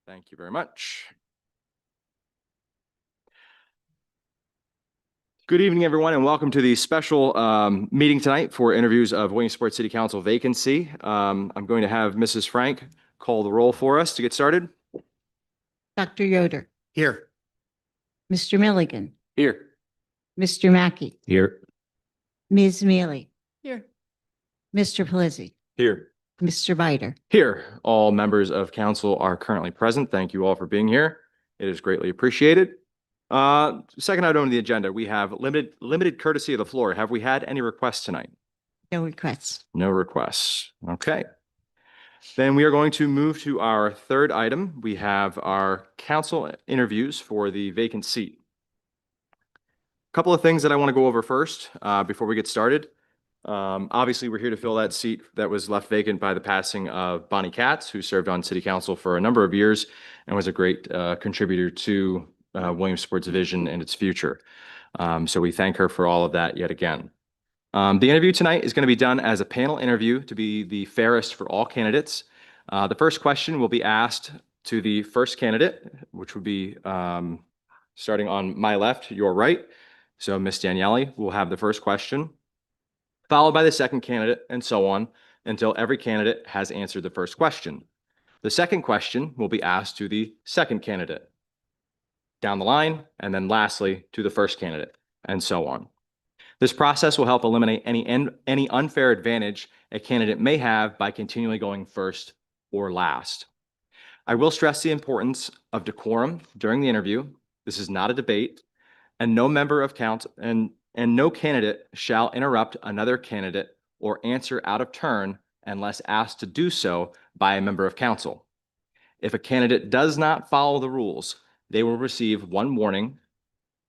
Thank you very much. Good evening, everyone, and welcome to the special meeting tonight for interviews of Williamsport City Council vacancy. I'm going to have Mrs. Frank call the roll for us to get started. Dr. Yoder, Here. Mr. Milligan, Here. Mr. Mackey, Here. Ms. Mealy, Here. Mr. Pelisi, Here. Mr. Biter. Here. All members of council are currently present. Thank you all for being here. It is greatly appreciated. Second item on the agenda, we have limited courtesy of the floor. Have we had any requests tonight? No requests. No requests. Okay. Then we are going to move to our third item. We have our council interviews for the vacant seat. A couple of things that I want to go over first before we get started. Obviously, we're here to fill that seat that was left vacant by the passing of Bonnie Katz, who served on city council for a number of years and was a great contributor to Williamsport's vision and its future. So we thank her for all of that yet again. The interview tonight is going to be done as a panel interview to be the fairest for all candidates. The first question will be asked to the first candidate, which would be starting on my left, your right. So Ms. Daniele will have the first question, followed by the second candidate, and so on until every candidate has answered the first question. The second question will be asked to the second candidate, down the line, and then lastly to the first candidate, and so on. This process will help eliminate any unfair advantage a candidate may have by continually going first or last. I will stress the importance of decorum during the interview. This is not a debate, and no member of council and no candidate shall interrupt another candidate or answer out of turn unless asked to do so by a member of council. If a candidate does not follow the rules, they will receive one warning.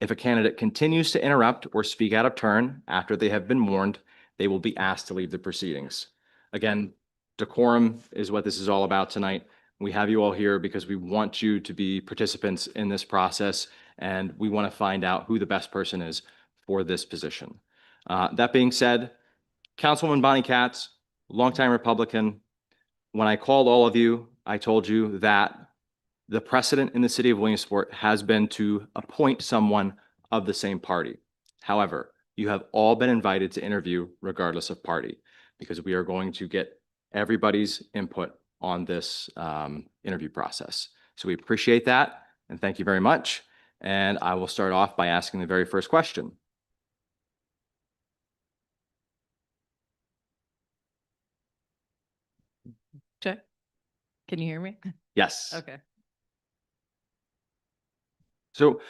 If a candidate continues to interrupt or speak out of turn after they have been warned, they will be asked to leave the proceedings. Again, decorum is what this is all about tonight. We have you all here because we want you to be participants in this process, and we want to find out who the best person is for this position. That being said, Councilwoman Bonnie Katz, longtime Republican, when I called all of you, I told you that the precedent in the city of Williamsport has been to appoint someone of the same party. However, you have all been invited to interview regardless of party, because we are going to get everybody's input on this interview process. So we appreciate that, and thank you very much. And I will start off by asking the very first question. Check. Can you hear me? Yes. Okay. So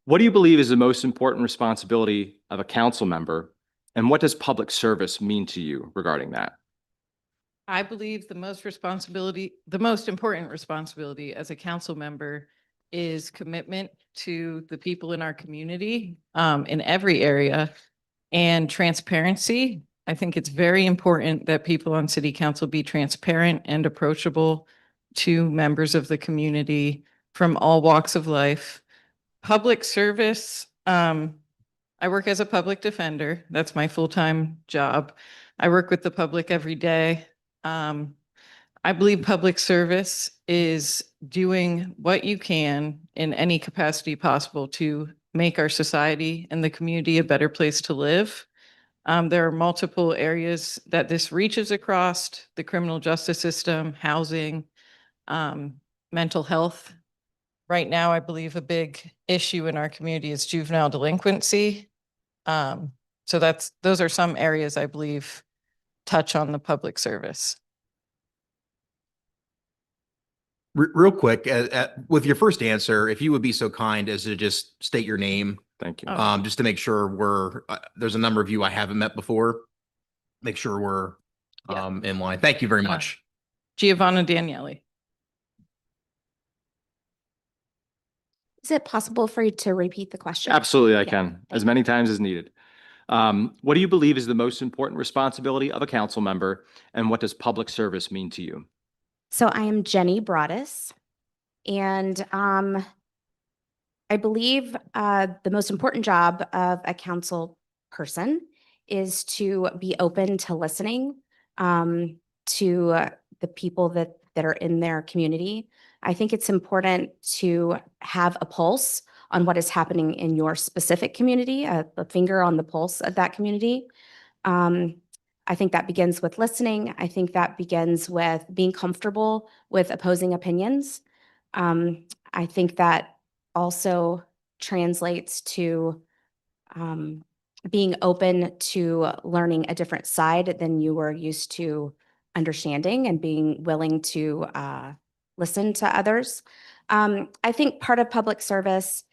what do you believe is the most important responsibility of a council member, and what does public service mean to you regarding that? I believe the most important responsibility as a council member is commitment to the people in our community in every area, and transparency. I think it's very important that people on city council be transparent and approachable to members of the community from all walks of life. Public service, I work as a public defender. That's my full-time job. I work with the public every day. I believe public service is doing what you can in any capacity possible to make our society and the community a better place to live. There are multiple areas that this reaches across: the criminal justice system, housing, mental health. Right now, I believe a big issue in our community is juvenile delinquency. So those are some areas I believe touch on the public service. Real quick, with your first answer, if you would be so kind as to just state your name. Thank you. Just to make sure there's a number of you I haven't met before. Make sure we're in line. Thank you very much. Giovanna Daniele. Is it possible for you to repeat the question? Absolutely, I Yeah. can, as many times as needed. What do you believe is the most important responsibility of a council member, and what does public service mean to you? So I am Jenny Broadus, and I believe the most important job of a council person is to be open to listening to the people that are in their community, I think it's important to have a pulse on what is happening in your specific community, a finger on the pulse of that community. I think that begins with listening. I think that begins with being comfortable with opposing opinions. I think that also translates to being open to learning a different side than you were used to understanding and being willing to listen to others. I think part of public service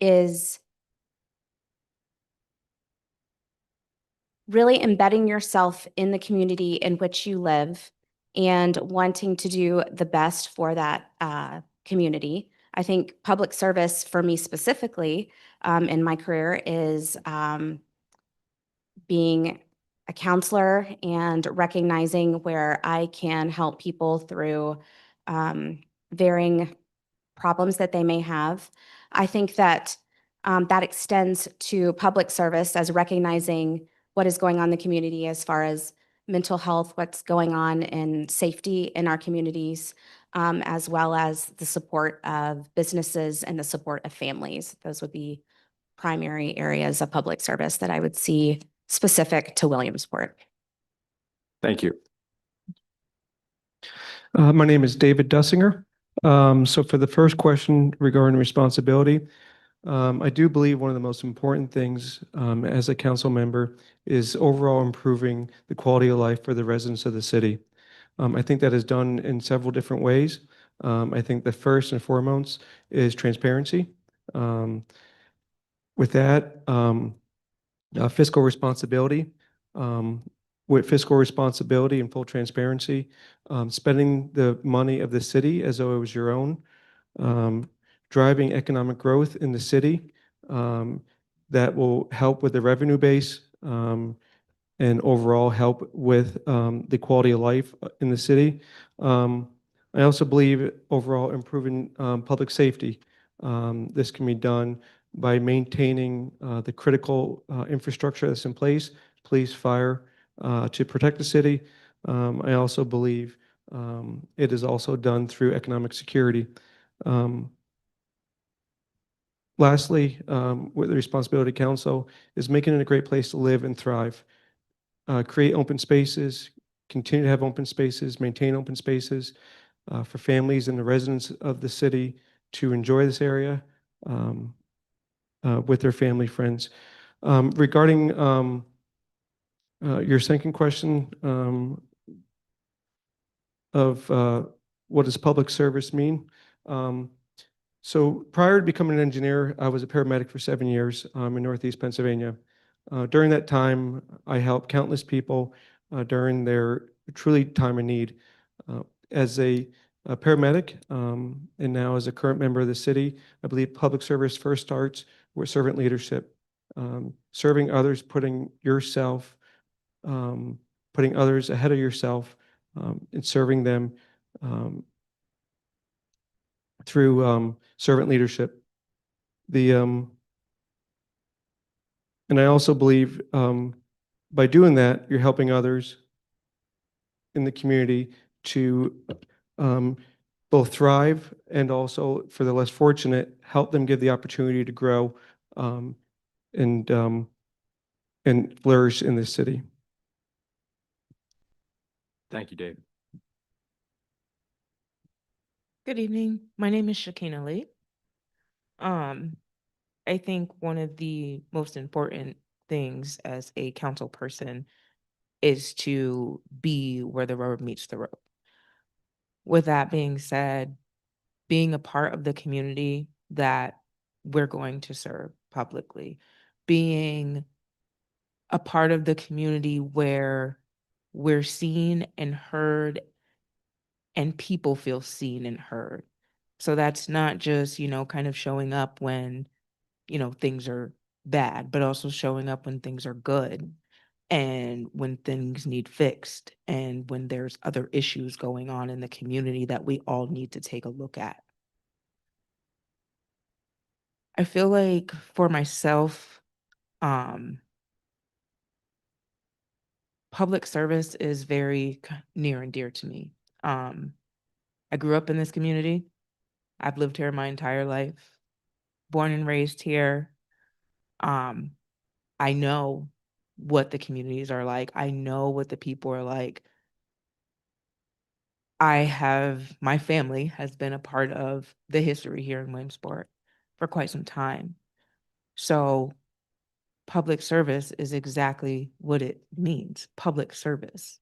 is really embedding yourself in the community in which you live and wanting to do the best for that community. I think public service for me specifically in my career is being a counselor and recognizing where I can help people through varying problems that they may have. I think that that extends to public service as recognizing what is going on in the community as far as mental health, what's going on in safety in our communities, as well as the support of businesses and the support of families. Those would be primary areas of public service that I would see specific to Williamsport. Thank you. My name is David Dussinger. So for the first question regarding responsibility, I do believe one of the most important things as a council member is overall improving the quality of life for the residents of the city. I think that is done in several different ways. I think the first and foremost is transparency. With that, fiscal responsibility. With fiscal responsibility and full transparency, spending the money of the city as though it was your own, driving economic growth in the city that will help with the revenue base and overall help with the quality of life in the city. I also believe overall improving public safety. This can be done by maintaining the critical infrastructure that's in place, police, fire, to protect the city. I also believe it is also done through economic security. Lastly, with the responsibility council is making it a great place to live and thrive. Create open spaces, continue to have open spaces, maintain open spaces for families and the residents of the city to enjoy this area with their family, friends. Regarding your second question of what does public service mean? So prior to becoming an engineer, I was a paramedic for 7 years in Northeast Pennsylvania. During that time, I helped countless people during their truly time of need. As a paramedic and now as a current member of the city, I believe public service first starts with servant leadership. Serving others, putting others ahead of yourself and serving them through servant leadership. And I also believe by doing that, you're helping others in the community to both thrive and also, for the less fortunate, help them give the opportunity to grow and flourish in this city. Thank you, David. Good evening. My name is Shakina Lee. I think one of the most important things as a council person is to be where the rubber meets the road. With that being said, being a part of the community that we're going to serve publicly, being a part of the community where we're seen and heard and people feel seen and heard. So that's not just, kind of showing up when, things are bad, but also showing up when things are good and when things need fixed and when there's other issues going on in the community that we all need to take a look at. I feel like for myself, public service is very near and dear to me. I grew up in this community. I've lived here my entire life, born and raised here. I know what the communities are like. I know what the people are like. My family has been a part of the history here in Williamsport for quite some time. So public service is exactly what it means, public service.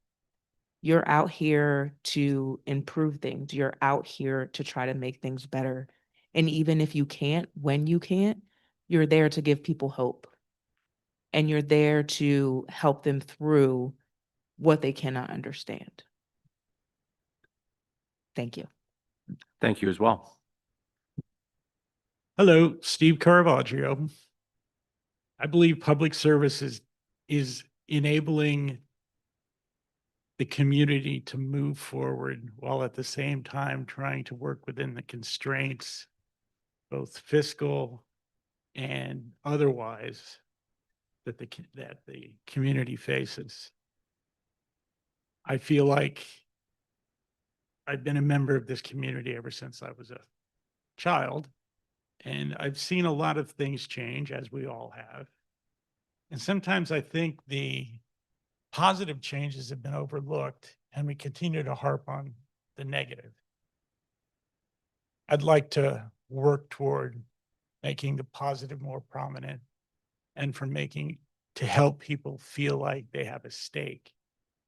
You're out here to improve things. You're out here to try to make things better. And even if you can't, when you can't, you're there to give people hope. And you're there to help them through what they cannot understand. Thank you. Thank you as well. Hello, Steve Caravaggio. I believe public service is enabling the community to move forward while at the same time trying to work within the constraints, both fiscal and otherwise, that the community faces. I feel like I've been a member of this community ever since I was a child, and I've seen a lot of things change, as we all have. And sometimes I think the positive changes have been overlooked and we continue to harp on the negative. I'd like to work toward making the positive more prominent and to help people feel like they have a stake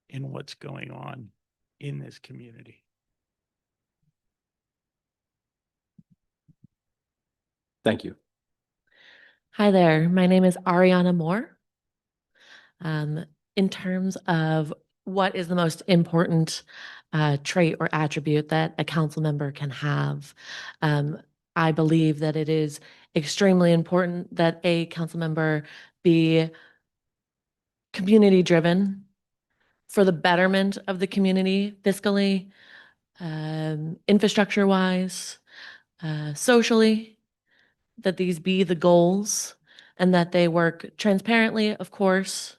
in what's going on in this community. Thank you. Hi there. My name is Ariana Moore. In terms of what is the most important trait or attribute that a council member can have, I believe that it is extremely important that a council member be community driven for the betterment of the community fiscally, infrastructure wise, socially, that these be the goals and that they work transparently, of course,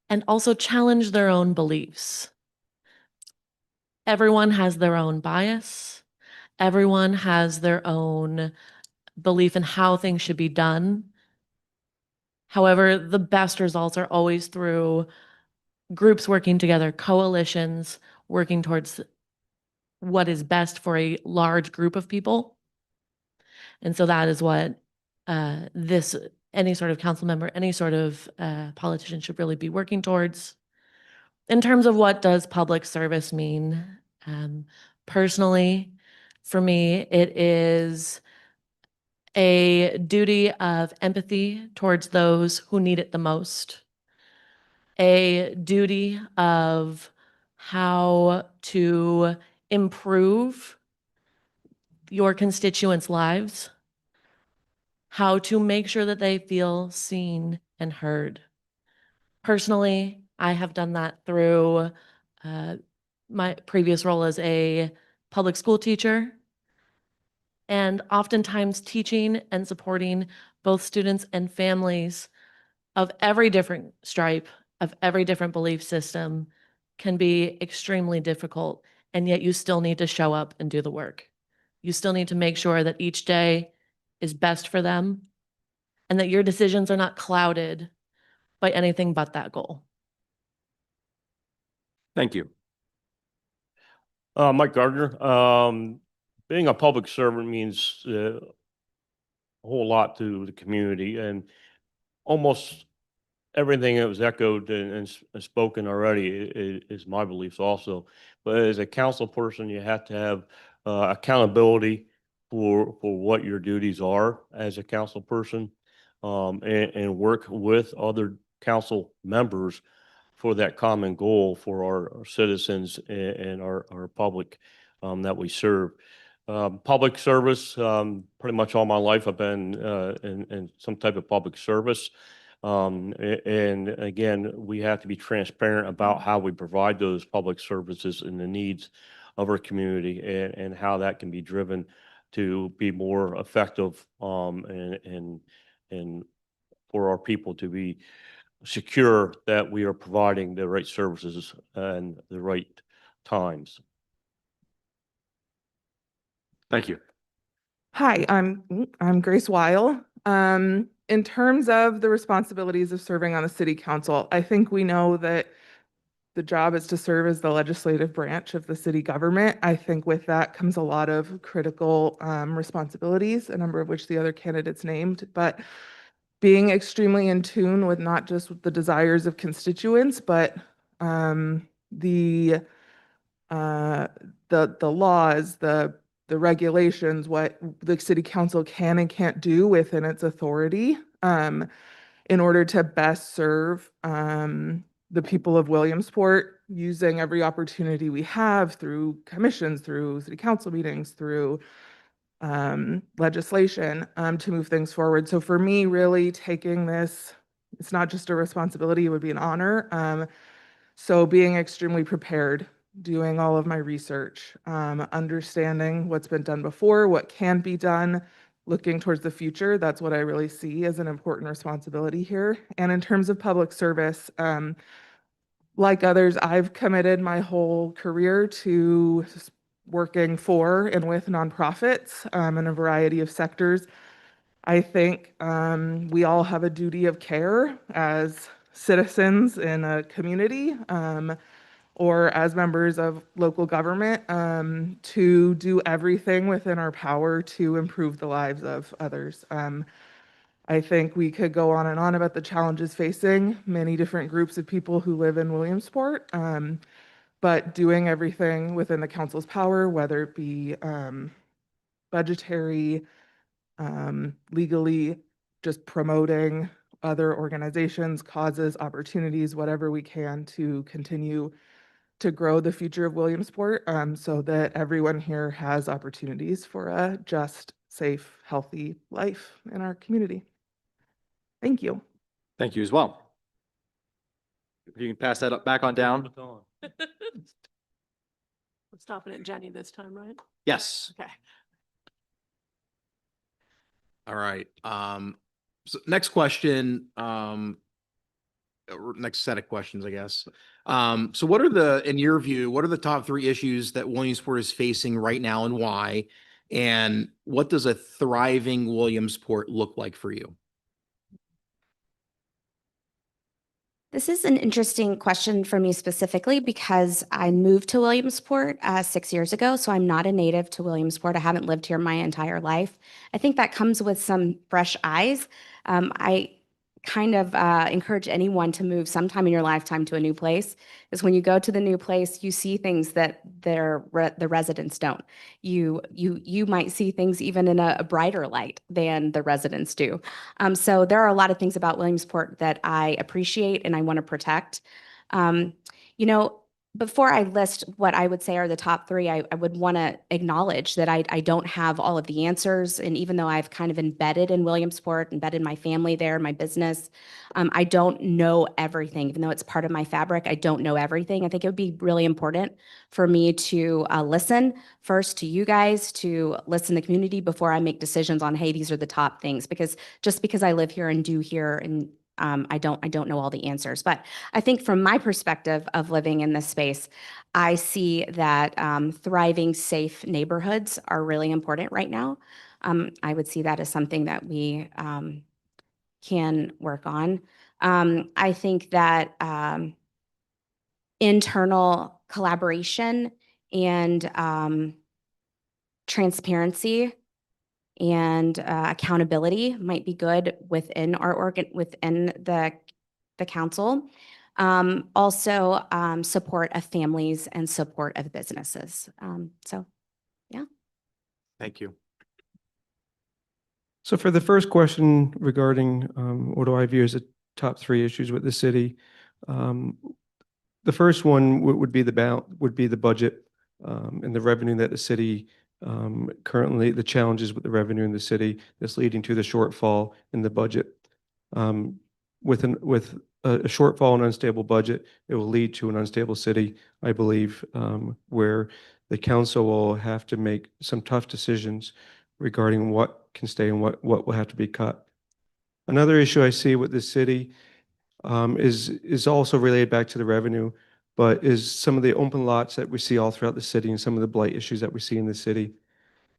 and also challenge their own beliefs. Everyone has their own bias. Everyone has their own belief in how things should be done. However, the best results are always through groups working together, coalitions working towards what is best for a large group of people. And so that is what any sort of council member, any sort of politician should really be working towards. In terms of what does public service mean, personally, for me, it is a duty of empathy towards those who need it the most, a duty of how to improve your constituents' lives, how to make sure that they feel seen and heard. Personally, I have done that through my previous role as a public school teacher, and oftentimes teaching and supporting both students and families of every different stripe, of every different belief system can be extremely difficult, and yet you still need to show up and do the work. You still need to make sure that each day is best for them and that your decisions are not clouded by anything but that goal. Thank you. Mike Gardner, being a public servant means a whole lot to the community, and almost everything that was echoed and spoken already is my beliefs also. But as a council person, you have to have accountability for what your duties are as a council person, and work with other council members for that common goal for our citizens and our public that we serve. Public service, pretty much all my life I've been in some type of public service. And again, we have to be transparent about how we provide those public services and the needs of our community, and how that can be driven to be more effective, and for our people to be secure that we are providing the right services and the right times. Thank you. Hi, I'm Grace Weil. In terms of the responsibilities of serving on the city council, I think we know that the job is to serve as the legislative branch of the city government. I think with that comes a lot of critical responsibilities, a number of which the other candidates named, but being extremely in tune with not just with the desires of constituents, but the uh, the laws, the regulations, what the city council can and can't do within its authority in order to best serve the people of Williamsport, using every opportunity we have through commissions, through city council meetings, through legislation to move things forward. So for me, really taking this, it's not just a responsibility, it would be an honor. So being extremely prepared, doing all of my research, understanding what's been done before, what can be done, looking towards the future. That's what I really see as an important responsibility here. And in terms of public service, like others, I've committed my whole career to working for and with nonprofits in a variety of sectors. I think we all have a duty of care as citizens in a community or as members of local government to do everything within our power to improve the lives of others. I think we could go on and on about the challenges facing many different groups of people who live in Williamsport, but doing everything within the council's power, whether it be budgetary, legally, just promoting other organizations, causes, opportunities, whatever we can to continue to grow the future of Williamsport so that everyone here has opportunities for a just, safe, healthy life in our community. Thank you. Thank you as well. If you can pass that up back on down. We're stopping at Jenny this time, right? Yes. Okay. All right. So next question, or next set of questions, I guess. So what are in your view, what are the top 3 issues that Williamsport is facing right now and why? And what does a thriving Williamsport look like for you? This is an interesting question for me specifically because I moved to Williamsport 6 years ago, so I'm not a native to Williamsport. I haven't lived here my entire life. I think that comes with some fresh eyes. I kind of encourage anyone to move sometime in your lifetime to a new place, because when you go to the new place, you see things that the residents don't. You might see things even in a brighter light than the residents do. So there are a lot of things about Williamsport that I appreciate and I want to protect. You know, before I list what I would say are the top 3, I would want to acknowledge that I don't have all of the answers. And even though I've kind of embedded in Williamsport, embedded my family there, my business, I don't know everything. Even though it's part of my fabric, I don't know everything. I think it would be really important for me to listen first to you guys, to listen to the community before I make decisions on, hey, these are the top things. Because just because I live here and do here and I don't know all the answers, but I think from my perspective of living in this space, I see that thriving, safe neighborhoods are really important right now. I would see that as something that we can work on. I think that internal collaboration and transparency and accountability might be good within within the council. Also, support of families and support of businesses. So, yeah. Thank you. So for the first question regarding what do I view as the top 3 issues with the city, the first one would be the budget and the revenue that the city currently, the challenges with the revenue in the city that's leading to the shortfall in the budget. With a shortfall and unstable budget, it will lead to an unstable city, I believe, where the council will have to make some tough decisions regarding what can stay and what will have to be cut. Another issue I see with the city is also related back to the revenue, but is some of the open lots that we see all throughout the city and some of the blight issues that we see in the city.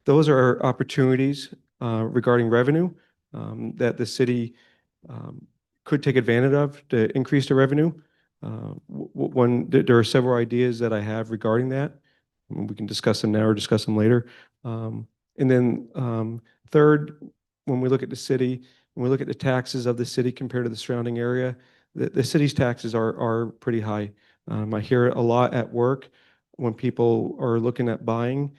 Those are opportunities regarding revenue that the city could take advantage of to increase the revenue. There are several ideas that I have regarding that. We can discuss them now or discuss them later. And then third, when we look at the city, when we look at the taxes of the city compared to the surrounding area, the city's taxes are pretty high. I hear it a lot at work when people are looking at buying.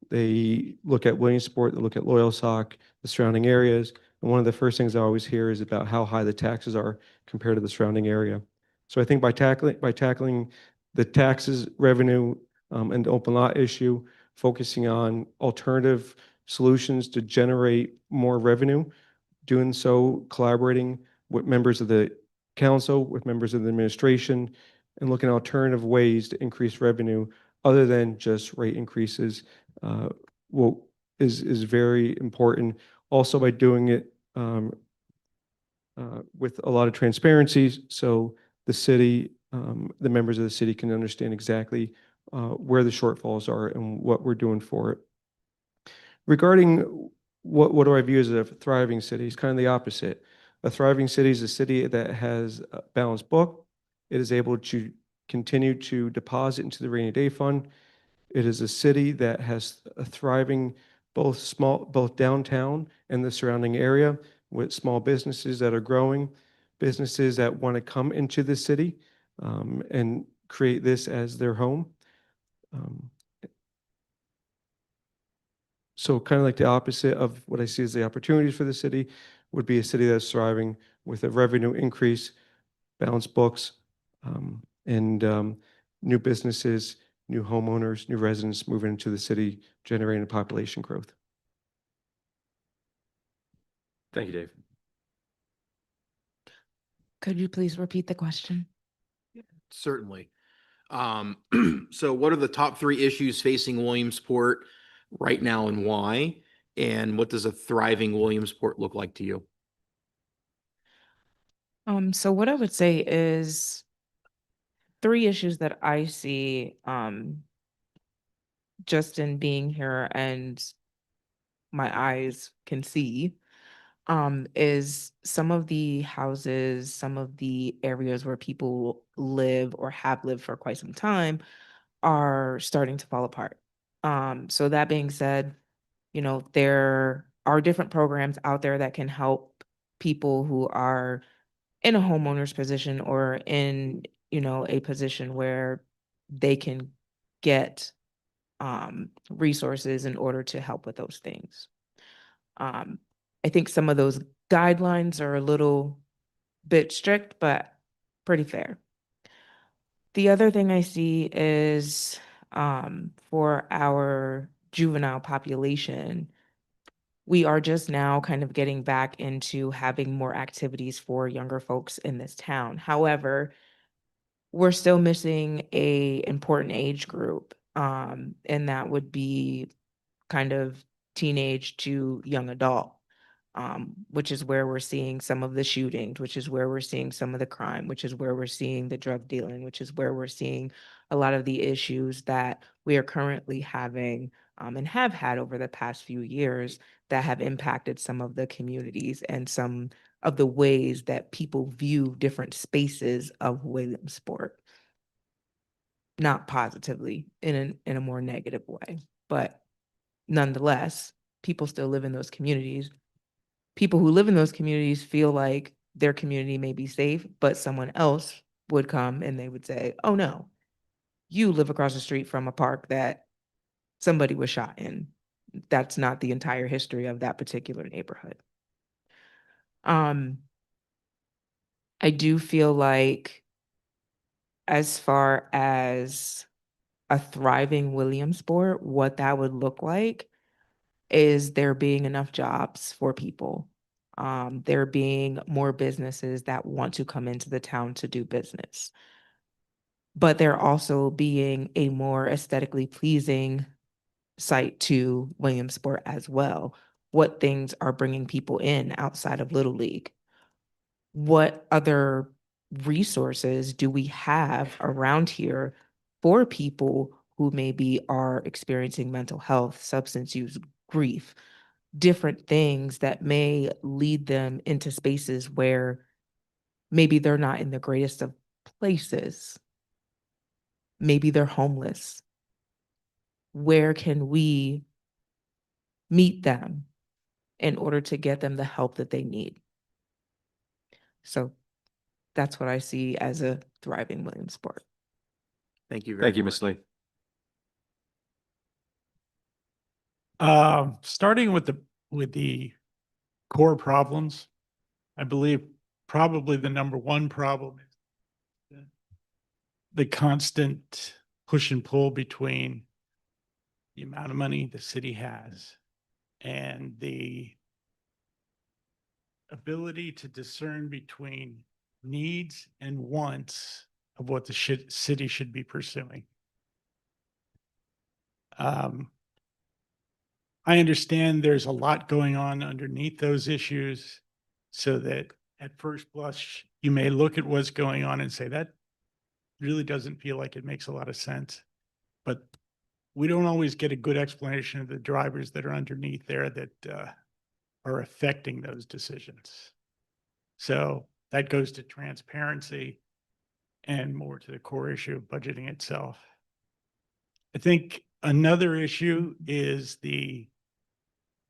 They look at Williamsport, they look at Loyalsock, the surrounding areas, and one of the first things I always hear is about how high the taxes are compared to the surrounding area. So I think by tackling the taxes revenue and the open lot issue, focusing on alternative solutions to generate more revenue, doing so collaborating with members of the council, with members of the administration, and looking at alternative ways to increase revenue other than just rate increases is very important. Also by doing it with a lot of transparency, so the city, the members of the city can understand exactly where the shortfalls are and what we're doing for it. Regarding what do I view as a thriving city? It's kind of the opposite. A thriving city is a city that has a balanced book. It is able to continue to deposit into the rainy day fund. It is a city that has a thriving both downtown and the surrounding area with small businesses that are growing, businesses that want to come into the city and create this as their home. So kind of like the opposite of what I see as the opportunities for the city would be a city that's thriving with a revenue increase, balanced books, and new businesses, new homeowners, new residents moving into the city, generating population growth. Thank you, Dave. Could you please repeat the question? Certainly. So what are the top 3 issues facing Williamsport right now and why? And what does a thriving Williamsport look like to you? So what I would say is 3 issues that I see just in being here and my eyes can see is some of the houses, some of the areas where people live or have lived for quite some time are starting to fall apart. So that being said, you know, there are different programs out there that can help people who are in a homeowner's position or in, you know, a position where they can get resources in order to help with those things. I think some of those guidelines are a little bit strict, but pretty fair. The other thing I see is for our juvenile population, we are just now kind of getting back into having more activities for younger folks in this town. However, we're still missing a important age group, and that would be kind of teenage to young adult, which is where we're seeing some of the shootings, which is where we're seeing some of the crime, which is where we're seeing the drug dealing, which is where we're seeing a lot of the issues that we are currently having and have had over the past few years that have impacted some of the communities and some of the ways that people view different spaces of Williamsport. Not positively, in a more negative way, but nonetheless, people still live in those communities. People who live in those communities feel like their community may be safe, but someone else would come and they would say, oh no, you live across the street from a park that somebody was shot in. That's not the entire history of that particular neighborhood. I do feel like as far as a thriving Williamsport, what that would look like is there being enough jobs for people. There being more businesses that want to come into the town to do business. But there also being a more aesthetically pleasing site to Williamsport as well. What things are bringing people in outside of Little League? What other resources do we have around here for people who maybe are experiencing mental health, substance use grief, different things that may lead them into spaces where maybe they're not in the greatest of places. Maybe they're homeless. Where can we meet them in order to get them the help that they need? So that's what I see as a thriving Williamsport. Thank you very Thank you, much. Ms. Lee. Starting with the core problems, I believe probably the number one problem is the constant push and pull between the amount of money the city has and the ability to discern between needs and wants of what the city should be pursuing. I understand there's a lot going on underneath those issues, so that at first blush, you may look at what's going on and say, that really doesn't feel like it makes a lot of sense. But we don't always get a good explanation of the drivers that are underneath there that are affecting those decisions. So that goes to transparency and more to the core issue of budgeting itself. I think another issue is the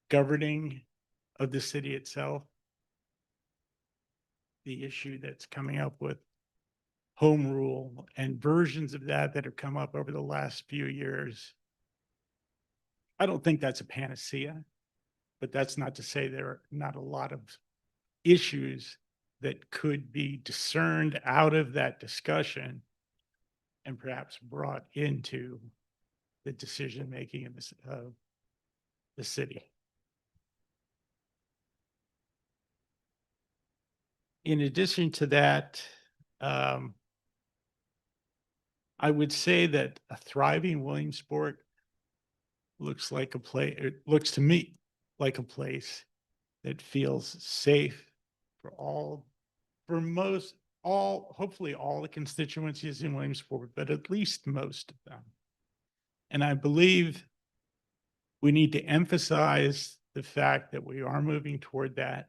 governing of the city itself. The issue that's coming up with home rule and versions of that have come up over the last few years. I don't think that's a panacea, but that's not to say there are not a lot of issues that could be discerned out of that discussion and perhaps brought into the decision-making in the city. In addition to that, I would say that a thriving Williamsport looks like a place, it looks to me like a place that feels safe for hopefully all the constituencies in Williamsport, but at least most of them. And I believe we need to emphasize the fact that we are moving toward that.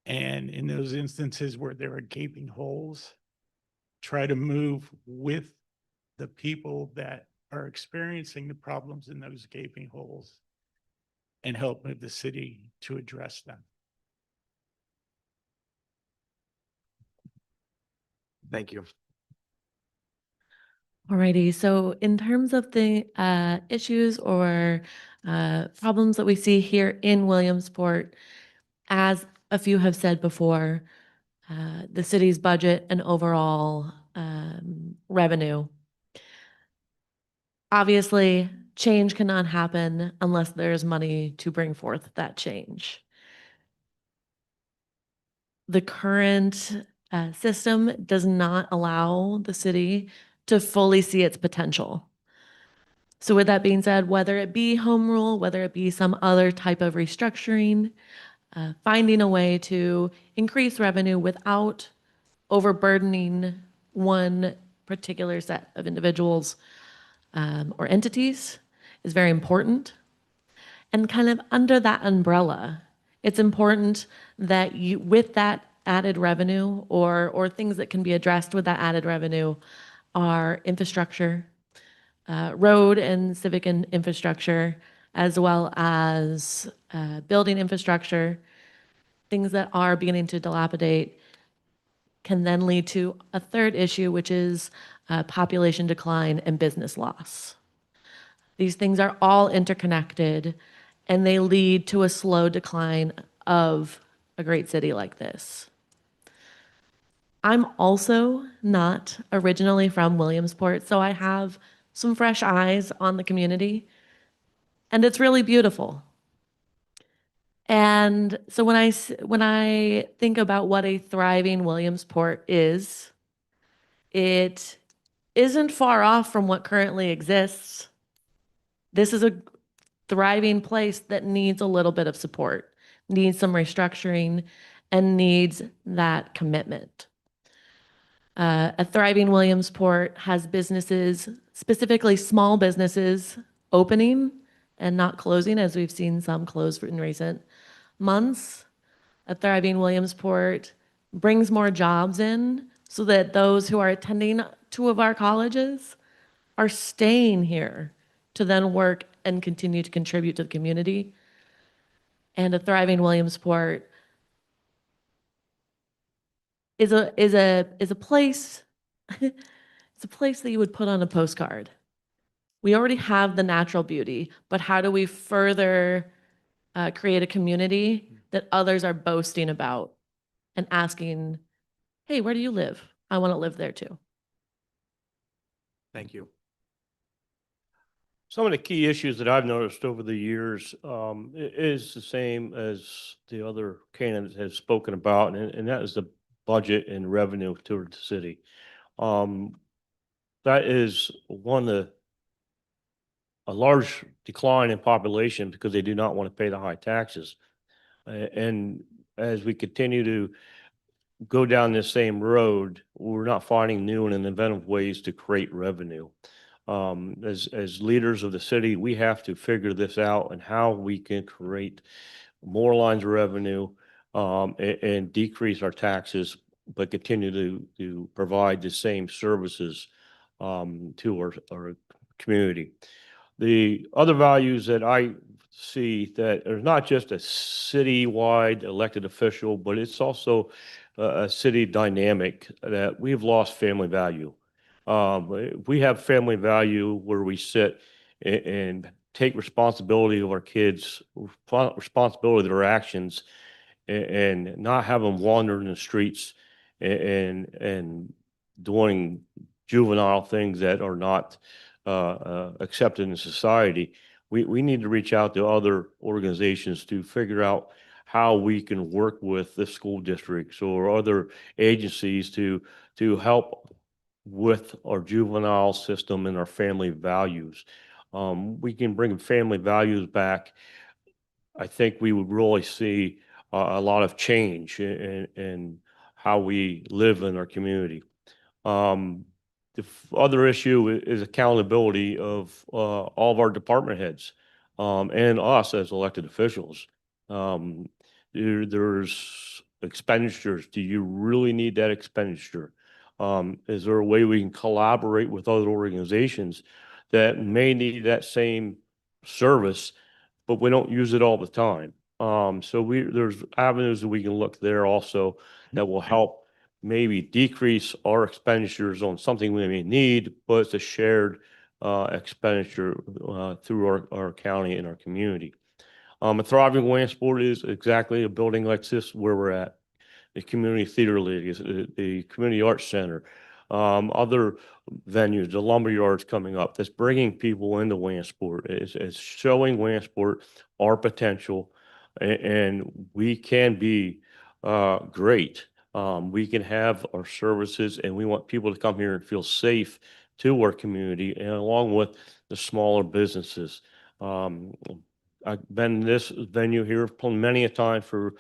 And in those instances where there are gaping holes, try to move with the people that are experiencing the problems in those gaping holes and help move the city to address them. Thank you. Alrighty, so in terms of the issues or problems that we see here in Williamsport, as a few have said before, the city's budget and overall revenue. Obviously, change cannot happen unless there's money to bring forth that change. The current system does not allow the city to fully see its potential. So with that being said, whether it be home rule, whether it be some other type of restructuring, finding a way to increase revenue without overburdening one particular set of individuals or entities is very important. And kind of under that umbrella, it's important that you, with that added revenue or things that can be addressed with that added revenue, are infrastructure, road and civic infrastructure, as well as building infrastructure. Things that are beginning to dilapidate can then lead to a third issue, which is population decline and business loss. These things are all interconnected, and they lead to a slow decline of a great city like this. I'm also not originally from Williamsport, so I have some fresh eyes on the community, and it's really beautiful. And so when I think about what a thriving Williamsport is, it isn't far off from what currently exists. This is a thriving place that needs a little bit of support, needs some restructuring, and needs that commitment. A thriving Williamsport has businesses, specifically small businesses, opening and not closing, as we've seen some close in recent months. A thriving Williamsport brings more jobs in so that those who are attending two of our colleges are staying here to then work and continue to contribute to the community. And a thriving Williamsport is a place it's a place that you would put on a postcard. We already have the natural beauty, but how do we further create a community that others are boasting about and asking, hey, where do you live? I want to live there too. Thank you. Some of the key issues that I've noticed over the years is the same as the other candidates have spoken about, and that is the budget and revenue to the city. That is one of a large decline in population because they do not want to pay the high taxes. And as we continue to go down this same road, we're not finding new and inventive ways to create revenue. As leaders of the city, we have to figure this out and how we can create more lines of revenue and decrease our taxes, but continue to provide the same services to our community. The other values that I see that are not just a citywide elected official, but it's also a city dynamic that we've lost family value. We have family value where we sit and take responsibility of our kids, responsibility of their actions, and not have them wander in the streets and doing juvenile things that are not accepted in society. We need to reach out to other organizations to figure out how we can work with the school districts or other agencies to help with our juvenile system and our family values. We can bring family values back. I think we would really see a lot of change in how we live in our community. Other issue is accountability of all of our department heads and us as elected officials. There's expenditures. Do you really need that expenditure? Is there a way we can collaborate with other organizations that may need that same service, but we don't use it all the time? So there's avenues that we can look there also that will help maybe decrease our expenditures on something we may need, but it's a shared expenditure through our county and our community. A thriving Williamsport is exactly a building like this where we're at. The community theater league, the community arts center, other venues, the lumber yards coming up. That's bringing people into Williamsport. It's showing Williamsport our potential, and we can be great. We can have our services, and we want people to come here and feel safe to our community, and along with the smaller businesses. I've been in this venue here many a time for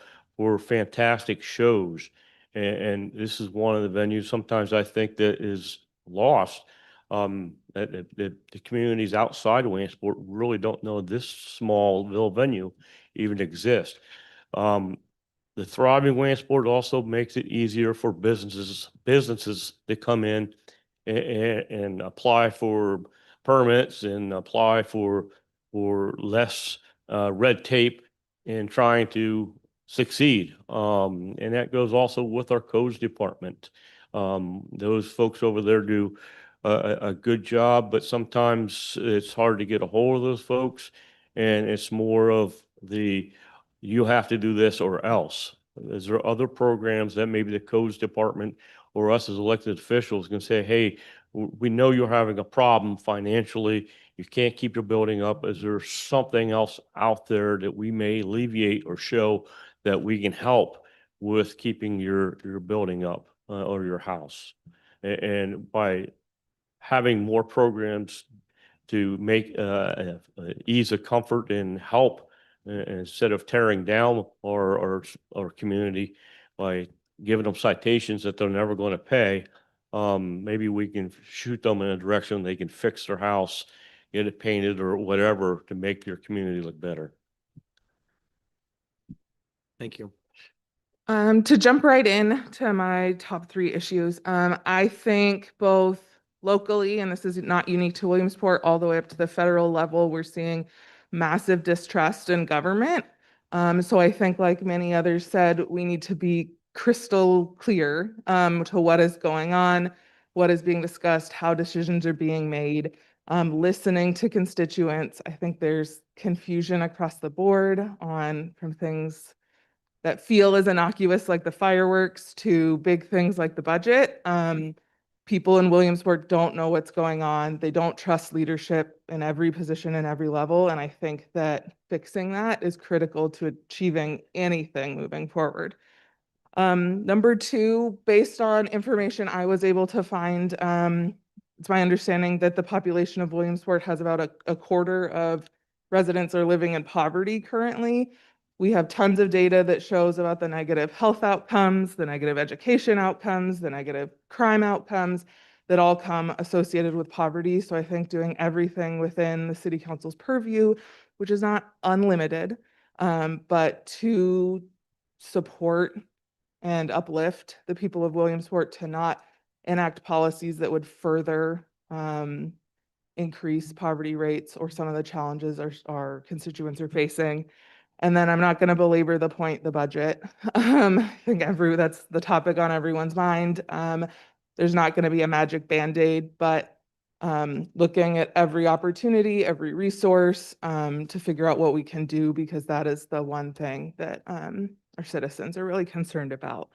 fantastic shows, and this is one of the venues sometimes I think that is lost. That the communities outside of Williamsport really don't know this small little venue even exists. The thriving Williamsport also makes it easier for businesses to come in and apply for permits and apply for less red tape in trying to succeed. And that goes also with our codes department. Those folks over there do a good job, but sometimes it's hard to get a hold of those folks, and it's more of you have to do this or else. Is there other programs that maybe the codes department or us as elected officials can say, hey, we know you're having a problem financially. You can't keep your building up. Is there something else out there that we may alleviate or show that we can help with keeping your building up or your house? And by having more programs to make ease of comfort and help instead of tearing down our community by giving them citations that they're never going to pay, maybe we can shoot them in a direction they can fix their house, get it painted or whatever to make your community look better. Thank you. To jump right in to my top three issues, I think both locally, and this is not unique to Williamsport, all the way up to the federal level, we're seeing massive distrust in government. So I think, like many others said, we need to be crystal clear to what is going on, what is being discussed, how decisions are being made, listening to constituents. I think there's confusion across the board on from things that feel as innocuous like the fireworks to big things like the budget. People in Williamsport don't know what's going on. They don't trust leadership in every position and every level. And I think that fixing that is critical to achieving anything moving forward. Number two, based on information I was able to find, it's my understanding that the population of Williamsport has about a quarter of residents are living in poverty currently. We have tons of data that shows about the negative health outcomes, the negative education outcomes, the negative crime outcomes that all come associated with poverty. So I think doing everything within the city council's purview, which is not unlimited, but to support and uplift the people of Williamsport to not enact policies that would further increase poverty rates or some of the challenges our constituents are facing. And then I'm not going to belabor the point, the budget. I think that's the topic on everyone's mind. There's not going to be a magic Band-Aid, but looking at every opportunity, every resource to figure out what we can do, because that is the one thing that our citizens are really concerned about.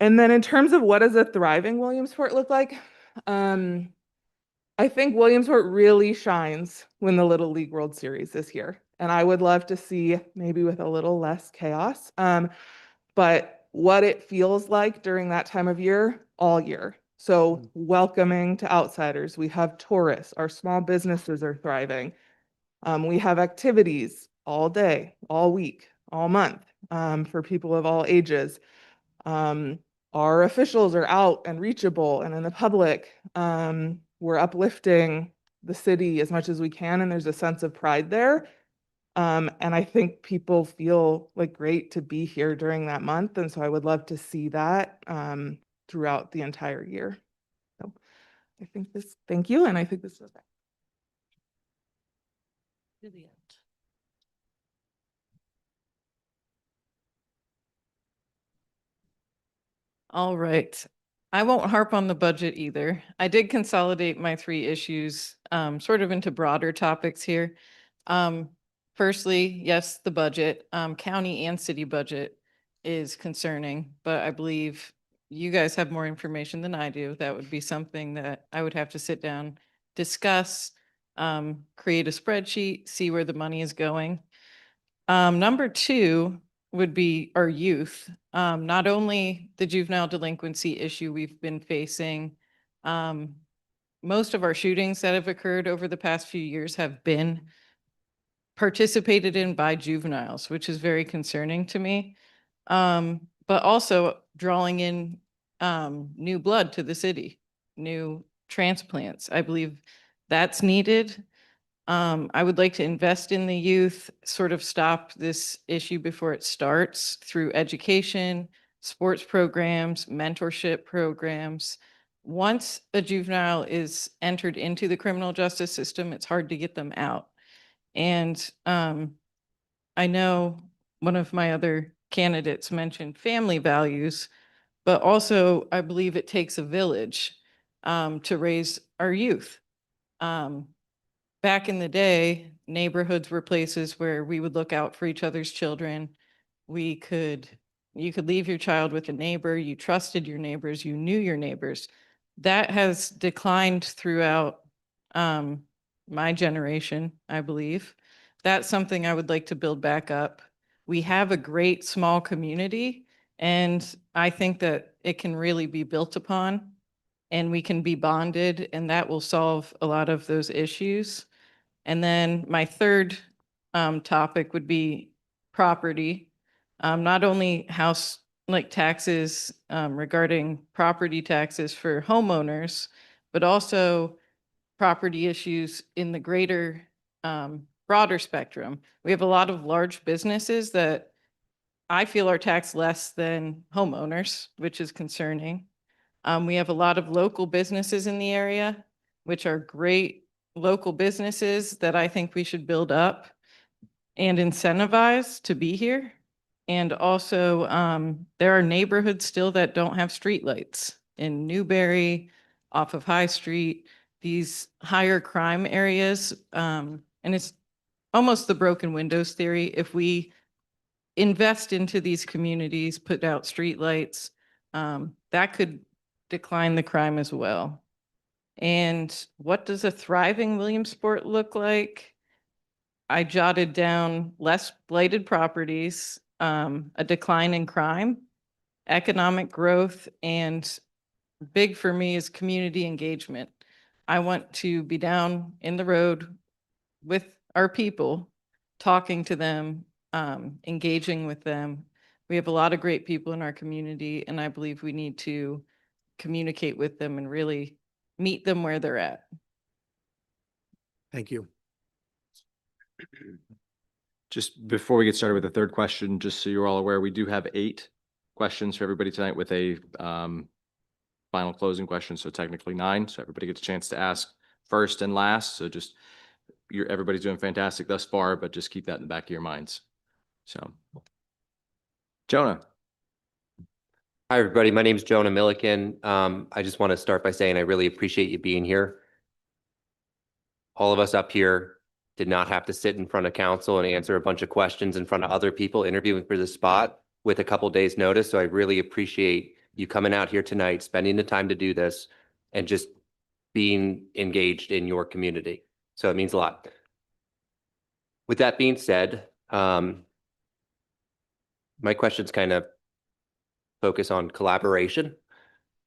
And then in terms of what does a thriving Williamsport look like? I think Williamsport really shines when the Little League World Series is here. And I would love to see maybe with a little less chaos, but what it feels like during that time of year, all year. So welcoming to outsiders. We have tourists, our small businesses are thriving. We have activities all day, all week, all month for people of all ages. Our officials are out and reachable and in the public. We're uplifting the city as much as we can, and there's a sense of pride there. And I think people feel like great to be here during that month. And so I would love to see that throughout the entire year. So I think thank you. And I think this was that. Brilliant. All right. I won't harp on the budget either. I did consolidate my three issues sort of into broader topics here. Firstly, yes, the budget, county and city budget is concerning, but I believe you guys have more information than I do. That would be something that I would have to sit down, discuss, create a spreadsheet, see where the money is going. Number two would be our youth. Not only the juvenile delinquency issue we've been facing, most of our shootings that have occurred over the past few years have been participated in by juveniles, which is very concerning to me. But also drawing in new blood to the city, new transplants. I believe that's needed. I would like to invest in the youth, sort of stop this issue before it starts through education, sports programs, mentorship programs. Once a juvenile is entered into the criminal justice system, it's hard to get them out. And I know one of my other candidates mentioned family values, but also I believe it takes a village to raise our youth. Back in the day, neighborhoods were places where we would look out for each other's children. You could leave your child with a neighbor, you trusted your neighbors, you knew your neighbors. That has declined throughout my generation, I believe. That's something I would like to build back up. We have a great small community, and I think that it can really be built upon, and we can be bonded, and that will solve a lot of those issues. And then my third topic would be property. Not only house like taxes regarding property taxes for homeowners, but also property issues in the greater, broader spectrum. We have a lot of large businesses that I feel are taxed less than homeowners, which is concerning. We have a lot of local businesses in the area, which are great local businesses that I think we should build up and incentivize to be here. And also, there are neighborhoods still that don't have streetlights in Newberry, off of High Street, these higher crime areas. And it's almost the broken windows theory. If we invest into these communities, put out streetlights, that could decline the crime as well. And what does a thriving Williamsport look like? I jotted down less blighted properties, a decline in crime, economic growth, and big for me is community engagement. I want to be down in the road with our people, talking to them, engaging with them. We have a lot of great people in our community, and I believe we need to communicate with them and really meet them where they're at. Thank you. Just before we get started with the third question, just so you're all aware, we do have 8 questions for everybody tonight with a final closing question, so technically 9. So everybody gets a chance to ask first and last. So just everybody's doing fantastic thus far, but just keep that in the back of your minds. So, Jonah. Hi, everybody. My name is Jonah Milliken. I just want to start by saying I really appreciate you being here. All of us up here did not have to sit in front of council and answer a bunch of questions in front of other people interviewing for the spot with a couple days notice. So I really appreciate you coming out here tonight, spending the time to do this, and just being engaged in your community. So it means a lot. With that being said, my questions kind of focus on collaboration.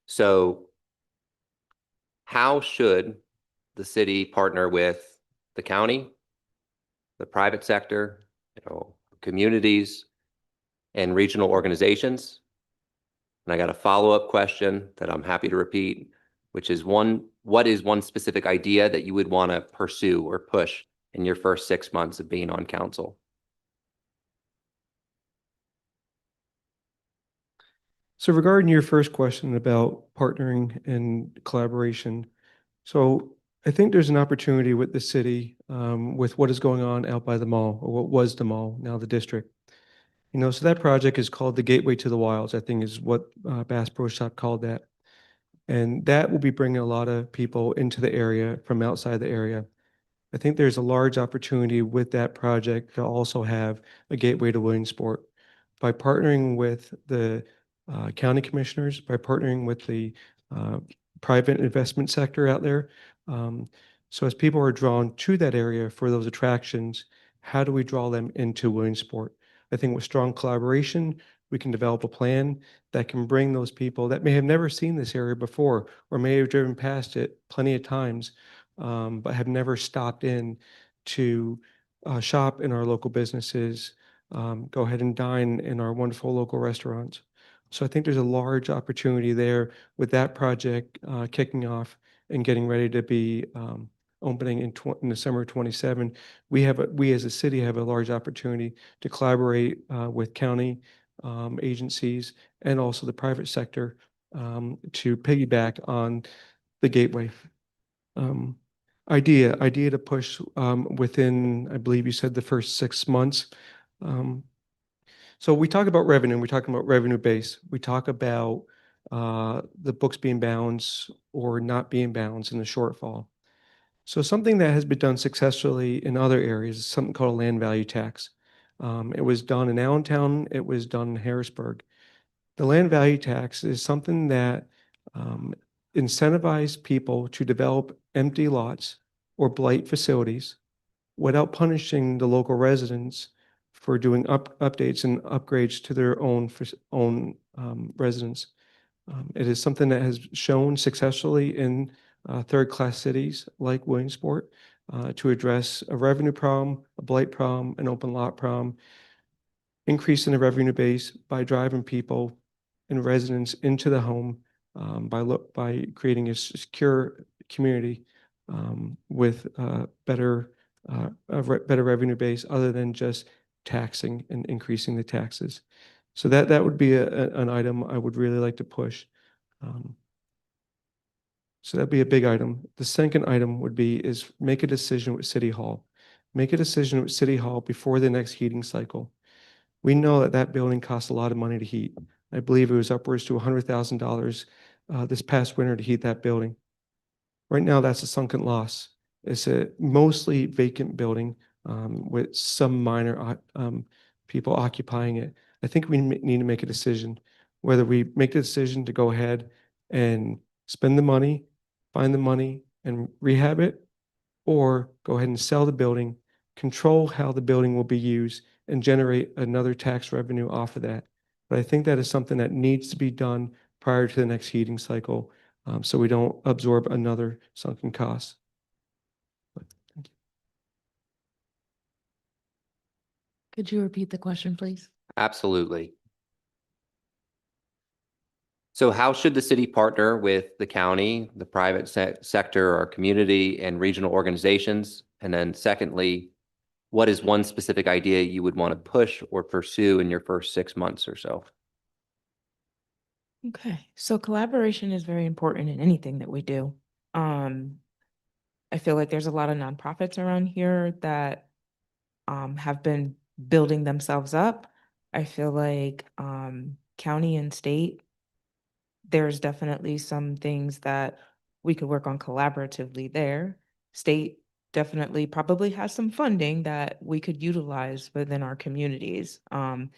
So how should the city partner with the county, the private sector, communities, and regional organizations? And I got a follow-up question that I'm happy to repeat, which is what is one specific idea that you would want to pursue or push in your first 6 months of being on council? So regarding your first question about partnering and collaboration, so I think there's an opportunity with the city, with what is going on out by the mall, or what was the mall, now the district. So that project is called the Gateway to the Wilds, I think is what Bass Pro Shop called that. And that will be bringing a lot of people into the area from outside the area. I think there's a large opportunity with that project to also have a gateway to Williamsport. By partnering with the county commissioners, by partnering with the private investment sector out there. So as people are drawn to that area for those attractions, how do we draw them into Williamsport? I think with strong collaboration, we can develop a plan that can bring those people that may have never seen this area before, or may have driven past it plenty of times, but have never stopped in to shop in our local businesses, go ahead and dine in our wonderful local restaurants. So I think there's a large opportunity there with that project kicking off and getting ready to be opening in the summer of 27. We as a city have a large opportunity to collaborate with county agencies and also the private sector to piggyback on the gateway. Idea to push within, I believe you said, the first 6 months. So we talk about revenue, we talk about revenue base. We talk about the books being balanced or not being balanced in the shortfall. So something that has been done successfully in other areas is something called a land value tax. It was done in Allentown, it was done in Harrisburg. The land value tax is something that incentivizes people to develop empty lots or blight facilities without punishing the local residents for doing updates and upgrades to their own residents. It is something that has shown successfully in third-class cities like Williamsport to address a revenue problem, a blight problem, an open lot problem, increasing the revenue base by driving people and residents into the home by creating a secure community with better revenue base other than just taxing and increasing the taxes. So that would be an item I would really like to push. So that'd be a big item. The second item would be is make a decision with City Hall. Make a decision with City Hall before the next heating cycle. We know that that building costs a lot of money to heat. I believe it was upwards to $100,000 this past winter to heat that building. Right now, that's a sunken loss. It's a mostly vacant building with some minor people occupying it. I think we need to make a decision, whether we make the decision to go ahead and spend the money, find the money, and rehab it, or go ahead and sell the building, control how the building will be used, and generate another tax revenue off of that. But I think that is something that needs to be done prior to the next heating cycle, so we don't absorb another sunken cost. But thank you. Could you repeat the question, please? Absolutely. So how should the city partner with the county, the private sector, our community, and regional organizations? And then secondly, what is one specific idea you would want to push or pursue in your first 6 months or so? Okay, so collaboration is very important in anything that we do. I feel like there's a lot of nonprofits around here that have been building themselves up. I feel like county and state, there's definitely some things that we could work on collaboratively there. State definitely probably has some funding that we could utilize within our communities and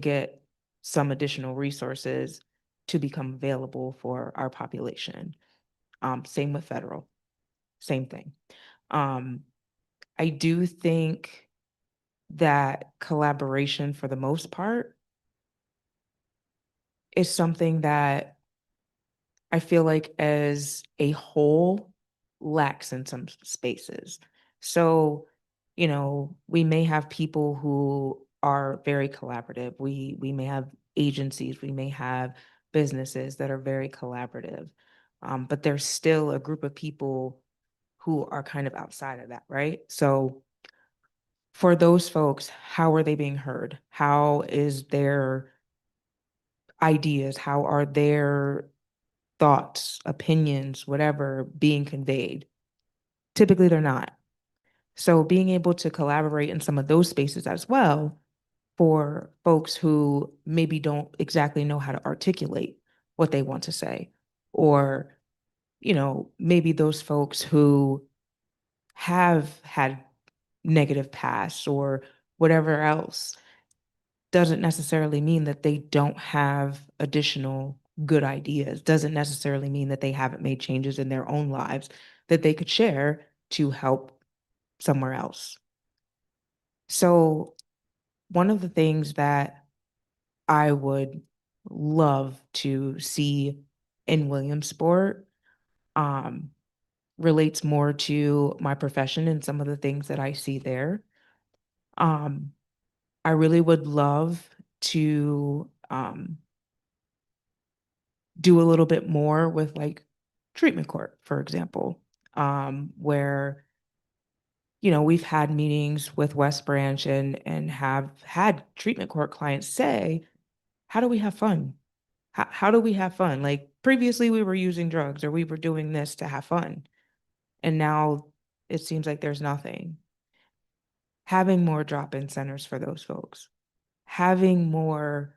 get some additional resources to become available for our population. Same with federal, same thing. I do think that collaboration for the most part is something that I feel like as a whole lacks in some spaces. So, we may have people who are very collaborative. We may have agencies, we may have businesses that are very collaborative. But there's still a group of people who are kind of outside of that, right? So for those folks, how are they being heard? How is their ideas? How are their thoughts, opinions, whatever being conveyed? Typically, they're not. So being able to collaborate in some of those spaces as well for folks who maybe don't exactly know how to articulate what they want to say, or, maybe those folks who have had negative past or whatever else doesn't necessarily mean that they don't have additional good ideas, doesn't necessarily mean that they haven't made changes in their own lives that they could share to help somewhere else. So one of the things that I would love to see in Williamsport relates more to my profession and some of the things that I see there. I really would love to do a little bit more with like treatment court, for example, where we've had meetings with West Branch and have had treatment court clients say, how do we have fun? How do we have fun? Like previously we were using drugs or we were doing this to have fun. And now it seems like there's nothing. Having more drop-in centers for those folks, having more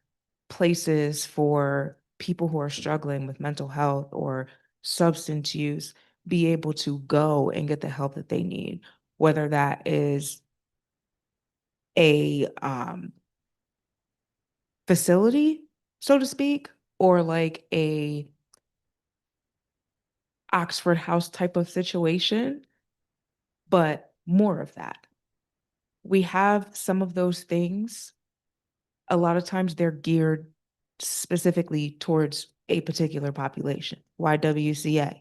places for people who are struggling with mental health or substance use, be able to go and get the help that they need, whether that is a facility, so to speak, or like a Oxford House type of situation, but more of that. We have some of those things. A lot of times they're geared specifically towards a particular population, YWCA,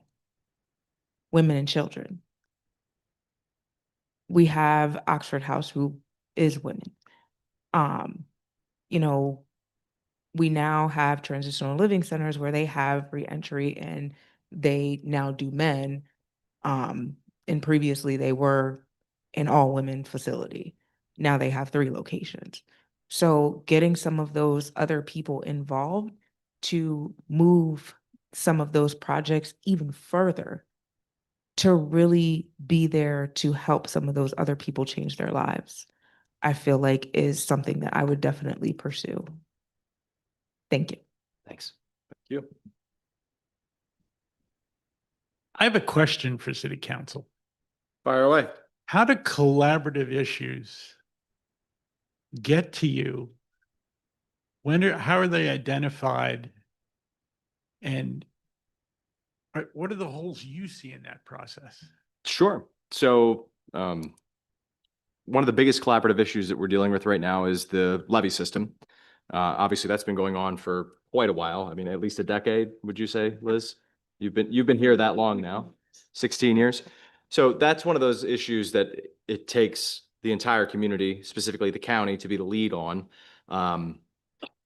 women and children. We have Oxford House, who is women. We now have transitional living centers where they have reentry and they now do men. And previously they were an all-women facility. Now they have 3 locations. So getting some of those other people involved to move some of those projects even further, to really be there to help some of those other people change their lives, I feel like is something that I would definitely pursue. Thank you. Thanks. Thank you. I have a question for city council. Fire away. How do collaborative issues get to you? How are they identified? And what are the holes you see in that process? Sure. So, one of the biggest collaborative issues that we're dealing with right now is the levy system. Obviously, that's been going on for quite a while. I mean, at least a decade, would you say, Liz? You've been here that long now, 16 years. So that's one of those issues that it takes the entire community, specifically the county, to be the lead on.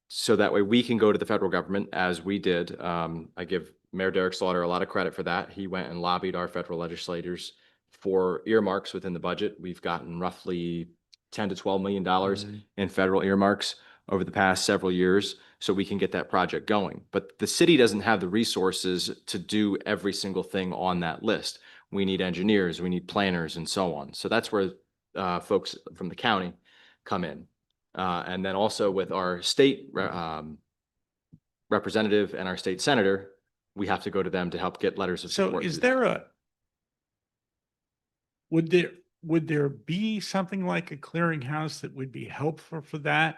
So that way we can go to the federal government as we did. I give Mayor Derek Slaughter a lot of credit for that. He went and lobbied our federal legislators for earmarks within the budget. We've gotten roughly $10 to $12 million in federal earmarks over the past several years, so we can get that project going. But the city doesn't have the resources to do every single thing on that list. We need engineers, we need planners, and so on. So that's where folks from the county come in. And then also with our state representative and our state senator, we have to go to them to help get letters of So support. is through that. there would there be something like a clearinghouse that would be helpful for that?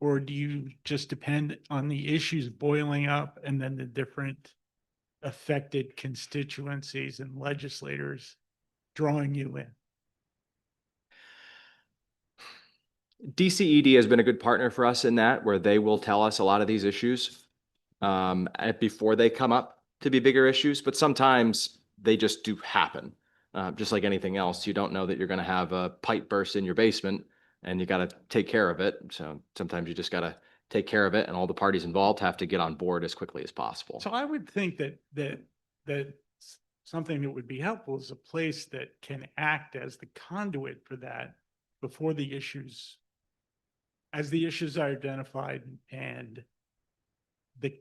Or do you just depend on the issues boiling up and then the different affected constituencies and legislators drawing you in? DCED has been a good partner for us in that, where they will tell us a lot of these issues before they come up to be bigger issues, but sometimes they just do happen. Just like anything else, you don't know that you're going to have a pipe burst in your basement and you got to take care of it. So sometimes you just got to take care of it, and all the parties involved have to get on board as quickly as possible. So I would think that something that would be helpful is a place that can act as the conduit for that before as the issues are identified and the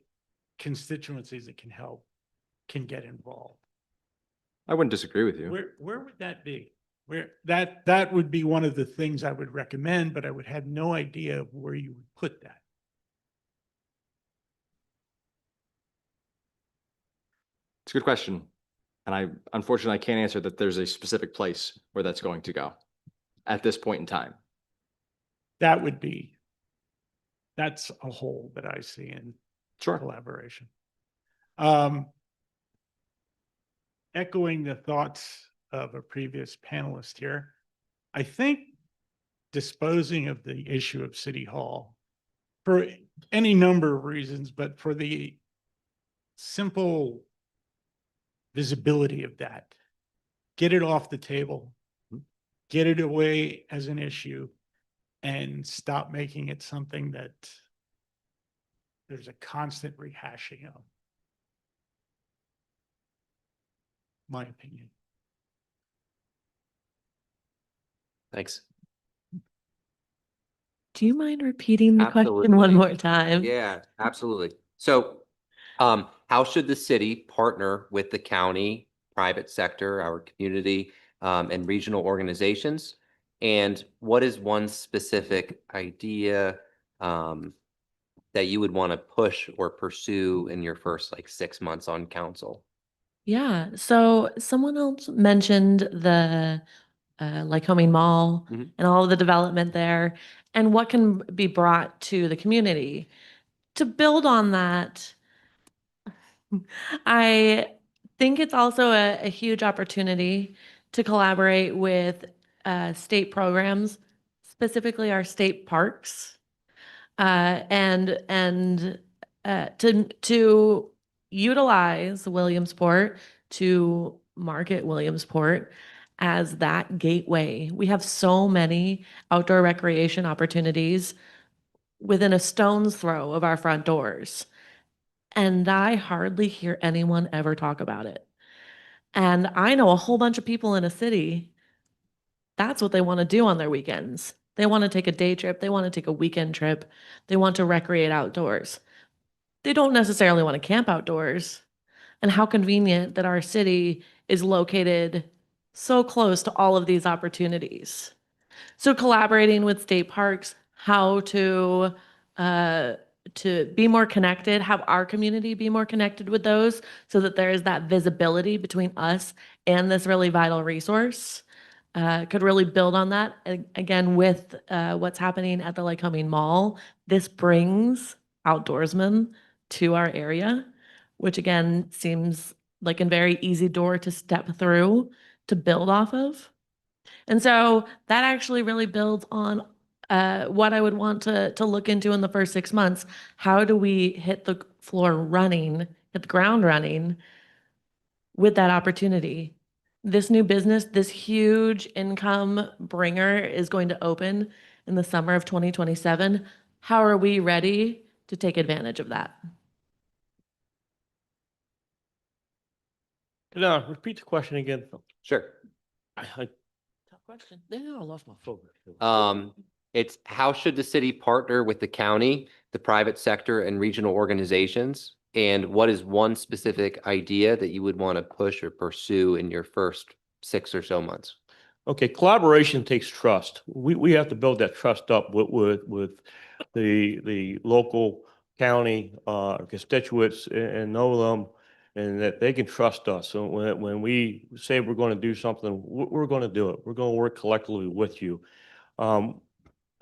constituencies that can help can get involved. I wouldn't disagree with you. Where would that be? Where that would be one of the things I would recommend, but I would have no idea of where you would put that. It's a good question. And unfortunately, I can't answer that there's a specific place where that's going to go at this point in time. That's a hole that I see in Sure. collaboration. Echoing the thoughts of a previous panelist here, I think disposing of the issue of City Hall for any number of reasons, but for the simple visibility of that, get it off the table, get it away as an issue, and stop making it something that there's a constant rehashing of. My opinion. Thanks. Do you mind repeating the question one Absolutely. more time? Yeah, absolutely. So, how should the city partner with the county, private sector, our community, and regional organizations? And what is one specific idea that you would want to push or pursue in your first 6 months on council? Yeah. So someone else mentioned the Lycoming Mall Mhm. and all of the development there and what can be brought to the community. To build on that, I think it's also a huge opportunity to collaborate with state programs, specifically our state parks, and to utilize Williamsport to market Williamsport as that gateway. We have so many outdoor recreation opportunities within a stone's throw of our front doors. And I hardly hear anyone ever talk about it. And I know a whole bunch of people in a city, that's what they want to do on their weekends. They want to take a day trip, they want to take a weekend trip, they want to recreate outdoors. They don't necessarily want to camp outdoors. And how convenient that our city is located so close to all of these opportunities. So collaborating with state parks, how to be more connected, have our community be more connected with those so that there is that visibility between us and this really vital resource. Could really build on that. Again, with what's happening at the Lycoming Mall, this brings outdoorsmen to our area, which again seems like a very easy door to step through to build off of. And so that actually really builds on what I would want to look into in the first 6 months. How do we hit the floor running, hit the ground running with that opportunity? This new business, this huge income bringer is going to open in the summer of 2027. How are we ready to take advantage of that? Can I repeat the question again? Sure. Tough question. Yeah, I lost my focus. It's how should the city partner with the county, the private sector, and regional organizations? And what is one specific idea that you would want to push or pursue in your first 6 or so months? Okay, collaboration takes trust. We have to build that trust up with the local county constituents and know them, and that they can trust us. So when we say we're going to do something, we're going to do it. We're going to work collectively with you.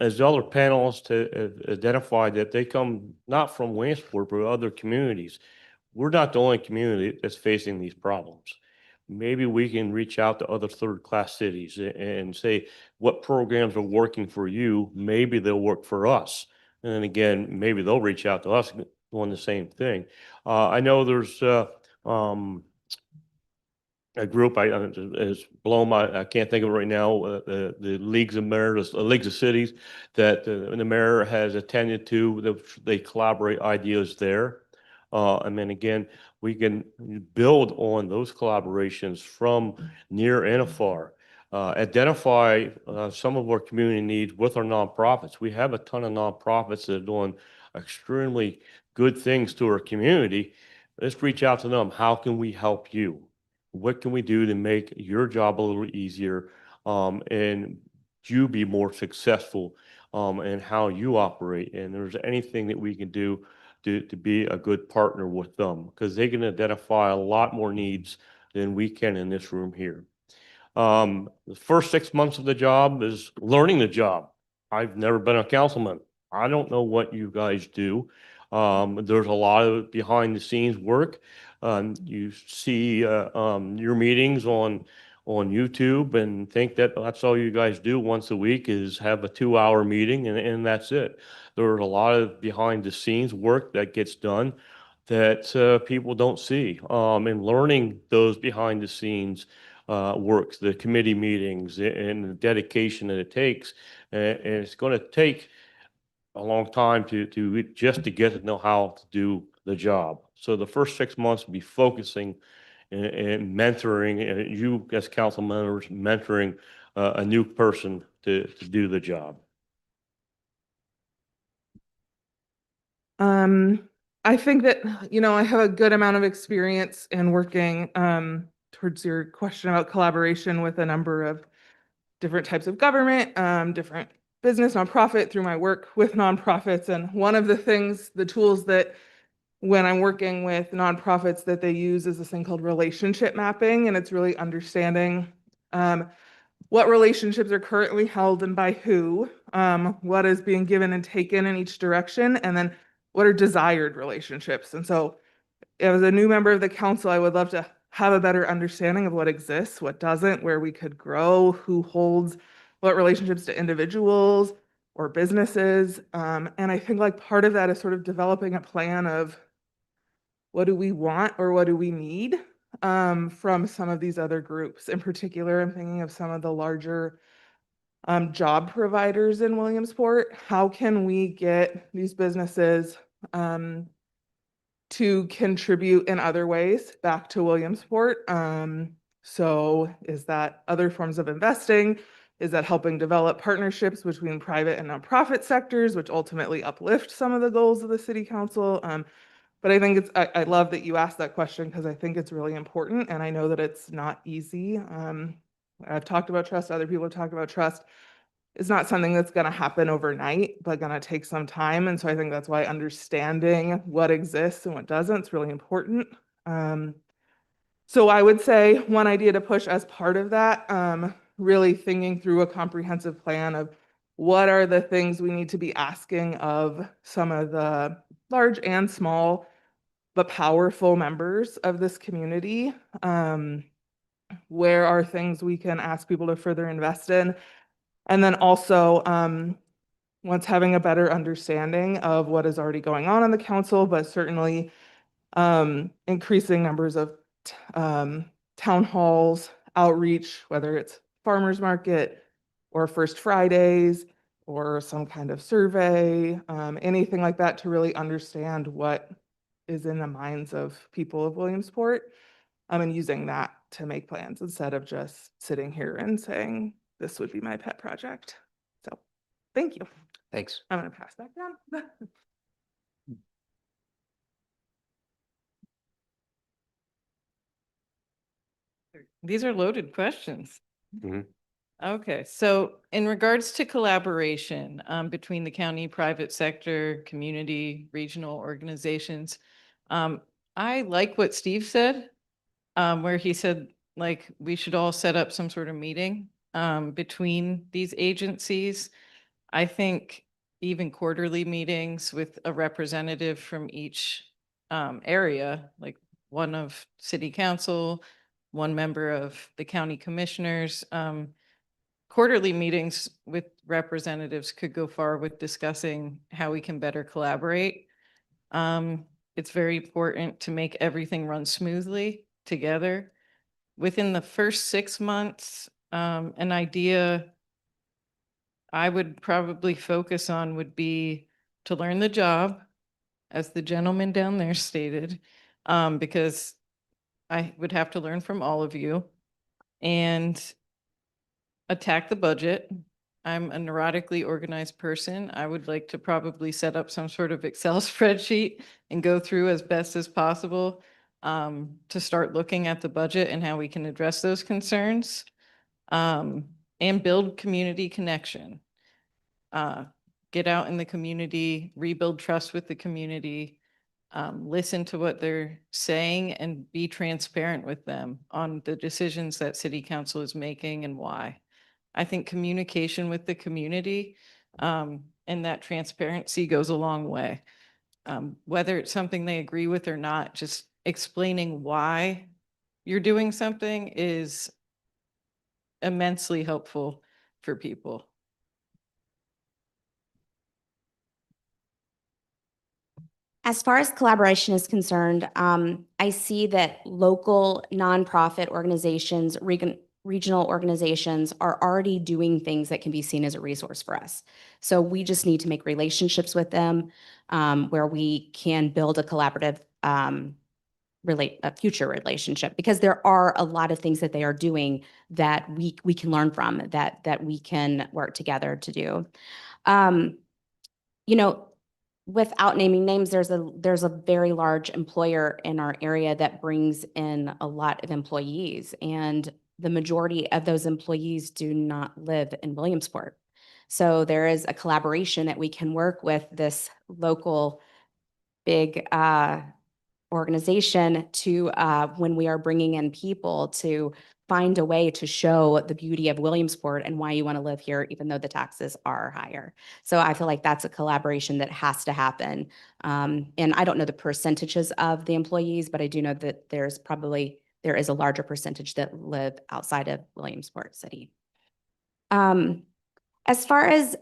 As the other panelists have identified, that they come not from Williamsport, but other communities. We're not the only community that's facing these problems. Maybe we can reach out to other third-class cities and say, what programs are working for you? Maybe they'll work for us. And then again, maybe they'll reach out to us doing the same thing. I know there's a group is blown I can't think of it right now. The leagues of mayors, leagues of cities that the mayor has attended to. They collaborate ideas there. And then again, we can build on those collaborations from near and afar. Identify some of our community needs with our nonprofits. We have a ton of nonprofits that are doing extremely good things to our community. Let's reach out to them. How can we help you? What can we do to make your job a little easier, and you be more successful in how you operate? And there's anything that we can do to be a good partner with them, because they can identify a lot more needs than we can in this room here. The first 6 months of the job is learning the job. I've never been a councilman. I don't know what you guys do. There's a lot of behind the scenes work. You see your meetings on YouTube and think that that's all you guys do once a week is have a 2-hour meeting and that's it. There's a lot of behind the scenes work that gets done that people don't see. And learning those behind the scenes works, the committee meetings and the dedication that it takes. And it's going to take a long time to just to get to know how to do the job. So the first 6 months will be focusing and mentoring, you as council members mentoring a new person to do the job. I think that, I have a good amount of experience in working towards your question about collaboration with a number of different types of government, different business, nonprofit, through my work with nonprofits. And one of the things, the tools that when I'm working with nonprofits that they use is this thing called relationship mapping. And it's really understanding what relationships are currently held and by who, what is being given and taken in each direction, and then what are desired relationships. And so as a new member of the council, I would love to have a better understanding of what exists, what doesn't, where we could grow, who holds what relationships to individuals or businesses. And I think like part of that is sort of developing a plan of what do we want or what do we need from some of these other groups. In particular, I'm thinking of some of the larger job providers in Williamsport. How can we get these businesses to contribute in other ways back to Williamsport? So is that other forms of investing? Is that helping develop partnerships between private and nonprofit sectors, which ultimately uplift some of the goals of the city council? But I think I love that you asked that question because I think it's really important. And I know that it's not easy. I've talked about trust. Other people have talked about trust. It's not something that's going to happen overnight, but going to take some time. And so I think that's why understanding what exists and what doesn't is really important. So I would say one idea to push as part of that, really thinking through a comprehensive plan of what are the things we need to be asking of some of the large and small but powerful members of this community. Where are things we can ask people to further invest in? And then also, once having a better understanding of what is already going on the council, but certainly increasing numbers of town halls, outreach, whether it's farmers market or First Fridays or some kind of survey, anything like that to really understand what is in the minds of people of Williamsport, and using that to make plans instead of just sitting here and saying, this would be my pet project. So thank you. Thanks. I'm going to pass back down. These are loaded questions. Mhm. Okay, so in regards to collaboration between the county, private sector, community, regional organizations, I like what Steve said, where he said, like, we should all set up some sort of meeting between these agencies. I think even quarterly meetings with a representative from each area, like one of city council, one member of the county commissioners, quarterly meetings with representatives could go far with discussing how we can better collaborate. It's very important to make everything run smoothly together. Within the first 6 months, an idea I would probably focus on would be to learn the job, as the gentleman down there stated, because I would have to learn from all of you, and attack the budget. I'm a neurotically organized person. I would like to probably set up some sort of Excel spreadsheet and go through as best as possible to start looking at the budget and how we can address those concerns, and build community connection. Get out in the community, rebuild trust with the community, listen to what they're saying and be transparent with them on the decisions that city council is making and why. I think communication with the community and that transparency goes a long way. Whether it's something they agree with or not, just explaining why you're doing something is immensely helpful for people. As far as collaboration is concerned, I see that local nonprofit organizations, regional organizations are already doing things that can be seen as a resource for us. So we just need to make relationships with them where we can build a collaborative a future relationship, because there are a lot of things that they are doing that we can learn from, that we can work together to do. You know, without naming names, there's a very large employer in our area that brings in a lot of employees, and the majority of those employees do not live in Williamsport. So there is a collaboration that we can work with this local big organization to when we are bringing in people, to find a way to show the beauty of Williamsport and why you want to live here, even though the taxes are higher. So I feel like that's a collaboration that has to happen. And I don't know the percentages of the employees, but I do know that there is a larger percentage that live outside of Williamsport City. As far as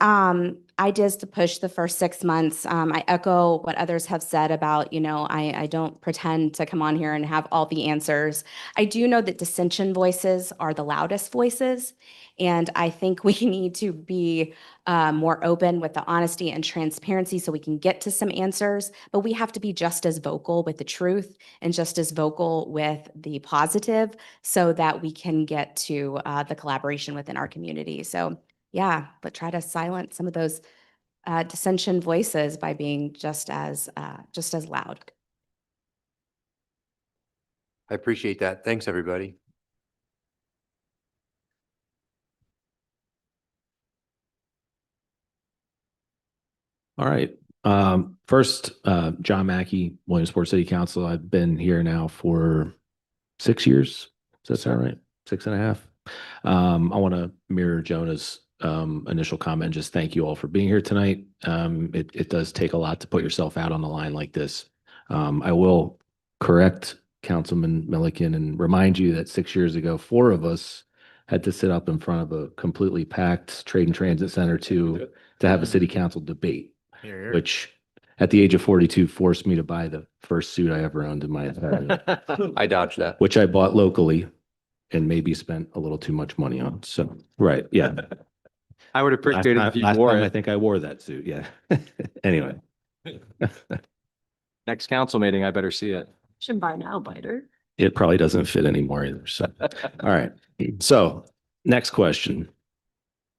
ideas to push the first 6 months, I echo what others have said about, I don't pretend to come on here and have all the answers. I do know that dissension voices are the loudest voices. And I think we need to be more open with the honesty and transparency so we can get to some answers. But we have to be just as vocal with the truth and just as vocal with the positive so that we can get to the collaboration within our community. So yeah, but try to silence some of those dissension voices by being just as loud. I appreciate that. Thanks, everybody. All right. First, John Mackey, Williamsport City Council. I've been here now for 6 years. Does that sound right? 6.5. I want to mirror Jonah's initial comment. Just thank you all for being here tonight. It does take a lot to put yourself out on the line like this. I will correct Councilman Milliken and remind you that 6 years ago, 4 of us had to sit up in front of a completely packed trade and transit center to have a city council debate, which at the age of 42 forced me to buy the first suit I ever owned in my entire life. I dodged that. Which I bought locally and maybe spent a little too much money on. So, right. Yeah. I would appreciate it if you Last wore time I it. think I wore that suit. Yeah. Anyway. Next council meeting, I better see it. Should buy now, biter. It probably doesn't fit anymore either. So, all right. So, next question.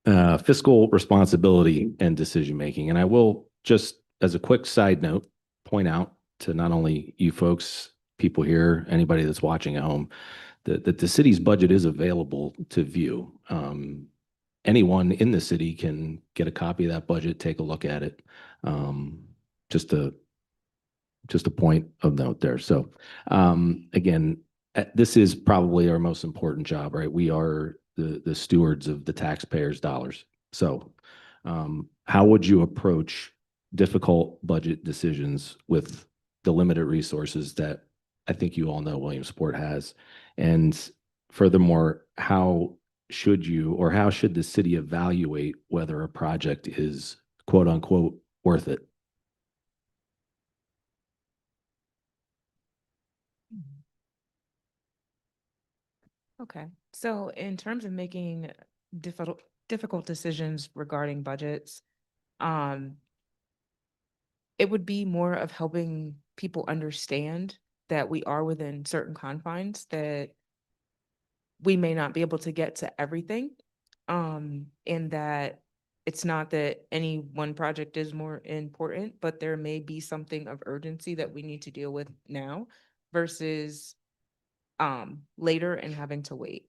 Fiscal responsibility and decision making. And I will just, as a quick side note, point out to not only you folks, people here, anybody that's watching at home, that the city's budget is available to view. Anyone in the city can get a copy of that budget, take a look at it. Just a point of note there. So again, this is probably our most important job, right? We are the stewards of the taxpayers' dollars. So how would you approach difficult budget decisions with the limited resources that I think you all know Williamsport has? And furthermore, how should the city evaluate whether a project is quote unquote worth it? Okay, so in terms of making difficult decisions regarding budgets, it would be more of helping people understand that we are within certain confines, that we may not be able to get to everything, and that it's not that any one project is more important, but there may be something of urgency that we need to deal with now versus later and having to wait.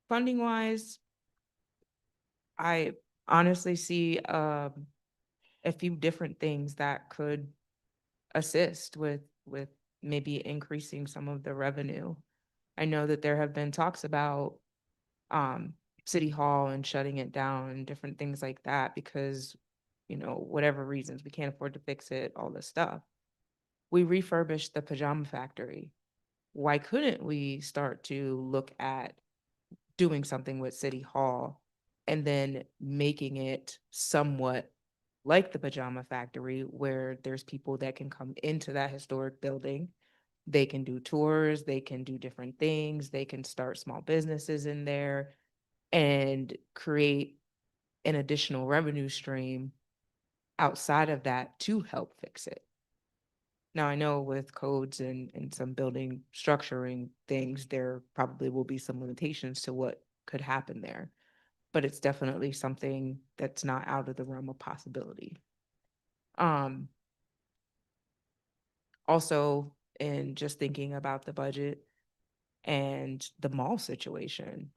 Funding wise, I honestly see a few different things that could assist with maybe increasing some of the revenue. I know that there have been talks about City Hall and shutting it down and different things like that because, whatever reasons, we can't afford to fix it, all this stuff. We refurbished the pajama factory. Why couldn't we start to look at doing something with City Hall and then making it somewhat like the pajama factory where there's people that can come into that historic building. They can do tours, they can do different things, they can start small businesses in there and create an additional revenue stream outside of that to help fix it. Now, I know with codes and some building structuring things, there probably will be some limitations to what could happen there, but it's definitely something that's not out of the realm of possibility. Also, in just thinking about the budget and the mall situation,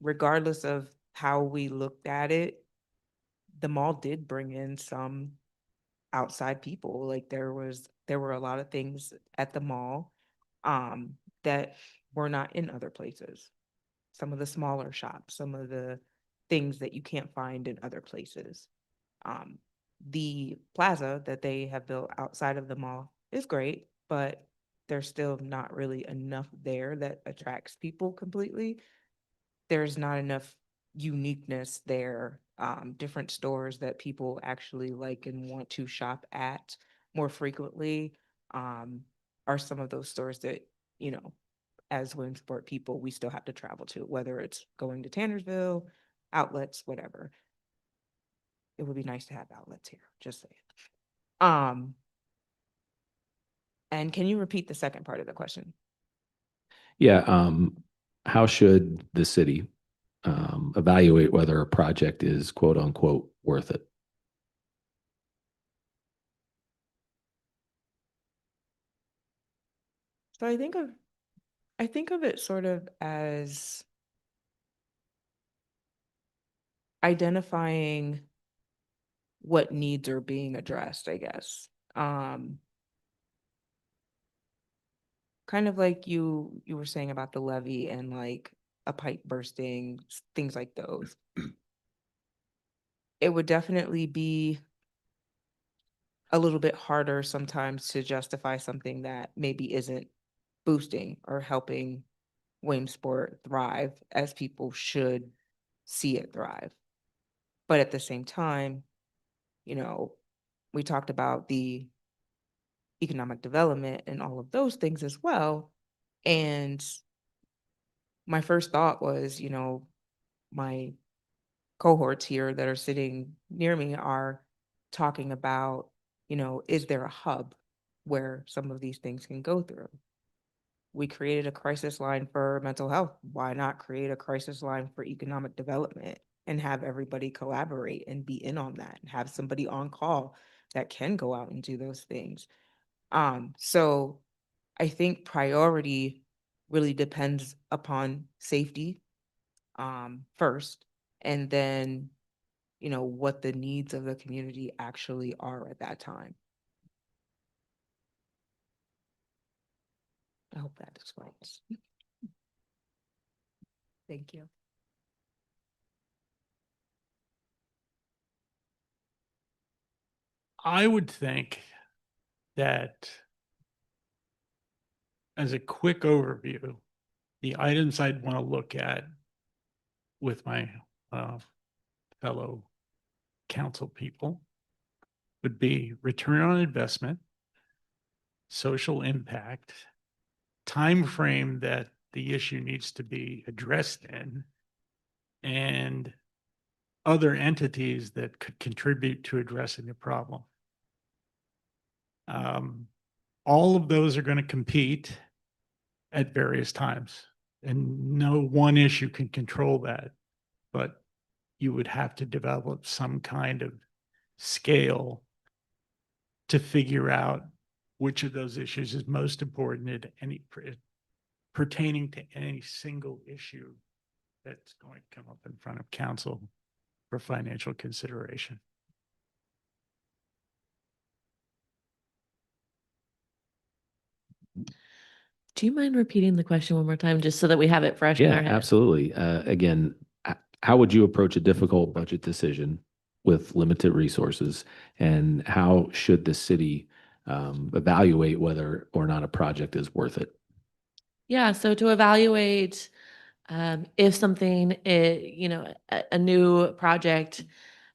regardless of how we looked at it, the mall did bring in some outside people. Like there were a lot of things at the mall that were not in other places. Some of the smaller shops, some of the things that you can't find in other places. The plaza that they have built outside of the mall is great, but there's still not really enough there that attracts people completely. There's not enough uniqueness there, different stores that people actually like and want to shop at more frequently, are some of those stores that, you know, as Williamsport people, we still have to travel to, whether it's going to Tannersville, outlets, whatever. It would be nice to have outlets here, just saying. And can you repeat the second part of the question? Yeah, how should the city evaluate whether a project is quote unquote worth it? So I think of it sort of as identifying what needs are being addressed, I guess. Kind of like you were saying about the levee and like a pipe bursting, things like those. It would definitely be a little bit harder sometimes to justify something that maybe isn't boosting or helping Williamsport thrive as people should see it thrive. But at the same time, you know, we talked about the economic development and all of those things as well. And my first thought was, you know, my cohorts here that are sitting near me are talking about, you know, is there a hub where some of these things can go through? We created a crisis line for mental health. Why not create a crisis line for economic development and have everybody collaborate and be in on that and have somebody on call that can go out and do those things? So I think priority really depends upon safety, first, and then, you know, what the needs of the community actually are at that time. I hope that explains. Thank you. I would think that as a quick overview, the items I'd want to look at with my fellow council people would be return on investment, social impact, time frame that the issue needs to be addressed in, and other entities that could contribute to addressing the problem. All of those are going to compete at various times, and no one issue can control that, but you would have to develop some kind of scale to figure out which of those issues is most important at any pertaining to any single issue that's going to come up in front of council for financial consideration. Do you mind repeating the question one more time, just so that we have it fresh in Yeah, our head? absolutely. Again, how would you approach a difficult budget decision with limited resources? And how should the city evaluate whether or not a project is worth it? Yeah, so to evaluate if something is, you know, a new project,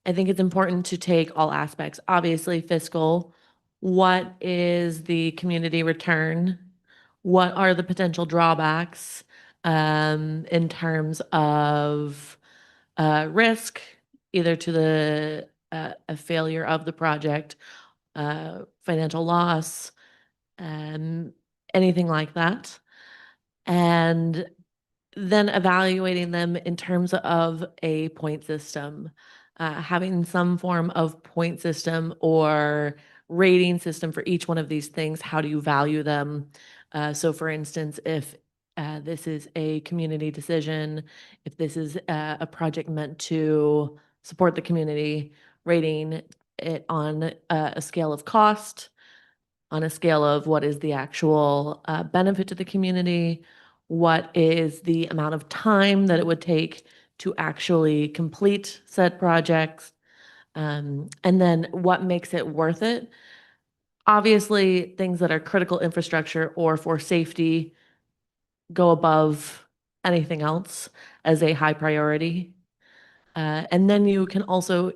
I think it's important to take all aspects. Obviously, fiscal, what is the community return? What are the potential drawbacks in terms of risk, either to the a failure of the project, financial loss, anything like that? And then evaluating them in terms of a point system, having some form of point system or rating system for each one of these things. How do you value them? So for instance, if this is a community decision, if this is a project meant to support the community, rating it on a scale of cost, on a scale of what is the actual benefit to the community, what is the amount of time that it would take to actually complete said projects, and then what makes it worth it. Obviously, things that are critical infrastructure or for safety go above anything else as a high priority. And then you can also,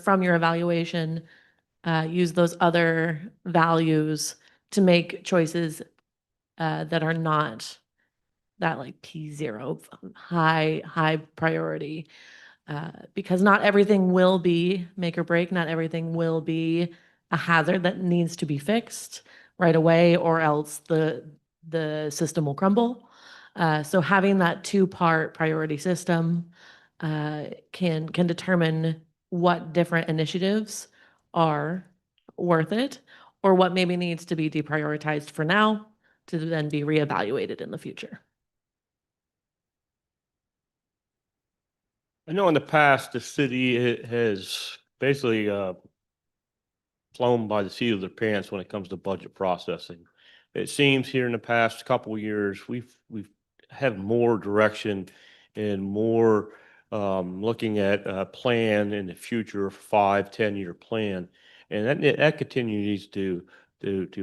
from your evaluation, use those other values to make choices that are not that like P0 high priority. Because not everything will be make or break, not everything will be a hazard that needs to be fixed right away, or else the system will crumble. So having that two-part priority system can determine what different initiatives are worth it, or what maybe needs to be deprioritized for now to then be reevaluated in the future. I know in the past, the city has basically flown by the seat of their pants when it comes to budget processing. It seems here in the past couple of years, we've had more direction and more looking at a plan in the future, 5-10 year plan. And that continues to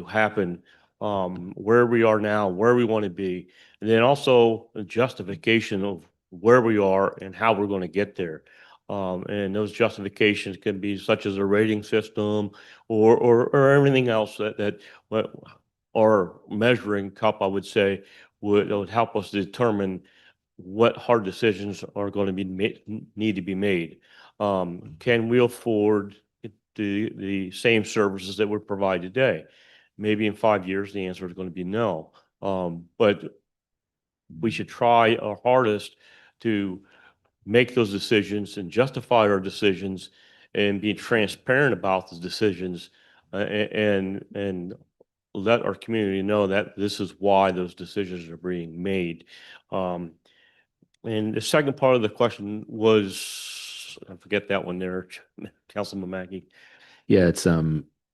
happen where we are now, where we want to be, and then also a justification of where we are and how we're going to get there. And those justifications can be such as a rating system or everything else that what our measuring cup, I would say, would help us determine what hard decisions are going to be need to be made. Can we afford the same services that we provide today? Maybe in 5 years, the answer is going to be no. But we should try our hardest to make those decisions and justify our decisions and be transparent about the decisions and let our community know that this is why those decisions are being made. And the second part of the question was, I forget that one there, Councilman Mackey. Yeah, it's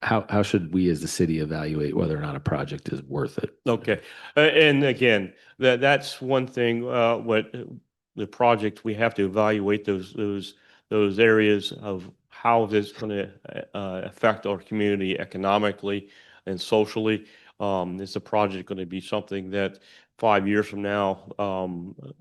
how should we as the city evaluate whether or not a project is worth it? Okay, and again, that's one thing. What the project, we have to evaluate those areas of how this is going to affect our community economically and socially. Is the project going to be something that 5 years from now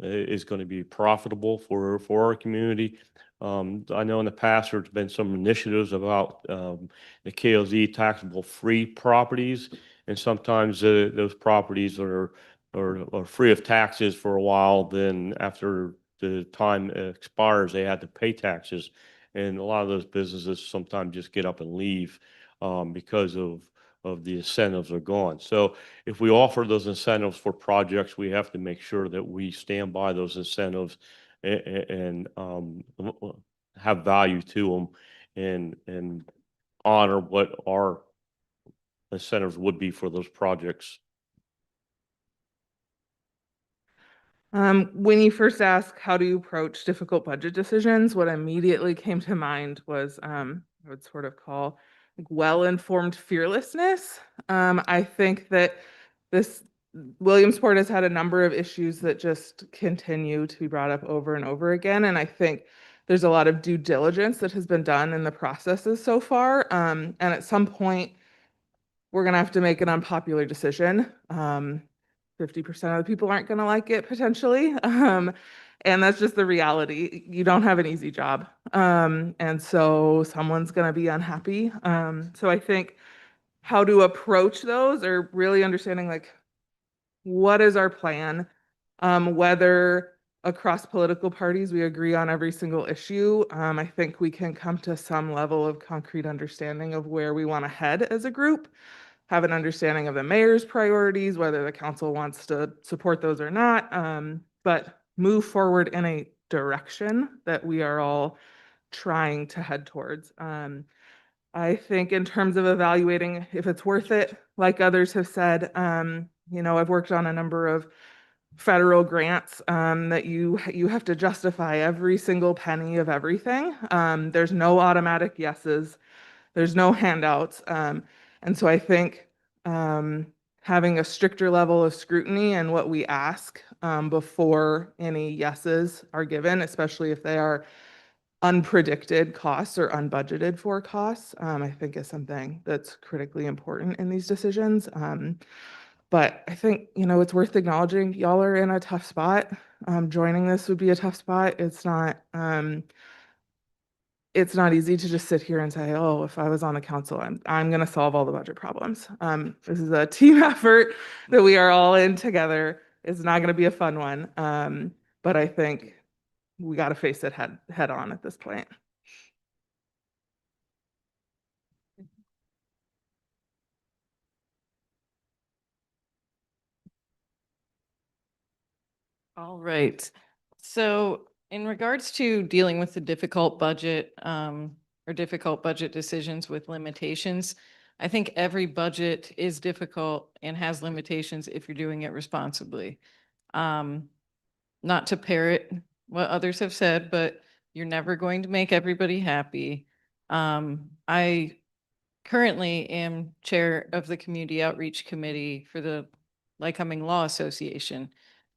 is going to be profitable for our community? I know in the past there's been some initiatives about the KOZ taxable free properties, and sometimes those properties are free of taxes for a while. Then after the time expires, they had to pay taxes, and a lot of those businesses sometimes just get up and leave because of the incentives are gone. So if we offer those incentives for projects, we have to make sure that we stand by those incentives and have value to them and honor what our incentives would be for those projects. When you first asked how do you approach difficult budget decisions, what immediately came to mind was I would sort of call like well-informed fearlessness. I think that this Williamsport has had a number of issues that just continue to be brought up over and over again, and I think there's a lot of due diligence that has been done in the processes so far. And at some point, we're gonna have to make an unpopular decision. 50% of the people aren't gonna like it potentially. And that's just the reality. You don't have an easy job. And so someone's gonna be unhappy. So I think how to approach those or really understanding like what is our plan, whether across political parties we agree on every single issue. I think we can come to some level of concrete understanding of where we want to head as a group, have an understanding of the mayor's priorities, whether the council wants to support those or not, but move forward in a direction that we are all trying to head towards. I think in terms of evaluating if it's worth it, like others have said, I've worked on a number of federal grants that you have to justify every single penny of everything. There's no automatic yeses. There's no handouts. And so I think having a stricter level of scrutiny in what we ask before any yeses are given, especially if they are unpredicted costs or unbudgeted for costs, I think is something that's critically important in these decisions. But I think, it's worth acknowledging y'all are in a tough spot. Joining this would be a tough spot. It's not easy to just sit here and say, oh, if I was on the council, I'm going to solve all the budget problems. This is a team effort that we are all in together. It's not going to be a fun one. But I think we got to face it head on at this point. All right. So in regards to dealing with the difficult budget or difficult budget decisions with limitations, I think every budget is difficult and has limitations if you're doing it responsibly. Not to parrot what others have said, but you're never going to make everybody happy. I currently am chair of the Community Outreach Committee for the Lycoming Law Association.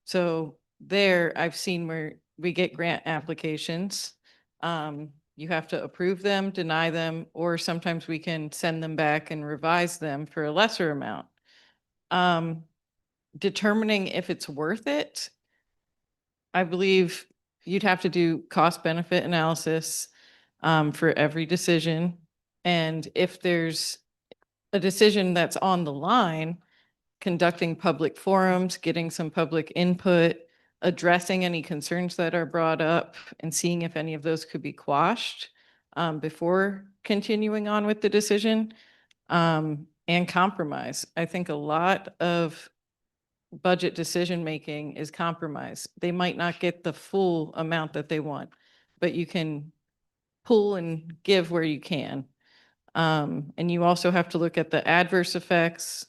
So there, I've seen where we get grant applications. You have to approve them, deny them, or sometimes we can send them back and revise them for a lesser amount. Determining if it's worth it, I believe you'd have to do cost benefit analysis for every decision. And if there's a decision that's on the line, conducting public forums, getting some public input, addressing any concerns that are brought up and seeing if any of those could be quashed before continuing on with the decision, and compromise. I think a lot of budget decision-making is compromise. They might not get the full amount that they want, but you can pull and give where you can. And you also have to look at the adverse effects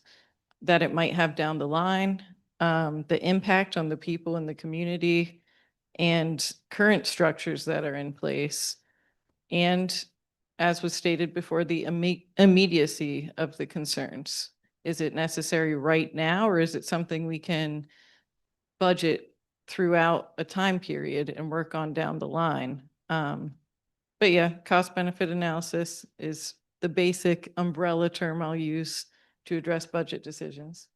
that it might have down the line, the impact on the people in the community, and current structures that are in place. And as was stated before, the immediacy of the concerns. Is it necessary right now, or is it something we can budget throughout a time period and work on down the line? But yeah, cost benefit analysis is the basic umbrella term I'll use to address budget decisions.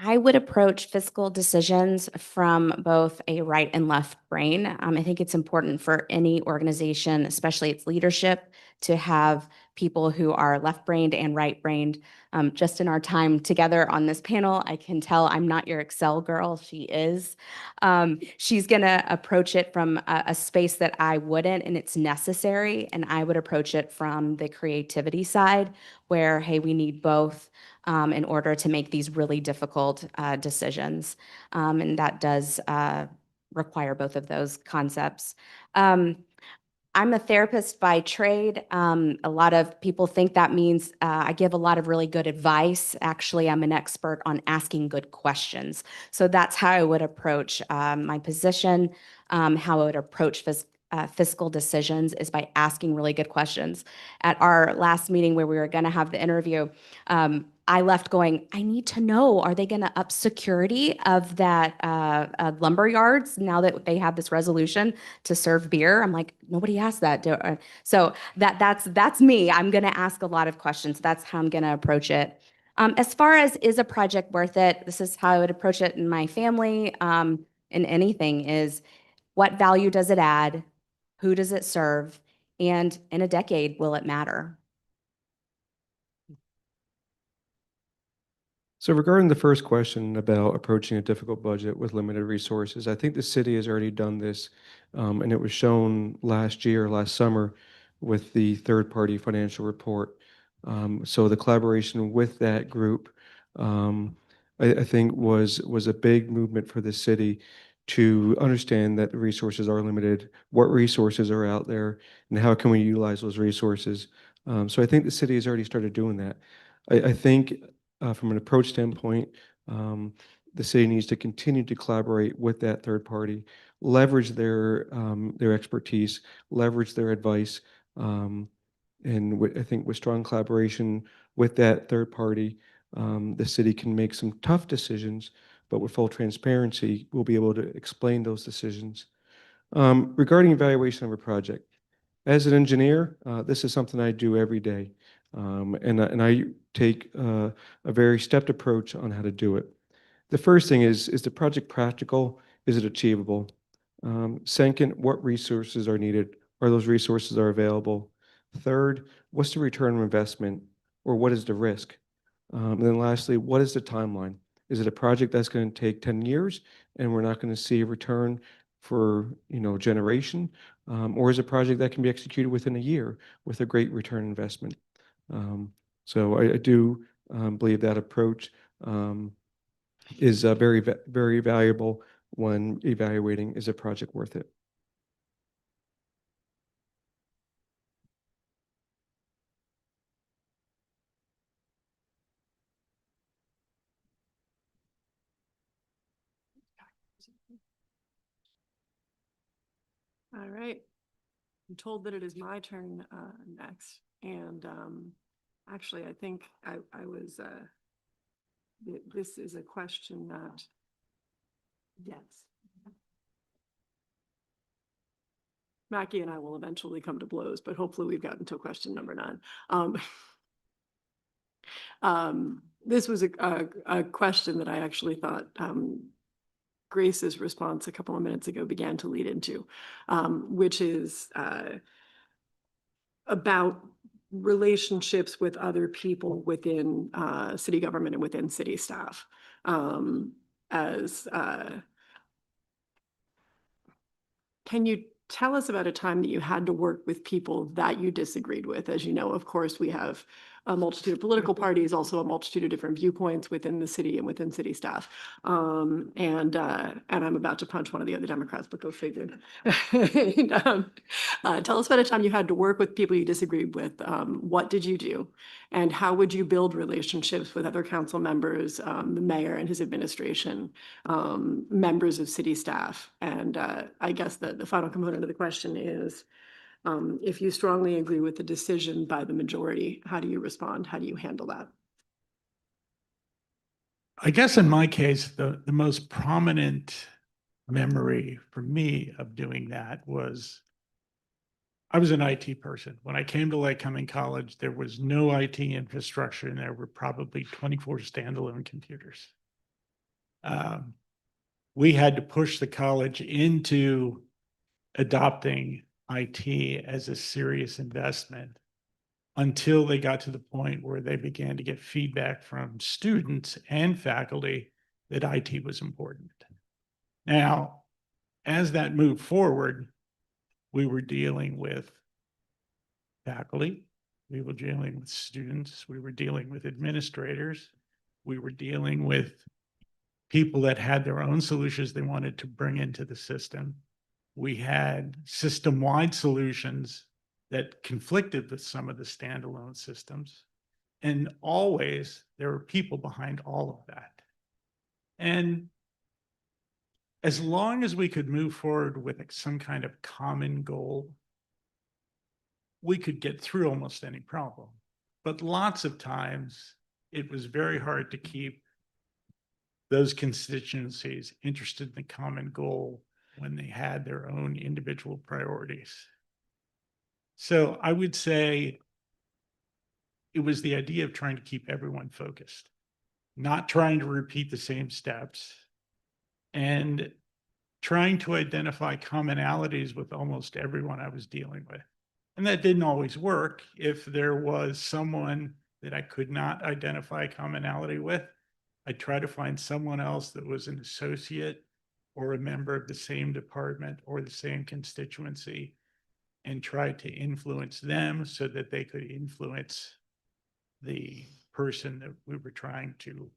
I would approach fiscal decisions from both a right and left brain. I think it's important for any organization, especially its leadership, to have people who are left-brained and right-brained. Just in our time together on this panel, I can tell I'm not your Excel girl. She is. She's going to approach it from a space that I wouldn't, and it's necessary. And I would approach it from the creativity side where, hey, we need both in order to make these really difficult decisions. And that does require both of those concepts. I'm a therapist by trade. A lot of people think that means I give a lot of really good advice. Actually, I'm an expert on asking good questions. So that's how I would approach my position, how I would approach fiscal decisions is by asking really good questions. At our last meeting where we were going to have the interview, I left going, I need to know, are they going to up security of that lumber yards now that they have this resolution to serve beer? I'm like, nobody asked that. So that's me. I'm going to ask a lot of questions. That's how I'm going to approach it. As far as is a project worth it, this is how I would approach it in my family, in anything is what value does it add? Who does it serve? And in a decade, will it matter? So regarding the first question about approaching a difficult budget with limited resources, I think the city has already done this, and it was shown last summer, with the third-party financial report. So the collaboration with that group, I think was a big movement for the city to understand that the resources are limited, what resources are out there, and how can we utilize those resources. So I think the city has already started doing that. I think from an approach standpoint, the city needs to continue to collaborate with that third party, leverage their expertise, leverage their advice, and I think with strong collaboration with that third party, the city can make some tough decisions, but with full transparency, we'll be able to explain those decisions. Regarding evaluation of a project, as an engineer, this is something I do every day. And I take a very stepped approach on how to do it. The first thing is the project practical? Is it achievable? Second, what resources are needed? Are those resources are available? Third, what's the return on investment, or what is the risk? And then lastly, what is the timeline? Is it a project that's going to take 10 years and we're not going to see a return for, generation? Or is it a project that can be executed within a year with a great return on investment? So I do believe that approach is very valuable when evaluating, is a project worth it? All right. I'm told that it is my turn next. And actually, I think I was, this is a question that, yes. Mackie and I will eventually come to blows, but hopefully we've gotten to question number 9. This was a question that I actually thought Grace's response a couple of minutes ago began to lead into, which is about relationships with other people within city government and within city staff. Can you tell us about a time that you had to work with people that you disagreed with? As you know, of course, we have a multitude of political parties, also a multitude of different viewpoints within the city and within city staff. And I'm about to punch one of the other Democrats, but go figure. Tell us about a time you had to work with people you disagreed with. What did you do? And how would you build relationships with other council members, the mayor and his administration, members of city staff? And I guess the final component of the question is, if you strongly agree with the decision by the majority, how do you respond? How do you handle that? I guess in my case, the most prominent memory for me of doing that was I was an IT person. When I came to Lake Cumming College, there was no IT infrastructure, and there were probably 24 standalone computers. We had to push the college into adopting IT as a serious investment until they got to the point where they began to get feedback from students and faculty that IT was important. Now, as that moved forward, we were dealing with faculty, we were dealing with students, we were dealing with administrators, we were dealing with people that had their own solutions they wanted to bring into the system. We had system-wide solutions that conflicted with some of the standalone systems. And always there were people behind all of that. And as long as we could move forward with some kind of common goal, we could get through almost any problem. But lots of times it was very hard to keep those constituencies interested in the common goal when they had their own individual priorities. So I would say it was the idea of trying to keep everyone focused, not trying to repeat the same steps, and trying to identify commonalities with almost everyone I was dealing with. And that didn't always work. If there was someone that I could not identify commonality with, I'd try to find someone else that was an associate or a member of the same department or the same constituency, and try to influence them so that they could influence the person that we were trying to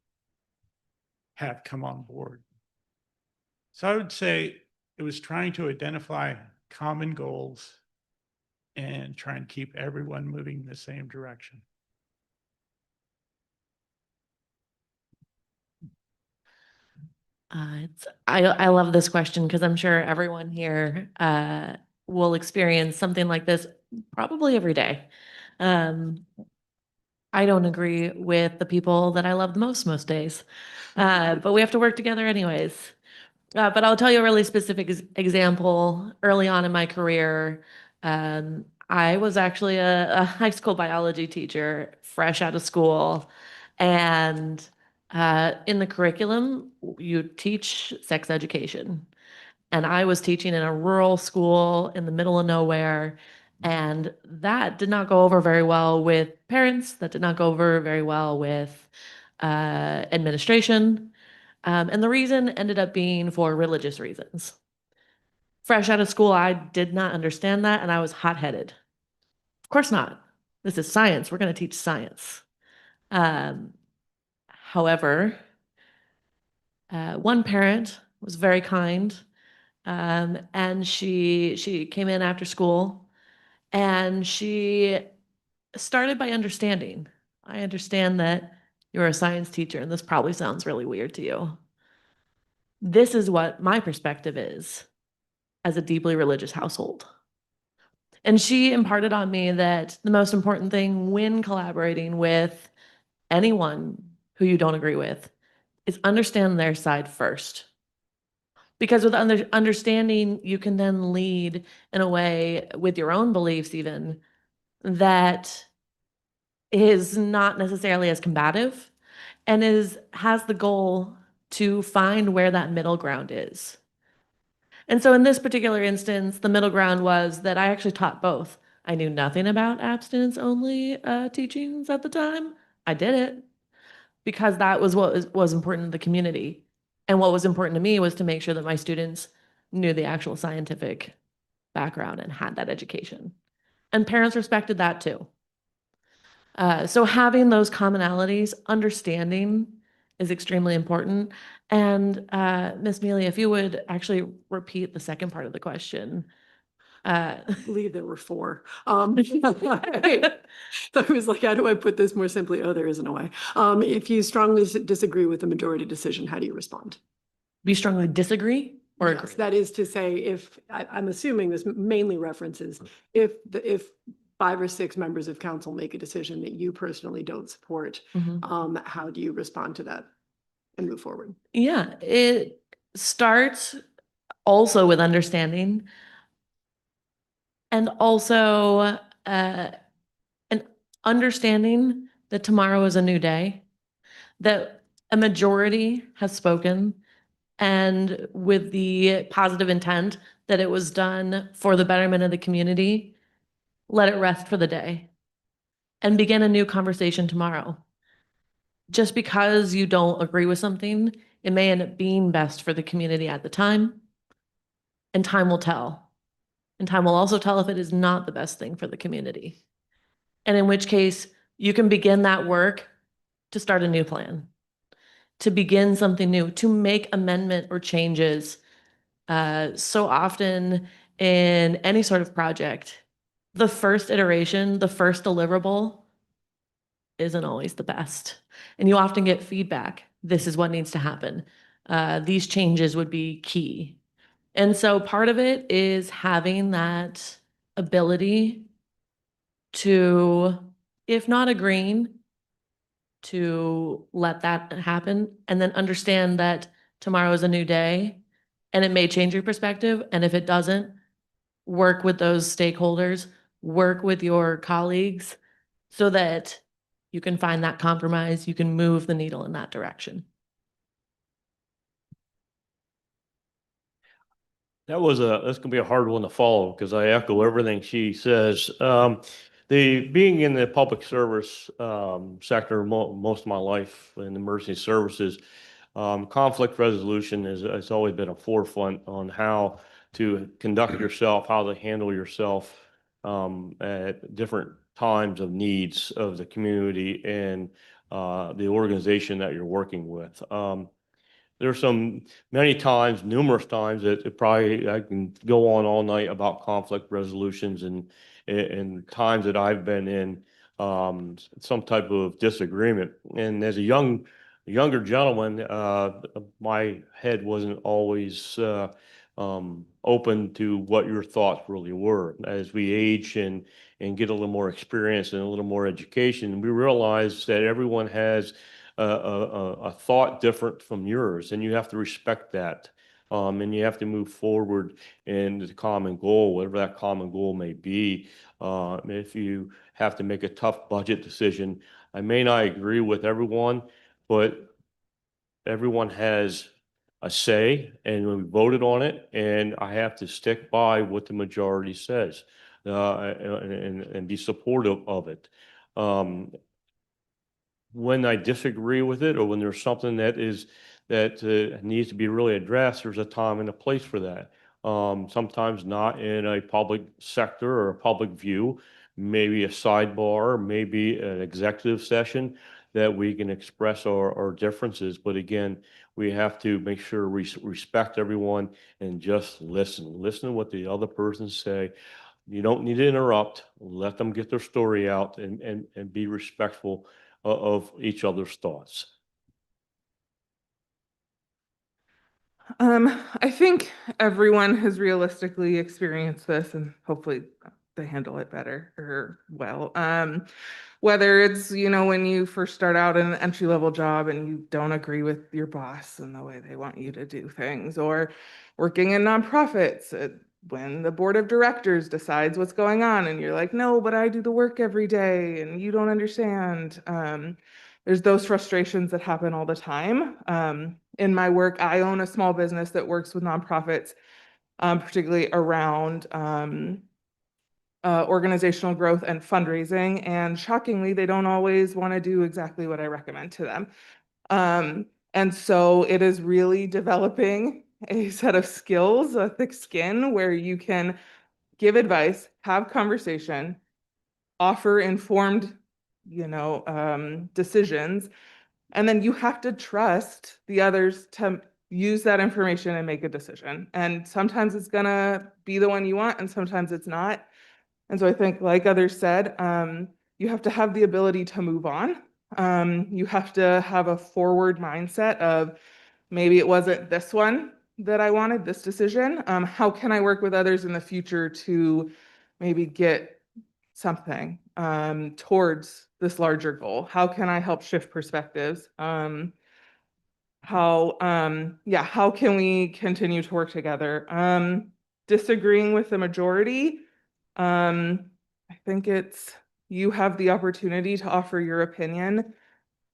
have come on board. So I would say it was trying to identify common goals and try and keep everyone moving in the same direction. I love this question because I'm sure everyone here will experience something like this probably every day. I don't agree with the people that I love the most days. But we have to work together anyways. But I'll tell you a really specific example. Early on in my career, I was actually a high school biology teacher, fresh out of school. And in the curriculum, you teach sex education. And I was teaching in a rural school in the middle of nowhere. And that did not go over very well with parents. That did not go over very well with administration. And the reason ended up being for religious reasons. Fresh out of school, I did not understand that, and I was hot-headed. Of course not. This is science. We're going to teach science. However, one parent was very kind, and she came in after school, and she started by understanding. I understand that you're a science teacher, and this probably sounds really weird to you. This is what my perspective is as a deeply religious household. And she imparted on me that the most important thing when collaborating with anyone who you don't agree with is understand their side first. Because with understanding, you can then lead in a way with your own beliefs, even that is not necessarily as combative and has the goal to find where that middle ground is. And so in this particular instance, the middle ground was that I actually taught both. I knew nothing about abstinence only teachings at the time. I did it because that was what was important to the community. And what was important to me was to make sure that my students knew the actual scientific background and had that education. And parents respected that too. So having those commonalities, understanding is extremely important. And Ms. Mealy, if you would actually repeat the second part of the question. I believe there were four. So I was like, how do I put this more simply? Oh, there isn't a way. If you strongly disagree with the majority decision, how do you respond? We strongly disagree or Yes, agree? that is to say, if, I'm assuming this mainly references, if 5 or 6 members of council make a decision that you personally don't support, Mhm. how do you respond to that and move forward? Yeah, it starts also with understanding and also an understanding that tomorrow is a new day, that a majority has spoken, and with the positive intent that it was done for the betterment of the community, let it rest for the day and begin a new conversation tomorrow. Just because you don't agree with something, it may end up being best for the community at the time, and time will tell. And time will also tell if it is not the best thing for the community. And in which case, you can begin that work to start a new plan, to begin something new, to make amendment or changes. So often in any sort of project, the first iteration, the first deliverable isn't always the best. And you often get feedback. This is what needs to happen. These changes would be key. And so part of it is having that ability to, if not agreeing, to let that happen and then understand that tomorrow is a new day and it may change your perspective. And if it doesn't, work with those stakeholders, work with your colleagues so that you can find that compromise, you can move the needle in that direction. That's gonna be a hard one to follow because I echo everything she says. The being in the public service sector most of my life in emergency services, conflict resolution has always been a forefront on how to conduct yourself, how to handle yourself at different times of needs of the community and the organization that you're working with. There's many times, numerous times that I can go on all night about conflict resolutions and times that I've been in some type of disagreement. And as a younger gentleman, my head wasn't always open to what your thoughts really were. As we age and get a little more experience and a little more education, we realize that everyone has a thought different from yours, and you have to respect that. And you have to move forward in the common goal, whatever that common goal may be. If you have to make a tough budget decision, I may not agree with everyone, but everyone has a say, and we voted on it, and I have to stick by what the majority says, and be supportive of it. When I disagree with it, or when there's something that needs to be really addressed, there's a time and a place for that. Sometimes not in a public sector or a public view, maybe a sidebar, maybe an executive session that we can express our differences. But again, we have to make sure we respect everyone and just listen to what the other person say. You don't need to interrupt. Let them get their story out, and be respectful of each other's thoughts. I think everyone has realistically experienced this, and hopefully they handle it better or well. Whether it's, when you first start out in an entry-level job and you don't agree with your boss and the way they want you to do things, or working in nonprofits, when the board of directors decides what's going on and you're like, no, but I do the work every day and you don't understand. There's those frustrations that happen all the time. In my work, I own a small business that works with nonprofits, particularly around organizational growth and fundraising. And shockingly, they don't always want to do exactly what I recommend to them. And so it is really developing a set of skills, a thick skin, where you can give advice, have conversation, offer informed, decisions, and then you have to trust the others to use that information and make a decision. And sometimes it's gonna be the one you want, and sometimes it's not. And so I think, like others said, you have to have the ability to move on. You have to have a forward mindset of, maybe it wasn't this one that I wanted, this decision. How can I work with others in the future to maybe get something towards this larger goal? How can I help shift perspectives? How can we continue to work together? Disagreeing with the majority, I think you have the opportunity to offer your opinion.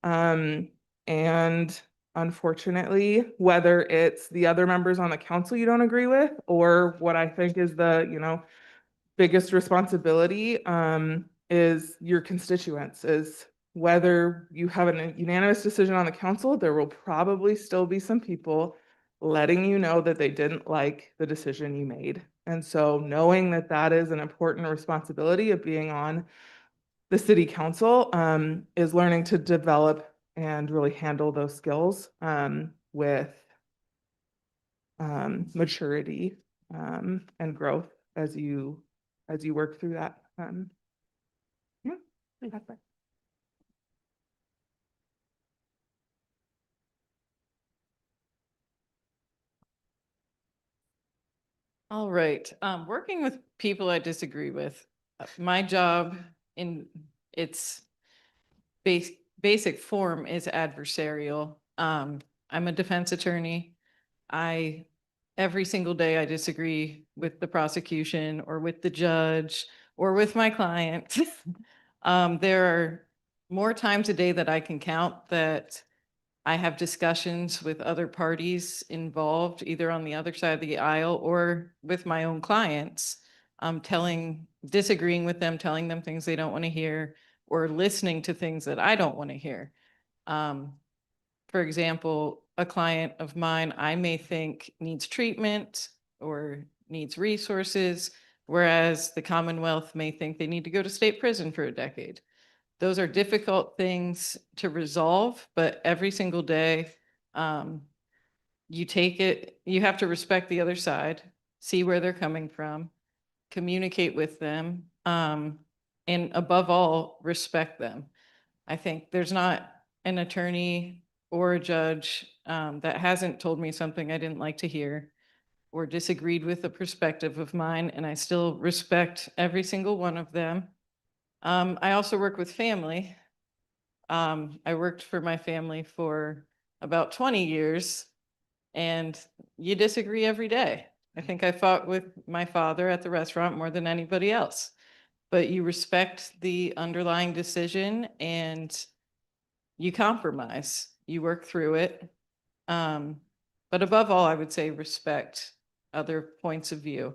And unfortunately, whether it's the other members on the council you don't agree with, or what I think is the, biggest responsibility, is your constituents. Is whether you have a unanimous decision on the council, there will probably still be some people letting you know that they didn't like the decision you made. And so knowing that that is an important responsibility of being on the city council, is learning to develop and really handle those skills, with maturity, and growth as you work through that. Yeah, that's it. All right. Working with people I disagree with, my job in its basic form is adversarial. I'm a defense attorney. Every single day I disagree with the prosecution or with the judge or with my client. There are more times a day that I can count that I have discussions with other parties involved, either on the other side of the aisle or with my own clients, disagreeing with them, telling them things they don't want to hear, or listening to things that I don't want to hear. For example, a client of mine, I may think needs treatment or needs resources, whereas the Commonwealth may think they need to go to state prison for a decade. Those are difficult things to resolve, but every single day, you have to respect the other side, see where they're coming from, communicate with them, and above all, respect them. I think there's not an attorney or a judge that hasn't told me something I didn't like to hear. or disagreed with a perspective of mine, and I still respect every single one of them. I also work with family. I worked for my family for about 20 years, and you disagree every day. I think I fought with my father at the restaurant more than anybody else, but you respect the underlying decision and you compromise, you work through it. But above all, I would say respect other points of view.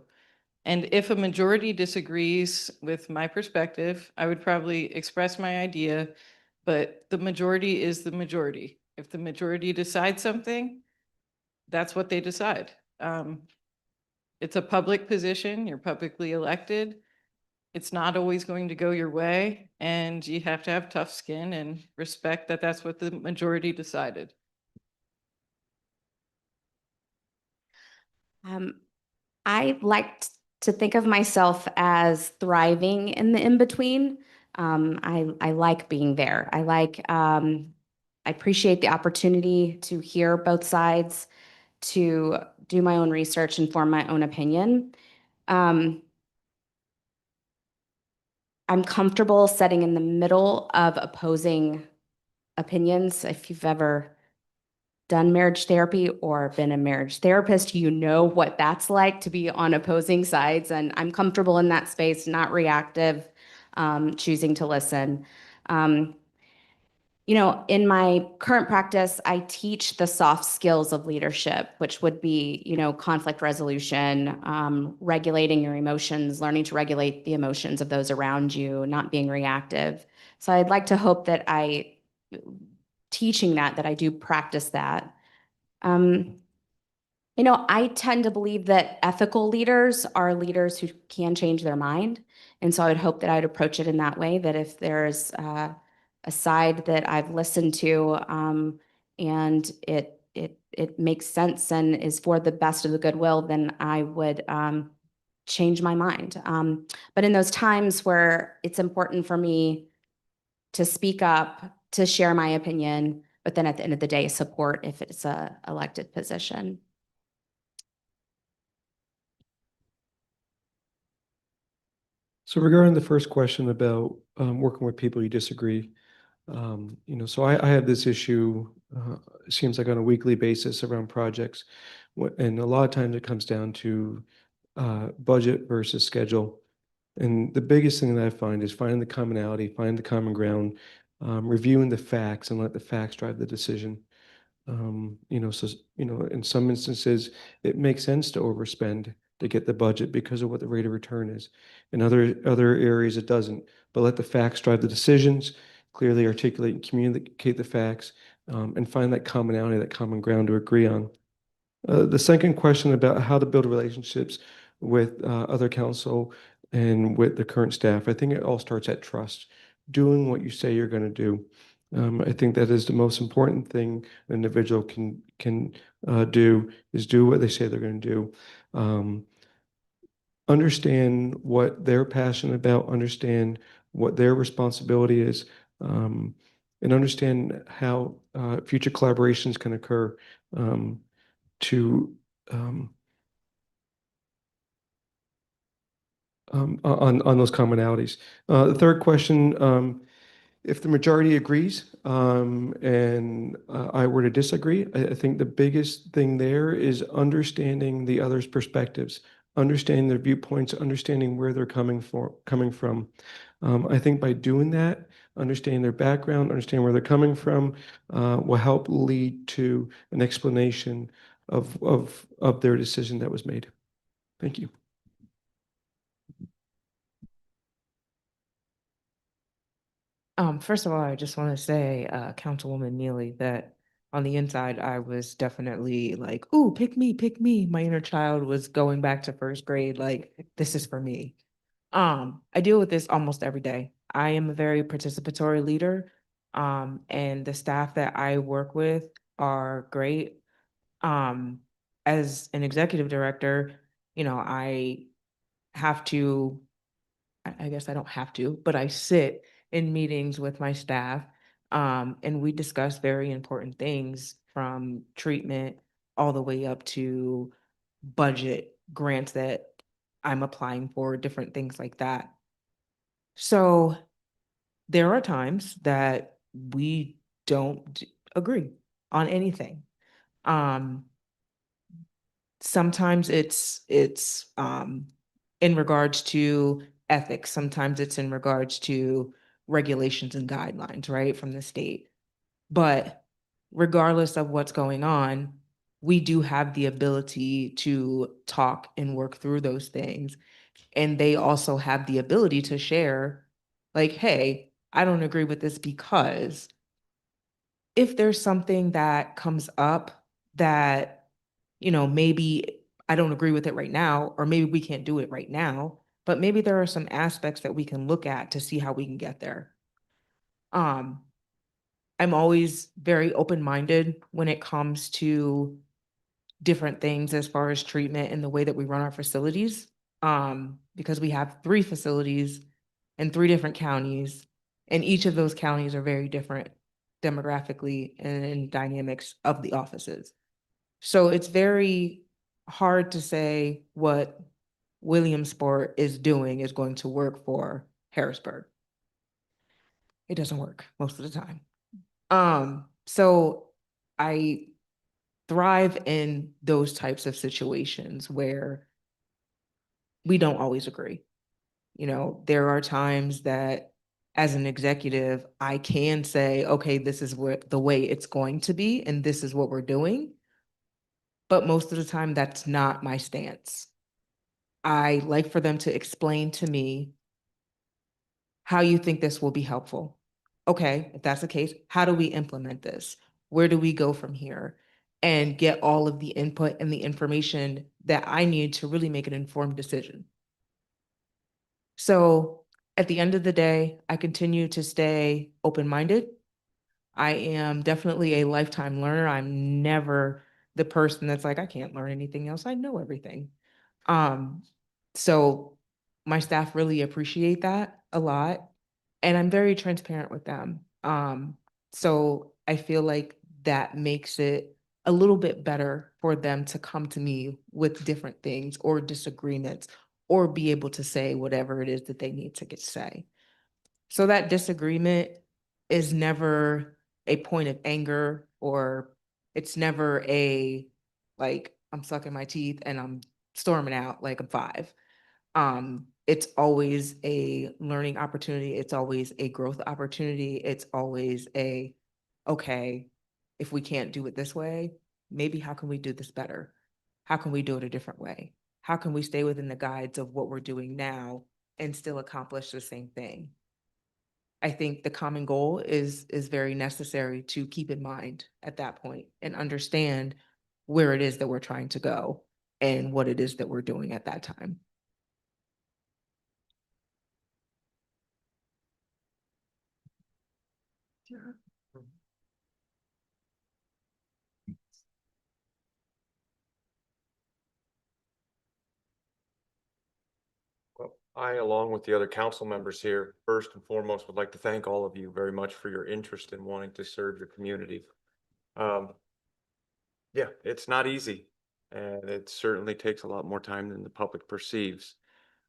And if a majority disagrees with my perspective, I would probably express my idea, but the majority is the majority. If the majority decides something, that's what they decide. It's a public position, you're publicly elected. It's not always going to go your way, and you have to have tough skin and respect that that's what the majority decided. I like to think of myself as thriving in the in-between. I like being there. I appreciate the opportunity to hear both sides, to do my own research and form my own opinion. I'm comfortable sitting in the middle of opposing opinions. If you've ever done marriage therapy or been a marriage therapist, you know what that's like to be on opposing sides. And I'm comfortable in that space, not reactive, choosing to listen. In my current practice, I teach the soft skills of leadership, which would be, conflict resolution, regulating your emotions, learning to regulate the emotions of those around you, not being reactive. So I'd like to hope that teaching that I do practice that. I tend to believe that ethical leaders are leaders who can change their mind. And so I would hope that I'd approach it in that way, that if there's a side that I've listened to and it makes sense and is for the best of the goodwill, then I would change my mind. But in those times where it's important for me to speak up, to share my opinion, but then at the end of the day, support if it's a elected position. So regarding the first question about working with people you disagree, so I have this issue, it seems like on a weekly basis around projects. And a lot of times it comes down to budget versus schedule. And the biggest thing that I find is finding the commonality, finding the common ground, reviewing the facts and let the facts drive the decision. In some instances, it makes sense to overspend to get the budget because of what the rate of return is. In other areas, it doesn't. But let the facts drive the decisions, clearly articulate and communicate the facts, and find that commonality, that common ground to agree on. The second question about how to build relationships with other council and with the current staff, I think it all starts at trust, doing what you say you're going to do. I think that is the most important thing an individual can do, is do what they say they're going to do. Understand what they're passionate about, understand what their responsibility is, and understand how future collaborations can occur to on those commonalities. The third question, if the majority agrees and I were to disagree, I think the biggest thing there is understanding the other's perspectives, understanding their viewpoints, understanding where they're coming from. I think by doing that, understanding their background, understanding where they're coming from, will help lead to an explanation of their decision that was made. Thank you. First of all, I just want to say, Councilwoman Neely, that on the inside, I was definitely like, "Ooh, pick me, pick me." My inner child was going back to first grade, like, this is for me. I deal with this almost every day. I am a very participatory leader, and the staff that I work with are great. As an executive director, I have to, I guess I don't have to, but I sit in meetings with my staff, and we discuss very important things from treatment all the way up to budget grants that I'm applying for, different things like that. So there are times that we don't agree on anything. Um, Sometimes it's in regards to ethics, sometimes it's in regards to regulations and guidelines, right, from the state. But regardless of what's going on, we do have the ability to talk and work through those things. And they also have the ability to share, like, hey, I don't agree with this because if there's something that comes up that, maybe I don't agree with it right now, or maybe we can't do it right now, but maybe there are some aspects that we can look at to see how we can get there. Um, I'm always very open-minded when it comes to different things as far as treatment and the way that we run our facilities. Because we have 3 facilities in 3 different counties, and each of those counties are very different demographically and in dynamics of the offices. So it's very hard to say what Williamsport is doing is going to work for Harrisburg. It doesn't work most of the time. So I thrive in those types of situations where we don't always agree. There are times that as an executive, I can say, okay, this is what the way it's going to be, and this is what we're doing. But most of the time, that's not my stance. I like for them to explain to me how you think this will be helpful. Okay, if that's the case, how do we implement this? Where do we go from here? And get all of the input and the information that I need to really make an informed decision. So at the end of the day, I continue to stay open-minded. I am definitely a lifetime learner. I'm never the person that's like, I can't learn anything else. I know everything. Um, so my staff really appreciate that a lot. And I'm very transparent with them. So I feel like that makes it a little bit better for them to come to me with different things or disagreements or be able to say whatever it is that they need to get say. So that disagreement is never a point of anger, or it's never a, like, I'm sucking my teeth and I'm storming out like I'm 5. It's always a learning opportunity. It's always a growth opportunity. It's always a, okay, if we can't do it this way, maybe how can we do this better? How can we do it a different way? How can we stay within the guides of what we're doing now and still accomplish the same thing? I think the common goal is very necessary to keep in mind at that point and understand where it is that we're trying to go and what it is that we're doing at that time. Well, I, along with the other council members here, first and foremost, would like to thank all of you very much for your interest in wanting to serve your community. Yeah, it's not easy, and it certainly takes a lot more time than the public perceives.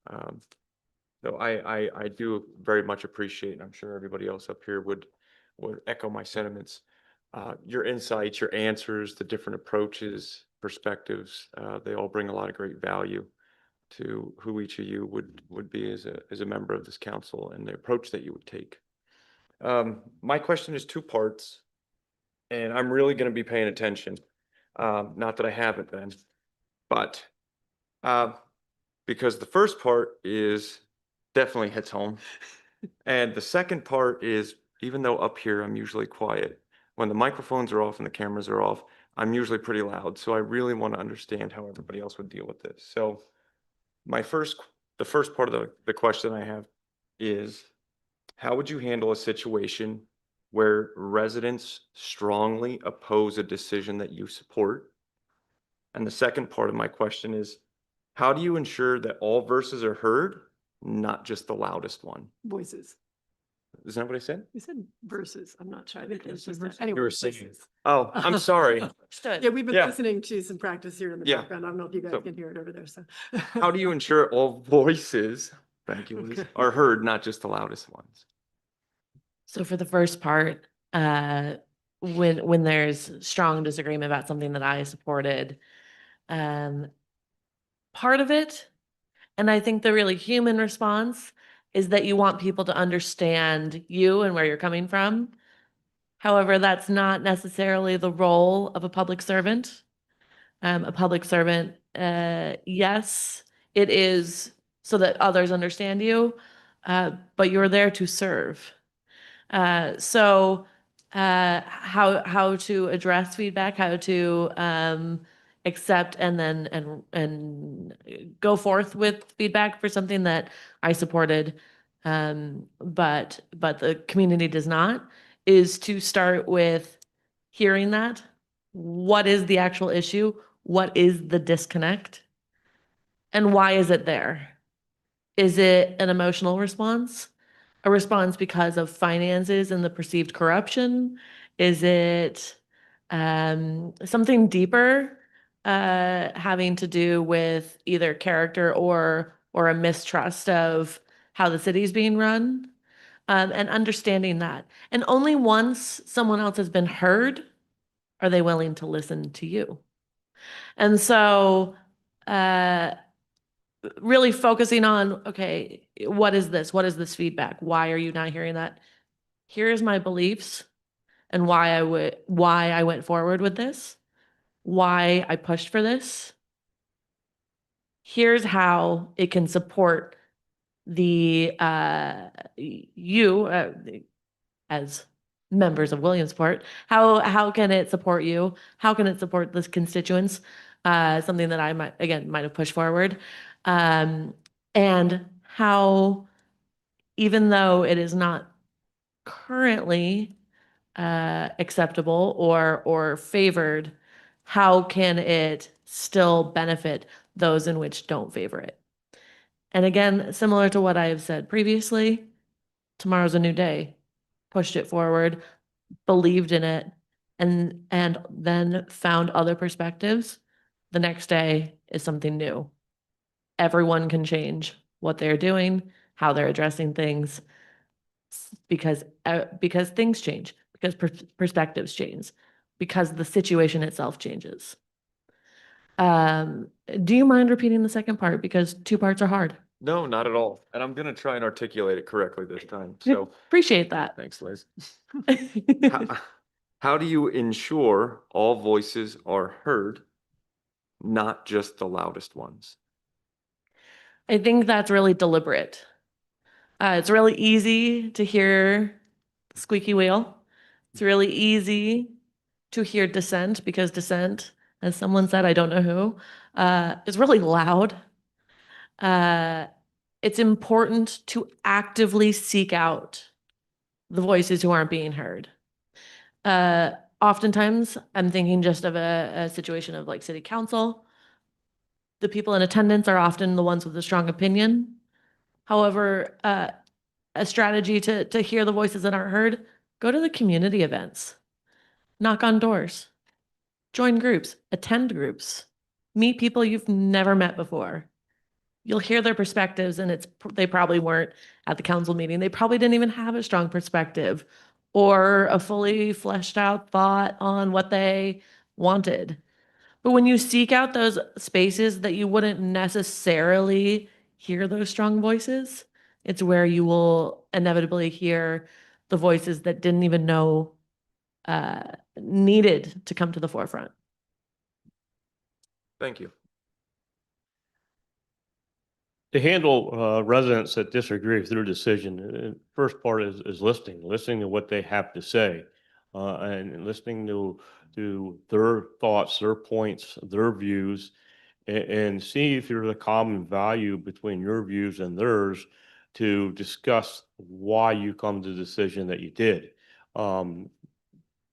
So I do very much appreciate, and I'm sure everybody else up here would echo my sentiments. Your insights, your answers, the different approaches, perspectives, they all bring a lot of great value to who each of you would be as a member of this council and the approach that you would take. My question is 2 parts, and I'm really going to be paying attention. Not that I haven't been, but because the first part is definitely hits home. And the second part is, even though up here I'm usually quiet, when the microphones are off and the cameras are off, I'm usually pretty loud. So I really want to understand how everybody else would deal with this. So the first part of the question I have is, how would you handle a situation where residents strongly oppose a decision that you support? And the second part of my question is, how do you ensure that all voices are heard, not just the loudest one? Voices. Is that what I said? You said versus, I'm not sure. I think it's just, You anyway. were singing. Oh, I'm sorry. Yeah, we've been Yeah. listening to some practice here in the Yeah. background. I don't know if you guys So- can hear it over there, so. How do you ensure all voices, thank you, Liz, Okay. are heard, not just the loudest ones? So for the first part, when there's strong disagreement about something that I supported, part of it, and I think the really human response is that you want people to understand you and where you're coming from. However, that's not necessarily the role of a public servant. A public servant, yes, it is so that others understand you, but you're there to serve. How to address feedback, how to accept and then and go forth with feedback for something that I supported, but the community does not, is to start with hearing that. What is the actual issue? What is the disconnect? And why is it there? Is it an emotional response? A response because of finances and the perceived corruption? Is it something deeper, having to do with either character or a mistrust of how the city is being run? And understanding that. And only once someone else has been heard are they willing to listen to you. And so really focusing on, okay, what is this? What is this feedback? Why are you not hearing that? Here's my beliefs and why I went forward with this, why I pushed for this. Here's how it can support the you as members of Williamsport. How can it support you? How can it support the constituents? Something that I might have pushed forward. And how, even though it is not currently acceptable or favored, how can it still benefit those in which don't favor it? And again, similar to what I have said previously, tomorrow's a new day. Pushed it forward, believed in it, and then found other perspectives. The next day is something new. Everyone can change what they're doing, how they're addressing things, because things change, because perspectives change, because the situation itself changes. Do you mind repeating the second part? Because two parts are hard. No, not at all. And I'm gonna try and articulate it correctly this time. So Appreciate that. thanks, Liz. How do you ensure all voices are heard, not just the loudest ones? I think that's really deliberate. It's really easy to hear the squeaky wheel. It's really easy to hear dissent, because dissent, as someone said, I don't know who, is really loud. It's important to actively seek out the voices who aren't being heard. Oftentimes, I'm thinking just of a situation of like city council. The people in attendance are often the ones with a strong opinion. However, a strategy to hear the voices that aren't heard, go to the community events, knock on doors, join groups, attend groups, meet people you've never met before. You'll hear their perspectives, and they probably weren't at the council meeting. They probably didn't even have a strong perspective or a fully fleshed out thought on what they wanted. But when you seek out those spaces that you wouldn't necessarily hear those strong voices, it's where you will inevitably hear the voices that didn't even know needed to come to the forefront. Thank you. To handle residents that disagree with their decision, first part is listening to what they have to say, and listening to their thoughts, their points, their views, and see if there's a common value between your views and theirs to discuss why you come to the decision that you did.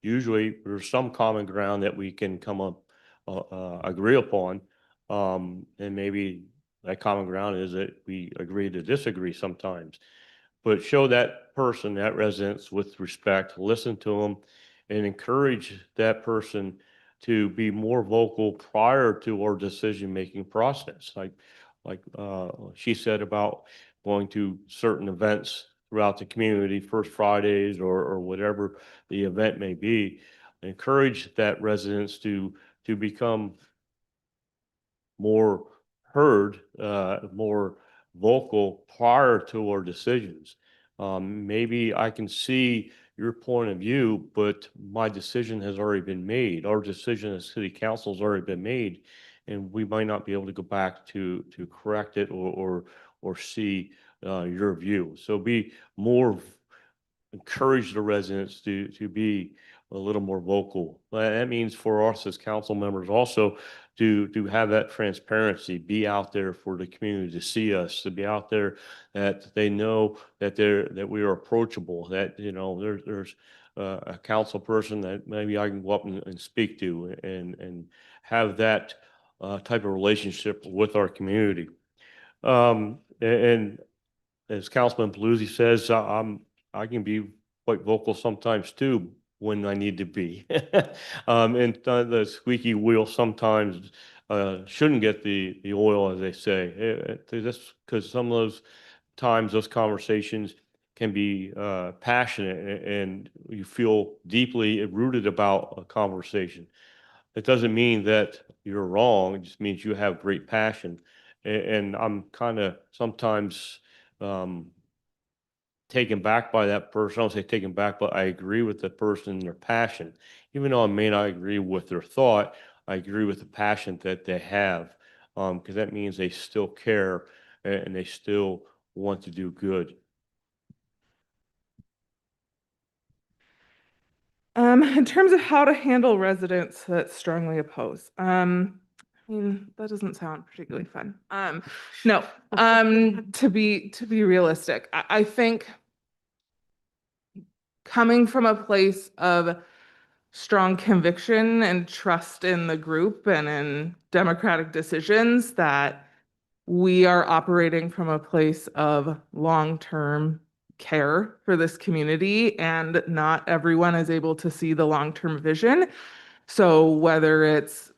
Usually there's some common ground that we can come up, agree upon, and maybe that common ground is that we agree to disagree sometimes, but show that person, that residents with respect, listen to them, and encourage that person to be more vocal prior to our decision-making process. Like she said about going to certain events throughout the community, First Fridays or whatever the event may be. Encourage that residents to become more heard, more vocal prior to our decisions. Maybe I can see your point of view, but my decision has already been made. Our decision as city council has already been made, and we might not be able to go back to correct it or see your view. So be more encourage the residents to be a little more vocal. That means for us as council members also to have that transparency, be out there for the community to see us, to be out there that they know that that we are approachable, that, you know, there's a council person that maybe I can go up and speak to and have that type of relationship with our community. And as Councilman Paluzzi says, I can be quite vocal sometimes too when I need to be. And the squeaky wheel sometimes shouldn't get the oil, as they say. Just because some of those times, those conversations can be passionate and you feel deeply rooted about a conversation. It doesn't mean that you're wrong. It just means you have great passion. And I'm kind of sometimes taken back by that person. I don't say taken back, but I agree with the person and their passion. Even though I may not agree with their thought, I agree with the passion that they have, because that means they still care and they still want to do good. In terms of how to handle residents that strongly oppose, I mean, that doesn't sound particularly fun. No, to be realistic, I think coming from a place of strong conviction and trust in the group and in democratic decisions, that we are operating from a place of long-term care for this community, and not everyone is able to see the long-term vision. So whether it's,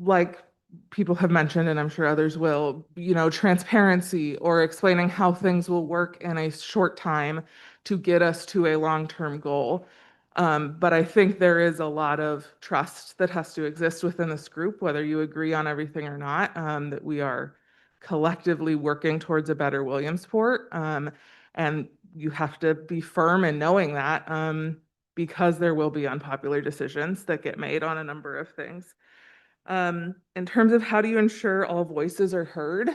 like people have mentioned, and I'm sure others will, you know, transparency or explaining how things will work in a short time to get us to a long-term goal. But I think there is a lot of trust that has to exist within this group, whether you agree on everything or not, that we are collectively working towards a better Williamsport. And you have to be firm in knowing that, because there will be unpopular decisions that get made on a number of things. In terms of how do you ensure all voices are heard?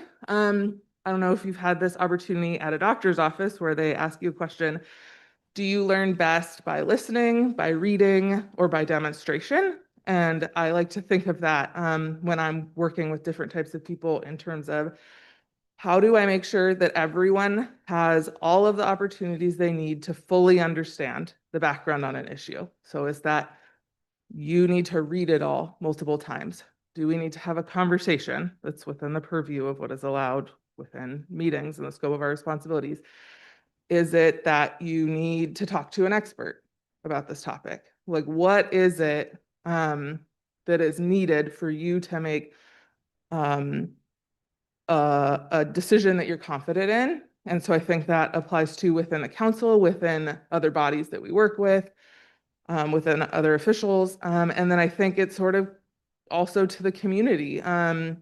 I don't know if you've had this opportunity at a doctor's office where they ask you a question. Do you learn best by listening, by reading, or by demonstration? And I like to think of that when I'm working with different types of people in terms of how do I make sure that everyone has all of the opportunities they need to fully understand the background on an issue? So is that you need to read it all multiple times? Do we need to have a conversation that's within the purview of what is allowed within meetings and the scope of our responsibilities? Is it that you need to talk to an expert about this topic? Like, what is it that is needed for you to make a decision that you're confident in? And so I think that applies to within the council, within other bodies that we work with, within other officials. And then I think it's sort of also to the community.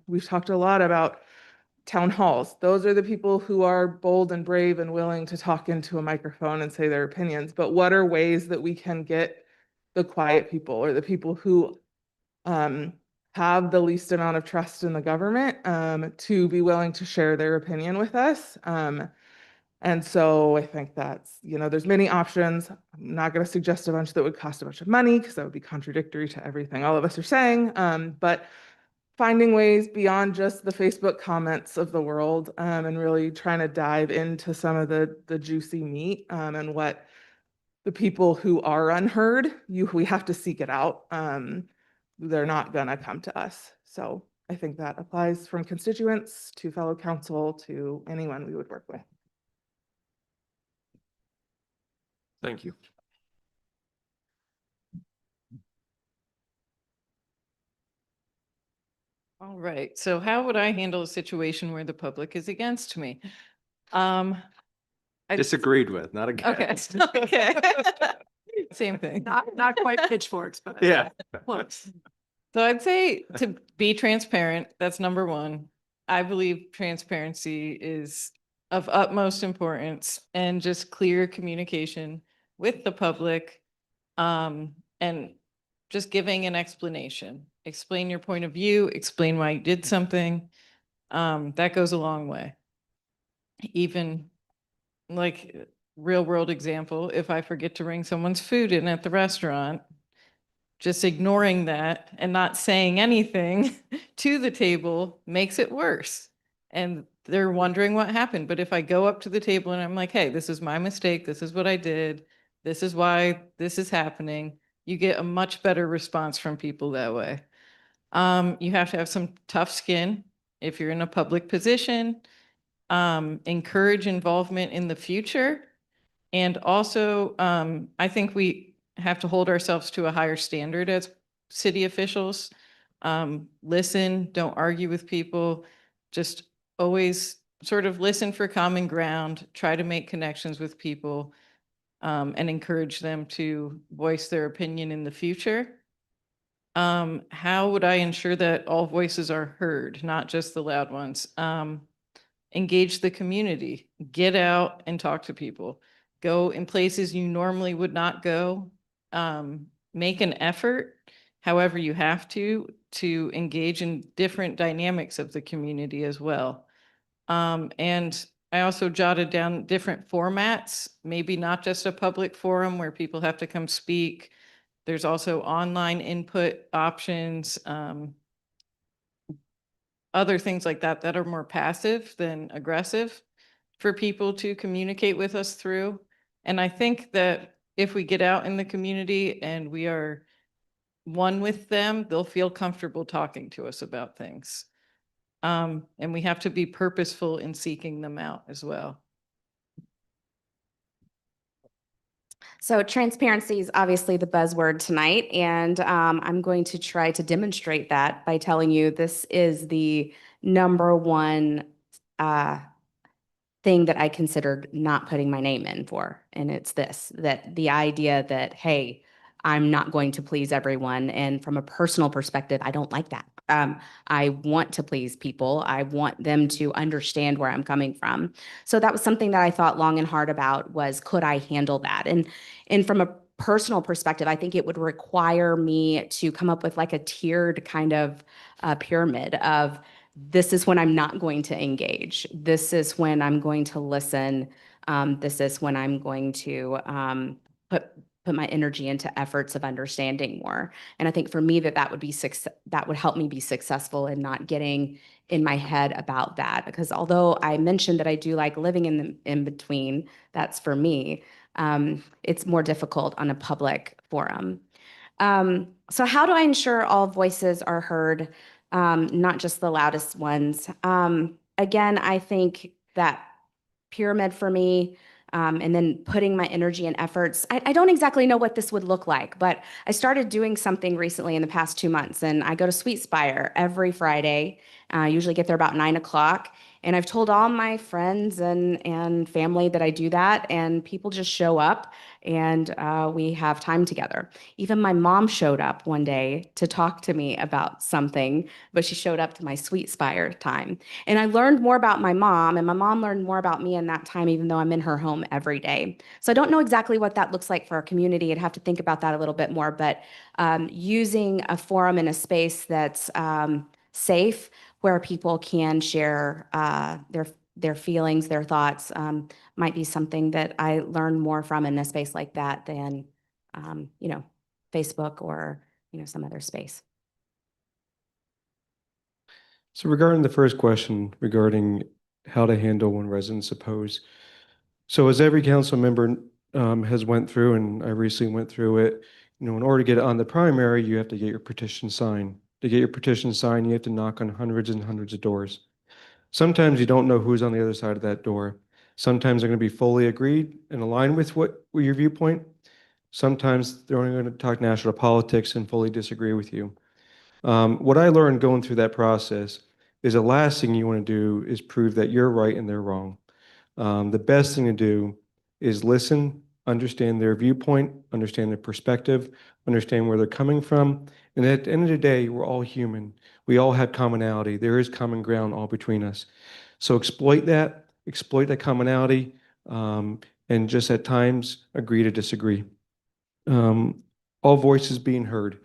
We've talked a lot about town halls. Those are the people who are bold and brave and willing to talk into a microphone and say their opinions. But what are ways that we can get the quiet people, or the people who have the least amount of trust in the government, to be willing to share their opinion with us? And so I think that's, you know, there's many options. I'm not going to suggest a bunch that would cost a bunch of money, because that would be contradictory to everything all of us are saying. But finding ways beyond just the Facebook comments of the world, and really trying to dive into some of the juicy meat, and what the people who are unheard, we have to seek it out. They're not gonna come to us. So I think that applies from constituents to fellow council to anyone we would work with. Thank you. All right, so how would I handle a situation where the public is against me? I- Disagreed with, not Okay, against. okay. Same thing. Not quite pitchforks, but. Yeah. Close. So I'd say to be transparent, that's number one. I believe transparency is of utmost importance and just clear communication with the public. And just giving an explanation. Explain your point of view, explain why you did something. That goes a long way. Even like real world example, if I forget to bring someone's food in at the restaurant, just ignoring that and not saying anything to the table makes it worse. And they're wondering what happened. But if I go up to the table and I'm like, hey, this is my mistake. This is what I did. This is why this is happening. You get a much better response from people that way. You have to have some tough skin if you're in a public position. Encourage involvement in the future. And also, I think we have to hold ourselves to a higher standard as city officials. Listen, don't argue with people. Just always sort of listen for common ground, try to make connections with people, and encourage them to voice their opinion in the future. How would I ensure that all voices are heard, not just the loud ones? Engage the community, get out and talk to people, go in places you normally would not go. Make an effort, however you have to engage in different dynamics of the community as well. And I also jotted down different formats, maybe not just a public forum where people have to come speak. There's also online input options, other things like that that are more passive than aggressive for people to communicate with us through. And I think that if we get out in the community and we are one with them, they'll feel comfortable talking to us about things. And we have to be purposeful in seeking them out as well. So transparency is obviously the buzzword tonight, and I'm going to try to demonstrate that by telling you this is the number one thing that I considered not putting my name in for. And it's this, that the idea that, hey, I'm not going to please everyone. And from a personal perspective, I don't like that. I want to please people. I want them to understand where I'm coming from. So that was something that I thought long and hard about was, could I handle that? And from a personal perspective, I think it would require me to come up with like a tiered kind of pyramid of, this is when I'm not going to engage. This is when I'm going to listen. This is when I'm going to put my energy into efforts of understanding more. And I think for me that would help me be successful in not getting in my head about that. Because although I mentioned that I do like living in between, that's for me. It's more difficult on a public forum. So how do I ensure all voices are heard? Not just the loudest ones. Again, I think that pyramid for me, and then putting my energy and efforts. I don't exactly know what this would look like, but I started doing something recently in the past 2 months, and I go to Sweet Spire every Friday. I usually get there about 9 o'clock. And I've told all my friends and family that I do that, and people just show up and we have time together. Even my mom showed up one day to talk to me about something, but she showed up to my Sweet Spire time. And I learned more about my mom, and my mom learned more about me in that time, even though I'm in her home every day. So I don't know exactly what that looks like for our community. I'd have to think about that a little bit more, but using a forum in a space that's safe, where people can share their feelings, their thoughts, might be something that I learn more from in a space like that than, Facebook or, some other space. So regarding the first question regarding how to handle when residents oppose. So as every council member has went through, and I recently went through it, in order to get it on the primary, you have to get your petition signed. To get your petition signed, you have to knock on hundreds and hundreds of doors. Sometimes you don't know who's on the other side of that door. Sometimes they're going to be fully agreed and aligned with with your viewpoint. Sometimes they're only going to talk national politics and fully disagree with you. What I learned going through that process is the last thing you want to do is prove that you're right and they're wrong. The best thing to do is listen, understand their viewpoint, understand their perspective, understand where they're coming from. And at the end of the day, we're all human. We all have commonality. There is common ground all between us. So exploit that commonality, and just at times agree to disagree. All voices being heard.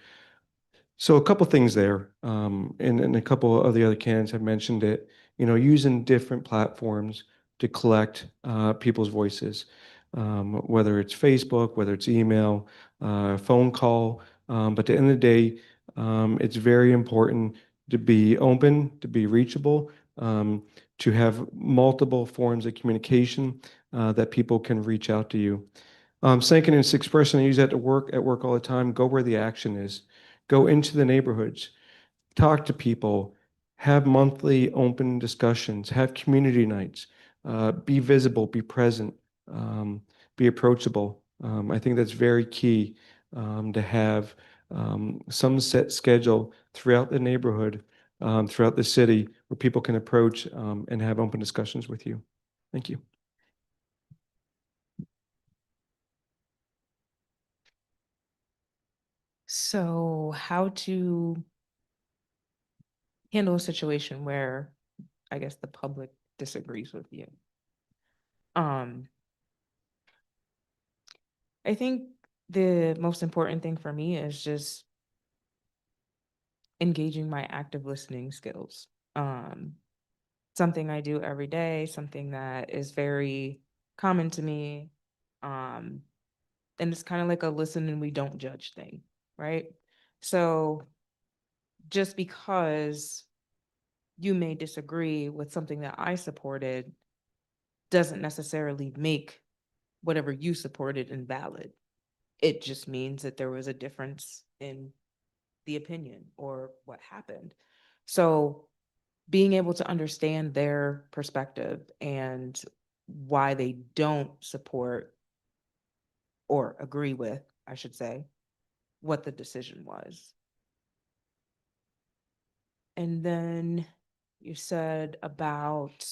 So a couple things there, and a couple of the other candidates have mentioned it, using different platforms to collect people's voices, whether it's Facebook, whether it's email, phone call. But at the end of the day, it's very important to be open, to be reachable, to have multiple forms of communication that people can reach out to you. Second and sixth person, I use that at work all the time. Go where the action is. Go into the neighborhoods, talk to people, have monthly open discussions, have community nights, be visible, be present, be approachable. I think that's very key, to have some set schedule throughout the neighborhood, throughout the city, where people can approach and have open discussions with you. Thank you. So how to handle a situation where I guess the public disagrees with you? I think the most important thing for me is just engaging my active listening skills. Something I do every day, something that is very common to me. And it's kind of like a listen and we don't judge thing, right? So just because you may disagree with something that I supported doesn't necessarily make whatever you supported invalid. It just means that there was a difference in the opinion or what happened. So being able to understand their perspective and why they don't support or agree with, I should say, what the decision was. And then you said about,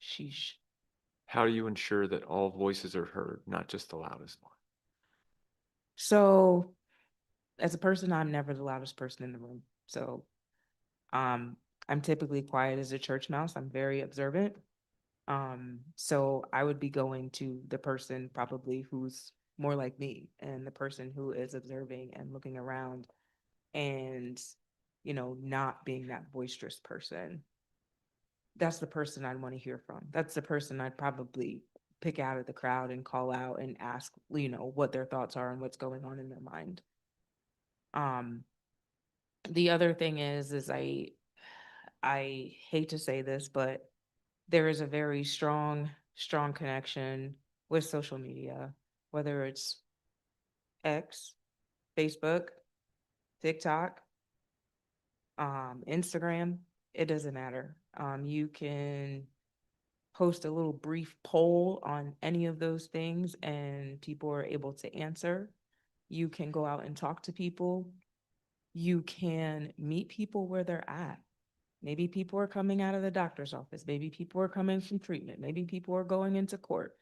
sheesh. How do you ensure that all voices are heard, not just the loudest one? So as a person, I'm never the loudest person in the room. So I'm typically quiet as a church mouse. I'm very observant. So I would be going to the person probably who's more like me and the person who is observing and looking around and, not being that boisterous person. That's the person I'd want to hear from. That's the person I'd probably pick out of the crowd and call out and ask, what their thoughts are and what's going on in their mind. The other thing is I hate to say this, but there is a very strong connection with social media, whether it's X, Facebook, TikTok, Instagram, it doesn't matter. You can post a little brief poll on any of those things and people are able to answer. You can go out and talk to people. You can meet people where they're at. Maybe people are coming out of the doctor's office. Maybe people are coming from treatment. Maybe people are going into court.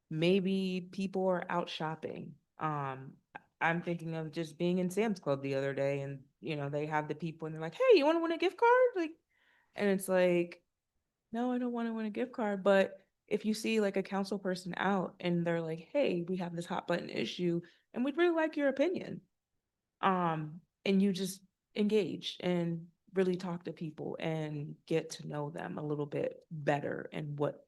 Maybe people are out shopping. I'm thinking of just being in Sam's Club the other day and, they have the people and they're like, hey, you want to win a gift card? Like, and it's like, no, I don't want to win a gift card. But if you see like a council person out and they're like, hey, we have this hot button issue and we'd really like your opinion. And you just engage and really talk to people and get to know them a little bit better and what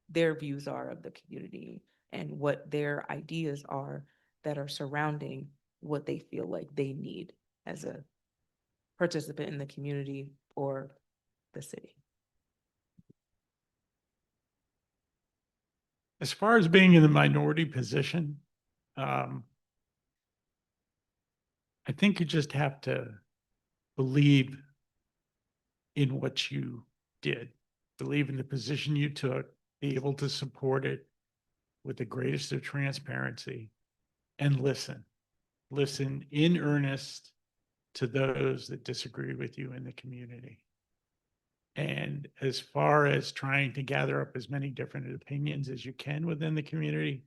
their views are of the community and what their ideas are that are surrounding what they feel like they need as a participant in the community or the city. As far as being in the minority position, I think you just have to believe in what you did, believe in the position you took, be able to support it with the greatest of transparency and listen. Listen in earnest to those that disagree with you in the community. And as far as trying to gather up as many different opinions as you can within the community,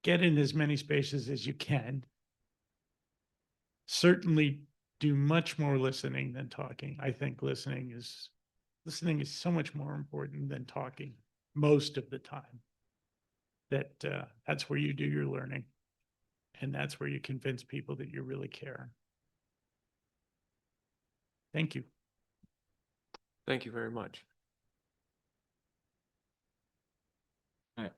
get in as many spaces as you can. Certainly do much more listening than talking. I think listening is so much more important than talking most of the time. That's where you do your learning. And that's where you convince people that you really care. Thank you. Thank you very much. All right.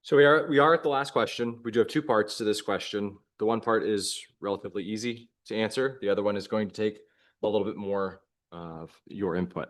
So we are at the last question. We do have two parts to this question. The one part is relatively easy to answer. The other one is going to take a little bit more of your input.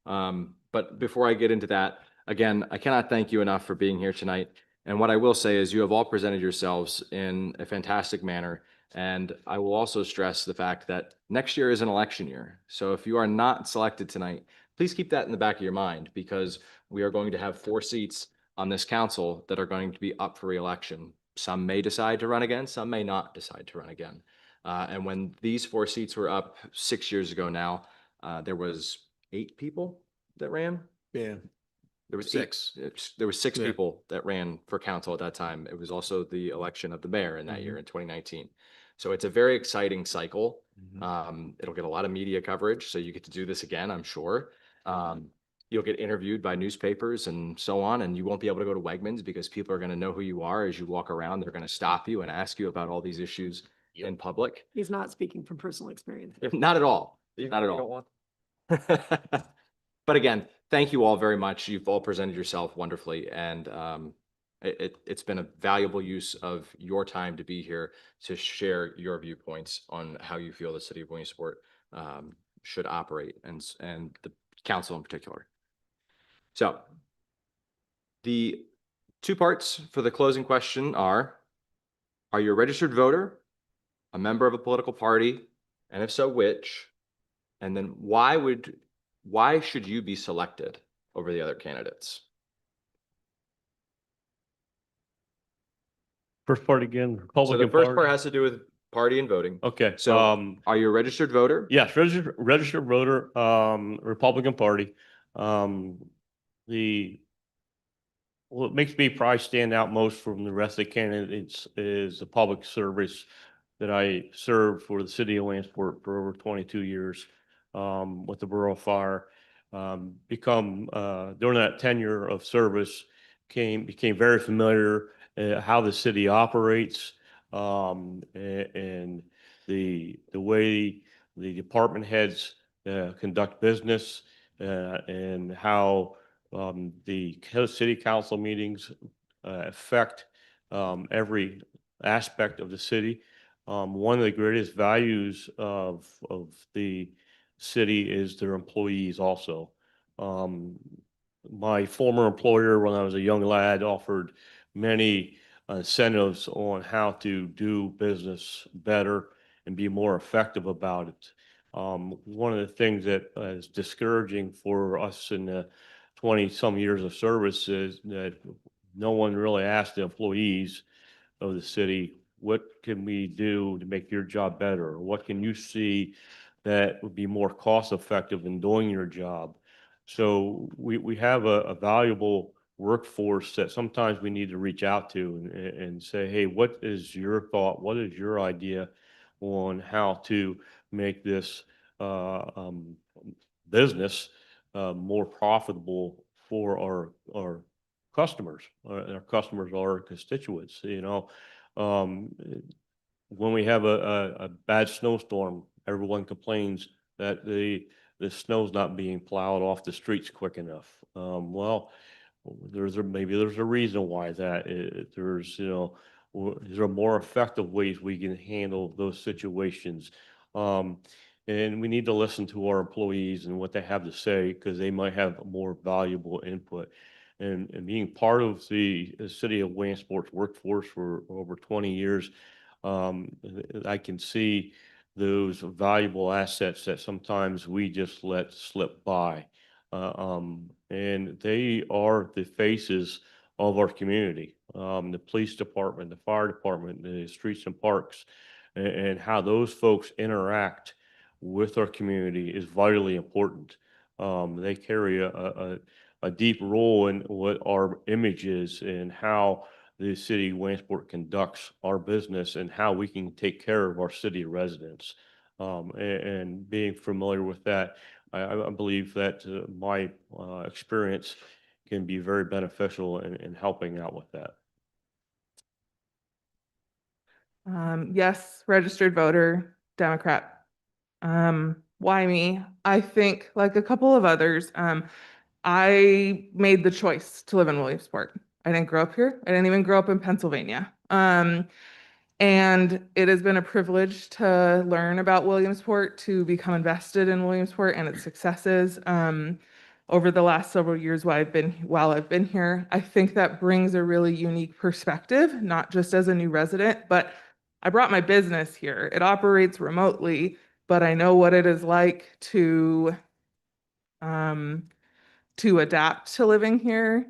But before I get into that, again, I cannot thank you enough for being here tonight. And what I will say is you have all presented yourselves in a fantastic manner. And I will also stress the fact that next year is an election year. So if you are not selected tonight, please keep that in the back of your mind, because we are going to have 4 seats on this council that are going to be up for re-election. Some may decide to run again, some may not decide to run again. And when these 4 seats were up 6 years ago now, there was 8 people that ran. Yeah. There was 6. There were 6 Yeah. people that ran for council at that time. It was also the election of the mayor in that year in 2019. So it's a very exciting cycle. It'll get a lot of media coverage, so you get to do this again, I'm sure. You'll get interviewed by newspapers and so on, and you won't be able to go to Wegmans because people are going to know who you are as you walk around. They're going to stop you and ask you about all these issues in public. He's not speaking from personal experience. Not at all. Not at all. But again, thank you all very much. You've all presented yourself wonderfully, and it's been a valuable use of your time to be here to share your viewpoints on how you feel the city of Williamsport should operate, and the council in particular. So the 2 parts for the closing question are you a registered voter, a member of a political party, and if so, which? And then why should you be selected over the other candidates? First part again, So Republican the first Party. part has to do with party and voting. Okay, So are you a registered voter? yes, registered voter, Republican Party. What makes me probably stand out most from the rest of the candidates is the public service that I served for the city of Williamsport for over 22 years, with the Borough Fire. During that tenure of service, became very familiar how the city operates, and the way the department heads conduct business, and how the city council meetings affect every aspect of the city. One of the greatest values of the city is their employees also. My former employer, when I was a young lad, offered many incentives on how to do business better and be more effective about it. One of the things that is discouraging for us in the 20-some years of service is that no one really asked the employees of the city, what can we do to make your job better? Or what can you see that would be more cost effective in doing your job? So we have a valuable workforce that sometimes we need to reach out to and say, hey, what is your thought? What is your idea on how to make this business more profitable for our customers? Our customers are our constituents, when we have a bad snowstorm, everyone complains that the snow's not being plowed off the streets quick enough. Well, maybe there's a reason why that there are more effective ways we can handle those situations. And we need to listen to our employees and what they have to say, because they might have more valuable input. And being part of the city of Williamsport's workforce for over 20 years, I can see those valuable assets that sometimes we just let slip by. And they are the faces of our community. The police department, the fire department, the streets and parks, and how those folks interact with our community is vitally important. They carry a deep role in what our image is and how the city of Williamsport conducts our business and how we can take care of our city residents. And being familiar with that, I believe that my experience can be very beneficial in helping out with that. Yes, registered voter, Democrat. Why me? I think, like a couple of others, I made the choice to live in Williamsport. I didn't grow up here. I didn't even grow up in Pennsylvania. And it has been a privilege to learn about Williamsport, to become invested in Williamsport and its successes over the last several years while I've been here. I think that brings a really unique perspective, not just as a new resident, but I brought my business here. It operates remotely, but I know what it is like to adapt to living here,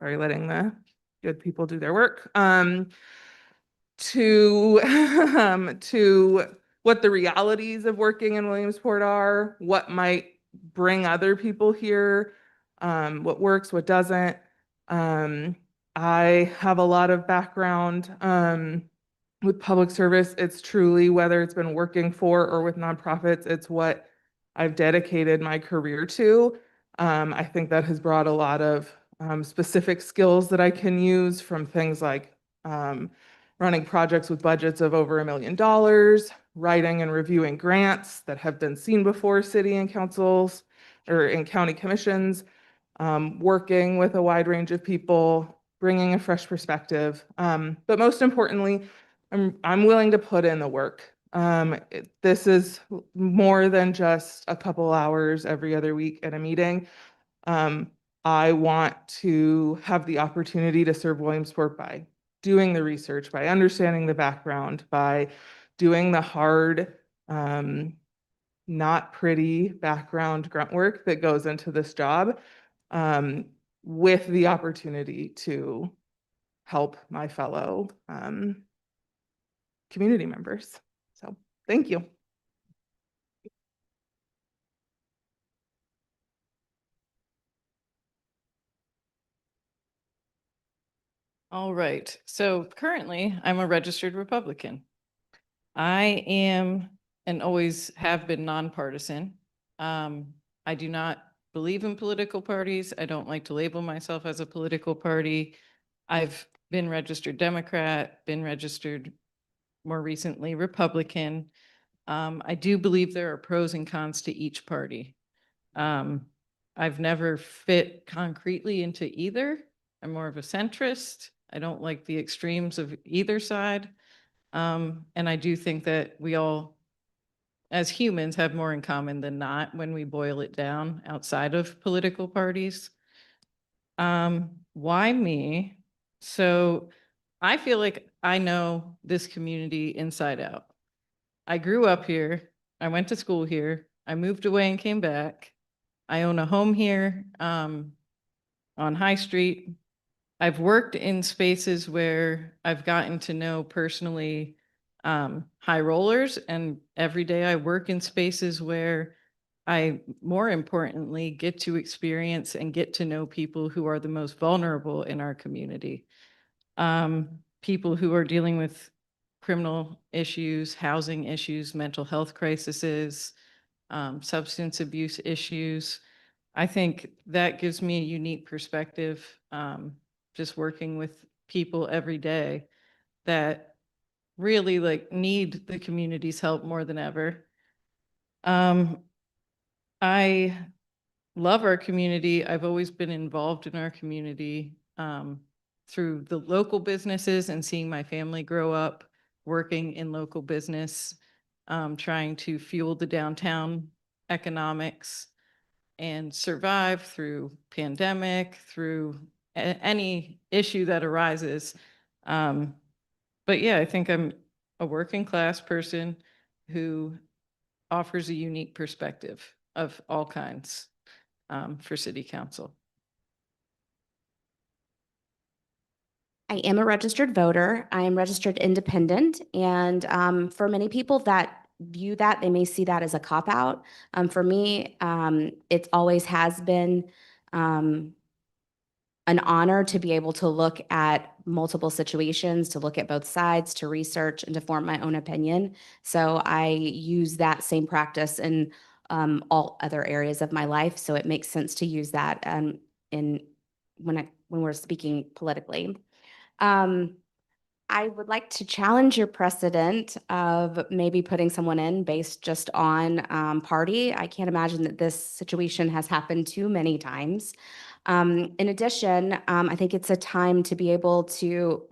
letting the good people do their work, to what the realities of working in Williamsport are, what might bring other people here, what works, what doesn't. I have a lot of background with public service. It's truly, whether it's been working for or with nonprofits, it's what I've dedicated my career to. I think that has brought a lot of specific skills that I can use, from things like running projects with budgets of over $1 million, writing and reviewing grants that have been seen before city and councils or in county commissions, working with a wide range of people, bringing a fresh perspective. But most importantly, I'm willing to put in the work. This is more than just a couple hours every other week at a meeting. I want to have the opportunity to serve Williamsport by doing the research, by understanding the background, by doing the hard, not pretty background grunt work that goes into this job, with the opportunity to help my fellow community members. So thank you. All right. So currently, I'm a registered Republican. I am and always have been nonpartisan. I do not believe in political parties. I don't like to label myself as a political party. I've been registered Democrat, been registered more recently Republican. I do believe there are pros and cons to each party. I've never fit concretely into either. I'm more of a centrist. I don't like the extremes of either side. And I do think that we all, as humans, have more in common than not when we boil it down outside of political parties. Why me? So I feel like I know this community inside out. I grew up here. I went to school here. I moved away and came back. I own a home here on High Street. I've worked in spaces where I've gotten to know personally high rollers, and every day I work in spaces where I, more importantly, get to experience and get to know people who are the most vulnerable in our community. People who are dealing with criminal issues, housing issues, mental health crises, substance abuse issues. I think that gives me a unique perspective, just working with people every day that really need the community's help more than ever. I love our community. I've always been involved in our community through the local businesses and seeing my family grow up working in local business, trying to fuel the downtown economics and survive through pandemic, through any issue that arises. But yeah, I think I'm a working class person who offers a unique perspective of all kinds for city council. I am a registered voter. I am registered independent. And for many people that view that, they may see that as a cop-out. For me, it always has been an honor to be able to look at multiple situations, to look at both sides, to research and to form my own opinion. So I use that same practice in all other areas of my life. So it makes sense to use that in when we're speaking politically. I would like to challenge your precedent of maybe putting someone in based just on party. I can't imagine that this situation has happened too many times. In addition, I think it's a time to be able to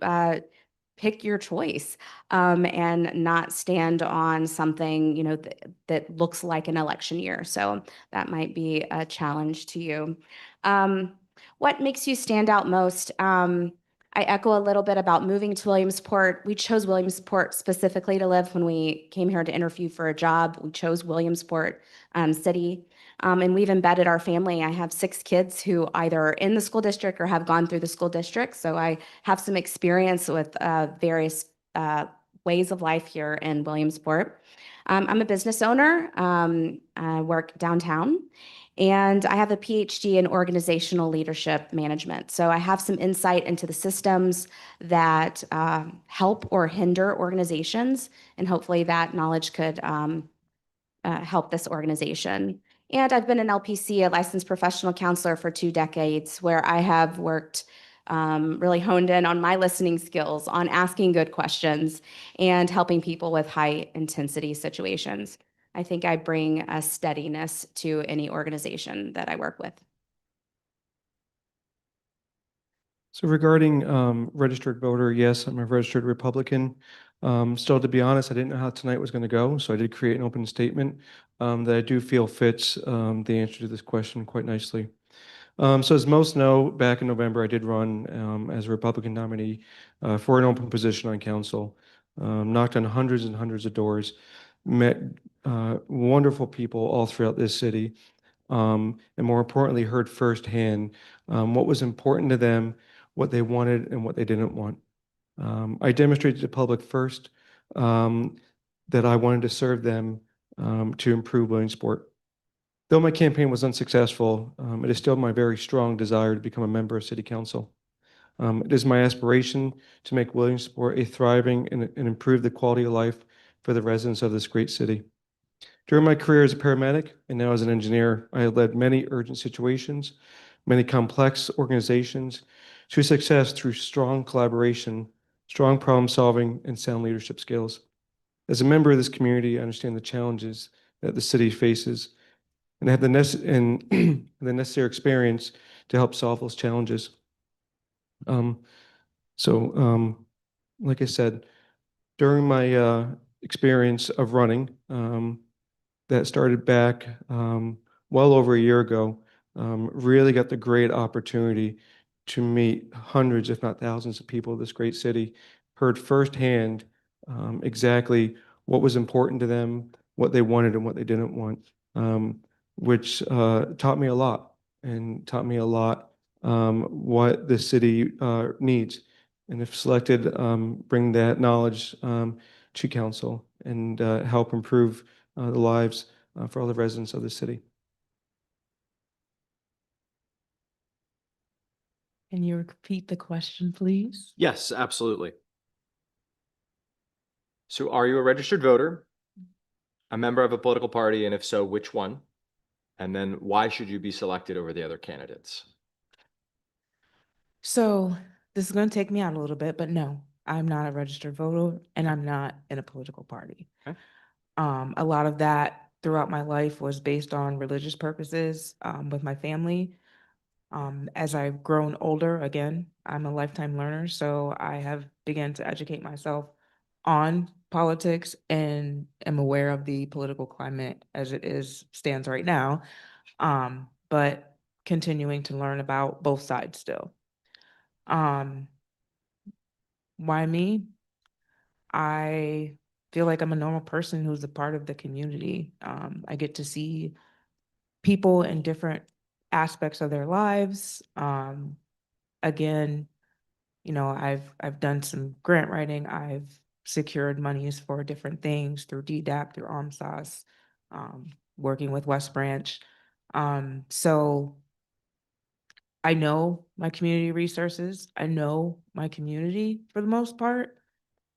pick your choice and not stand on something, you know, that looks like an election year. So that might be a challenge to you. What makes you stand out most? I echo a little bit about moving to Williamsport. We chose Williamsport specifically to live when we came here to interview for a job. We chose Williamsport City. And we've embedded our family. I have 6 kids who either are in the school district or have gone through the school district. So I have some experience with various ways of life here in Williamsport. I'm a business owner. I work downtown. And I have a PhD in organizational leadership management. So I have some insight into the systems that help or hinder organizations. And hopefully that knowledge could help this organization. And I've been an LPC, a licensed professional counselor, for 2 decades, where I have worked really honed in on my listening skills, on asking good questions, and helping people with high intensity situations. I think I bring a steadiness to any organization that I work with. So regarding registered voter, yes, I'm a registered Republican. Still, to be honest, I didn't know how tonight was going to go, so I did create an open statement that I do feel fits the answer to this question quite nicely. So as most know, back in November, I did run as a Republican nominee for an open position on council. Knocked on hundreds and hundreds of doors, met wonderful people all throughout this city, and more importantly, heard firsthand what was important to them, what they wanted, and what they didn't want. I demonstrated to the public first that I wanted to serve them to improve Williamsport. Though my campaign was unsuccessful, it is still my very strong desire to become a member of City Council. It is my aspiration to make Williamsport a thriving and improve the quality of life for the residents of this great city. During my career as a paramedic and now as an engineer, I have led many urgent situations, many complex organizations to success through strong collaboration, strong problem solving, and sound leadership skills. As a member of this community, I understand the challenges that the city faces and have the necessary experience to help solve those challenges. Like I said, during my experience of running, that started back well over a year ago, really got the great opportunity to meet hundreds, if not thousands of people of this great city, heard firsthand exactly what was important to them, what they wanted and what they didn't want, which taught me a lot and taught me a lot what the city needs. And if selected, bring that knowledge to council and help improve the lives for all the residents of the city. Can you repeat the question, please? Yes, absolutely. So are you a registered voter, a member of a political party, and if so, which one? And then why should you be selected over the other candidates? So this is going to take me out a little bit, but no, I'm not a registered voter and I'm not in a political party. Okay. A lot of that throughout my life was based on religious purposes with my family. As I've grown older, again, I'm a lifetime learner, so I have begun to educate myself on politics and am aware of the political climate as it stands right now, but continuing to learn about both sides still. Why me? I feel like I'm a normal person who's a part of the community. I get to see people in different aspects of their lives. Again, you know, I've done some grant writing. I've secured monies for different things through DDAP, through ARMSAS, working with West Branch. So I know my community resources. I know my community for the most part.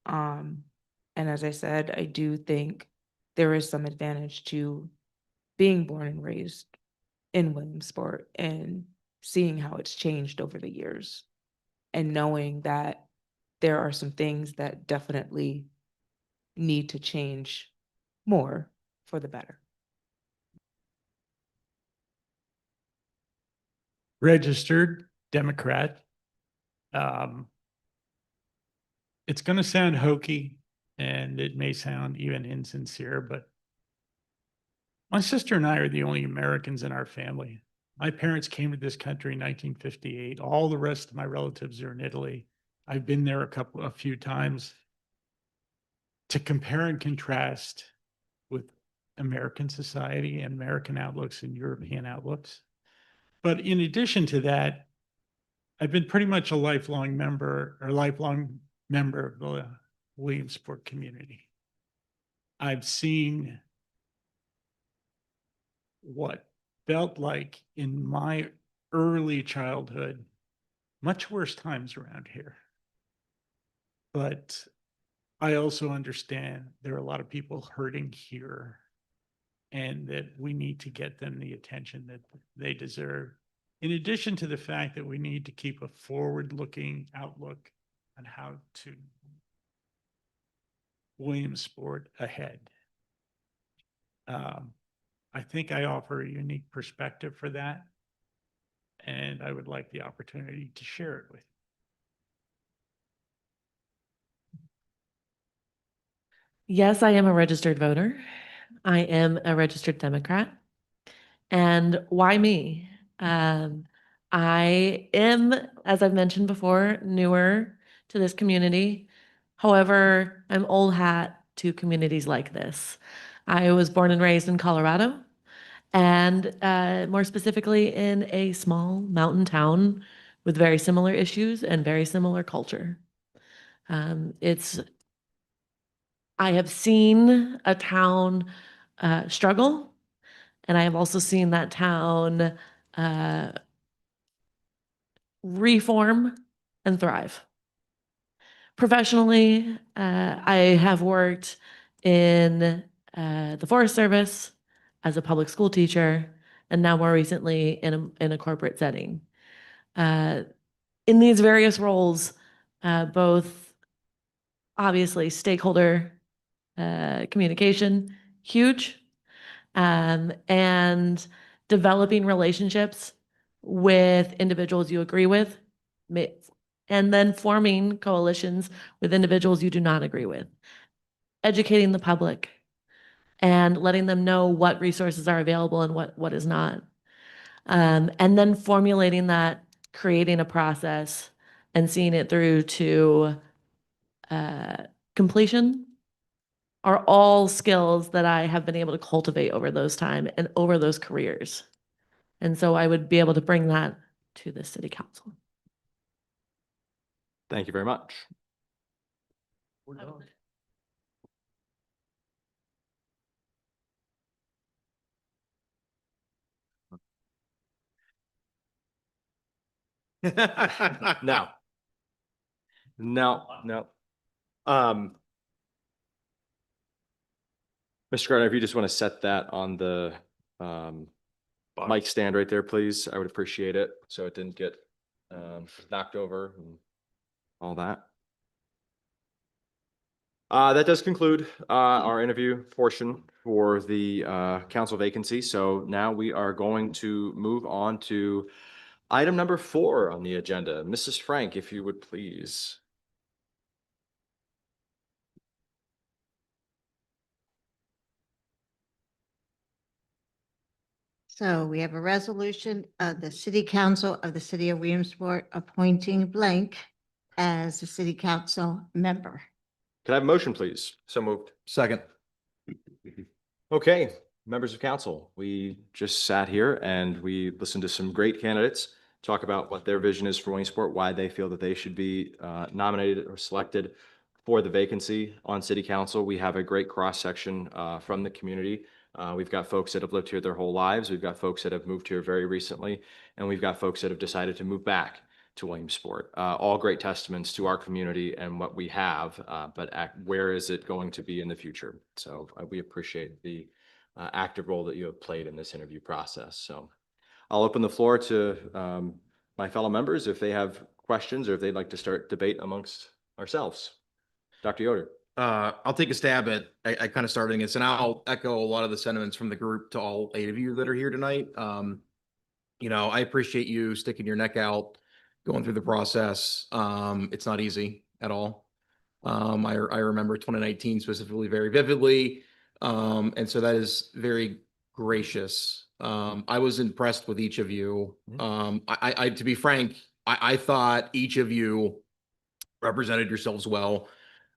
And as I said, I do think there is some advantage to being born and raised in Williamsport and seeing how it's changed over the years and knowing that there are some things that definitely need to change more for the better. Registered Democrat. It's going to sound hokey and it may sound even insincere, but my sister and I are the only Americans in our family. My parents came to this country in 1958. All the rest of my relatives are in Italy. I've been there a few times. To compare and contrast with American society and American outlooks and European outlooks. But in addition to that, I've been pretty much a lifelong member of the Williamsport community. I've seen what felt like in my early childhood, much worse times around here. But I also understand there are a lot of people hurting here and that we need to get them the attention that they deserve. In addition to the fact that we need to keep a forward-looking outlook on how to Williamsport ahead. I think I offer a unique perspective for that, and I would like the opportunity to share it with you. Yes, I am a registered voter. I am a registered Democrat. And why me? I am, as I've mentioned before, newer to this community. However, I'm old hat to communities like this. I was born and raised in Colorado, and more specifically in a small mountain town with very similar issues and very similar culture. I have seen a town struggle, and I have also seen that town reform and thrive. Professionally, I have worked in the Forest Service as a public school teacher, and now more recently in a corporate setting. In these various roles, both obviously stakeholder communication, huge, and developing relationships with individuals you agree with, and then forming coalitions with individuals you do not agree with. Educating the public and letting them know what resources are available and what is not. And then formulating that, creating a process, and seeing it through to completion are all skills that I have been able to cultivate over those time and over those careers. And so I would be able to bring that to the city council. Thank you very much. No. No. Mr. Gardner, if you just want to set that on the mic stand right there, please, I would appreciate it. So it didn't get knocked over and all that. That does conclude our interview portion for the council vacancy. So now we are going to move on to item number 4 on the agenda. Mrs. Frank, if you would please. So we have a resolution of the City Council of the City of Williamsport appointing blank as the city council member. Could I have a motion, please? So moved. Second. Okay, members of council, we just sat here and we listened to some great candidates talk about what their vision is for Williamsport, why they feel that they should be nominated or selected for the vacancy on city council. We have a great cross-section from the community. We've got folks that have lived here their whole lives. We've got folks that have moved here very recently, and we've got folks that have decided to move back to Williamsport. All great testaments to our community and what we have, but where is it going to be in the future? So we appreciate the active role that you have played in this interview process. So I'll open the floor to my fellow members if they have questions or if they'd like to start debate amongst ourselves. Dr. Yoder. I'll take a stab at kind of starting this, and I'll echo a lot of the sentiments from the group to all 8 of you that are here tonight. You know, I appreciate you sticking your neck out, going through the process. It's not easy at all. I remember 2019 specifically very vividly. And so that is very gracious. I was impressed with each of you. To be frank, I thought each of you represented yourselves well.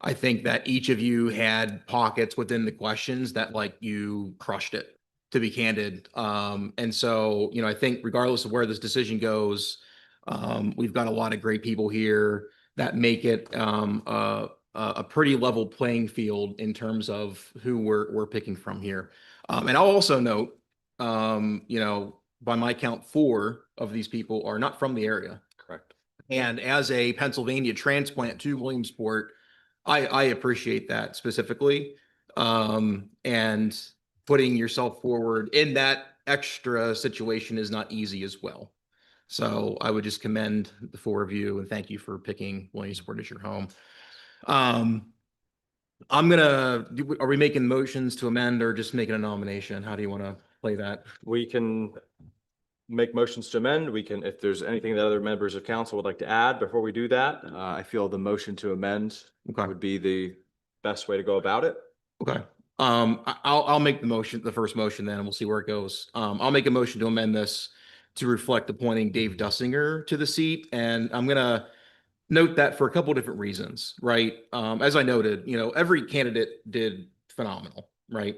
I think that each of you had pockets within the questions that like you crushed it, to be candid. And so, you know, I think regardless of where this decision goes, we've got a lot of great people here that make it a pretty level playing field in terms of who we're picking from here. And I'll also note, you know, by my count, 4 of these people are not from the area. Correct. And as a Pennsylvania transplant to Williamsport, I appreciate that specifically. And putting yourself forward in that extra situation is not easy as well. So I would just commend the 4 of you and thank you for picking Williamsport as your home. Are we making motions to amend or just making a nomination? How do you want to play that? We can make motions to amend. We can, if there's anything that other members of council would like to add before we do that, I feel the motion to amend would be the best way to go about it. Okay. I'll make the first motion then, and we'll see where it goes. I'll make a motion to amend this to reflect appointing Dave Dussinger to the seat. And I'm going to note that for a couple of different reasons, right? As I noted, you know, every candidate did phenomenal, right?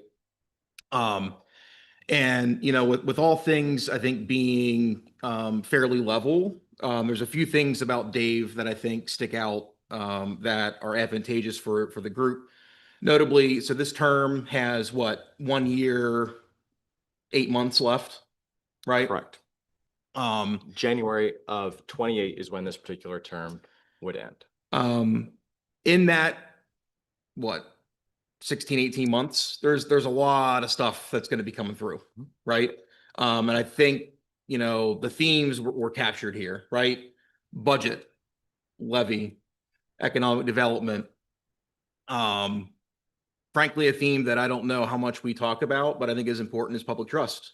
And, you know, with all things, I think being fairly level, there's a few things about Dave that I think stick out that are advantageous for the group. Notably, so this term has what, 1 year, 8 months left, right? Correct. January of 28 is when this particular term would end. In that, what, 16, 18 months, there's a lot of stuff that's going to be coming through, right? And I think, you know, the themes were captured here, right? Budget, levy, economic development. Frankly, a theme that I don't know how much we talk about, but I think is important is public trust,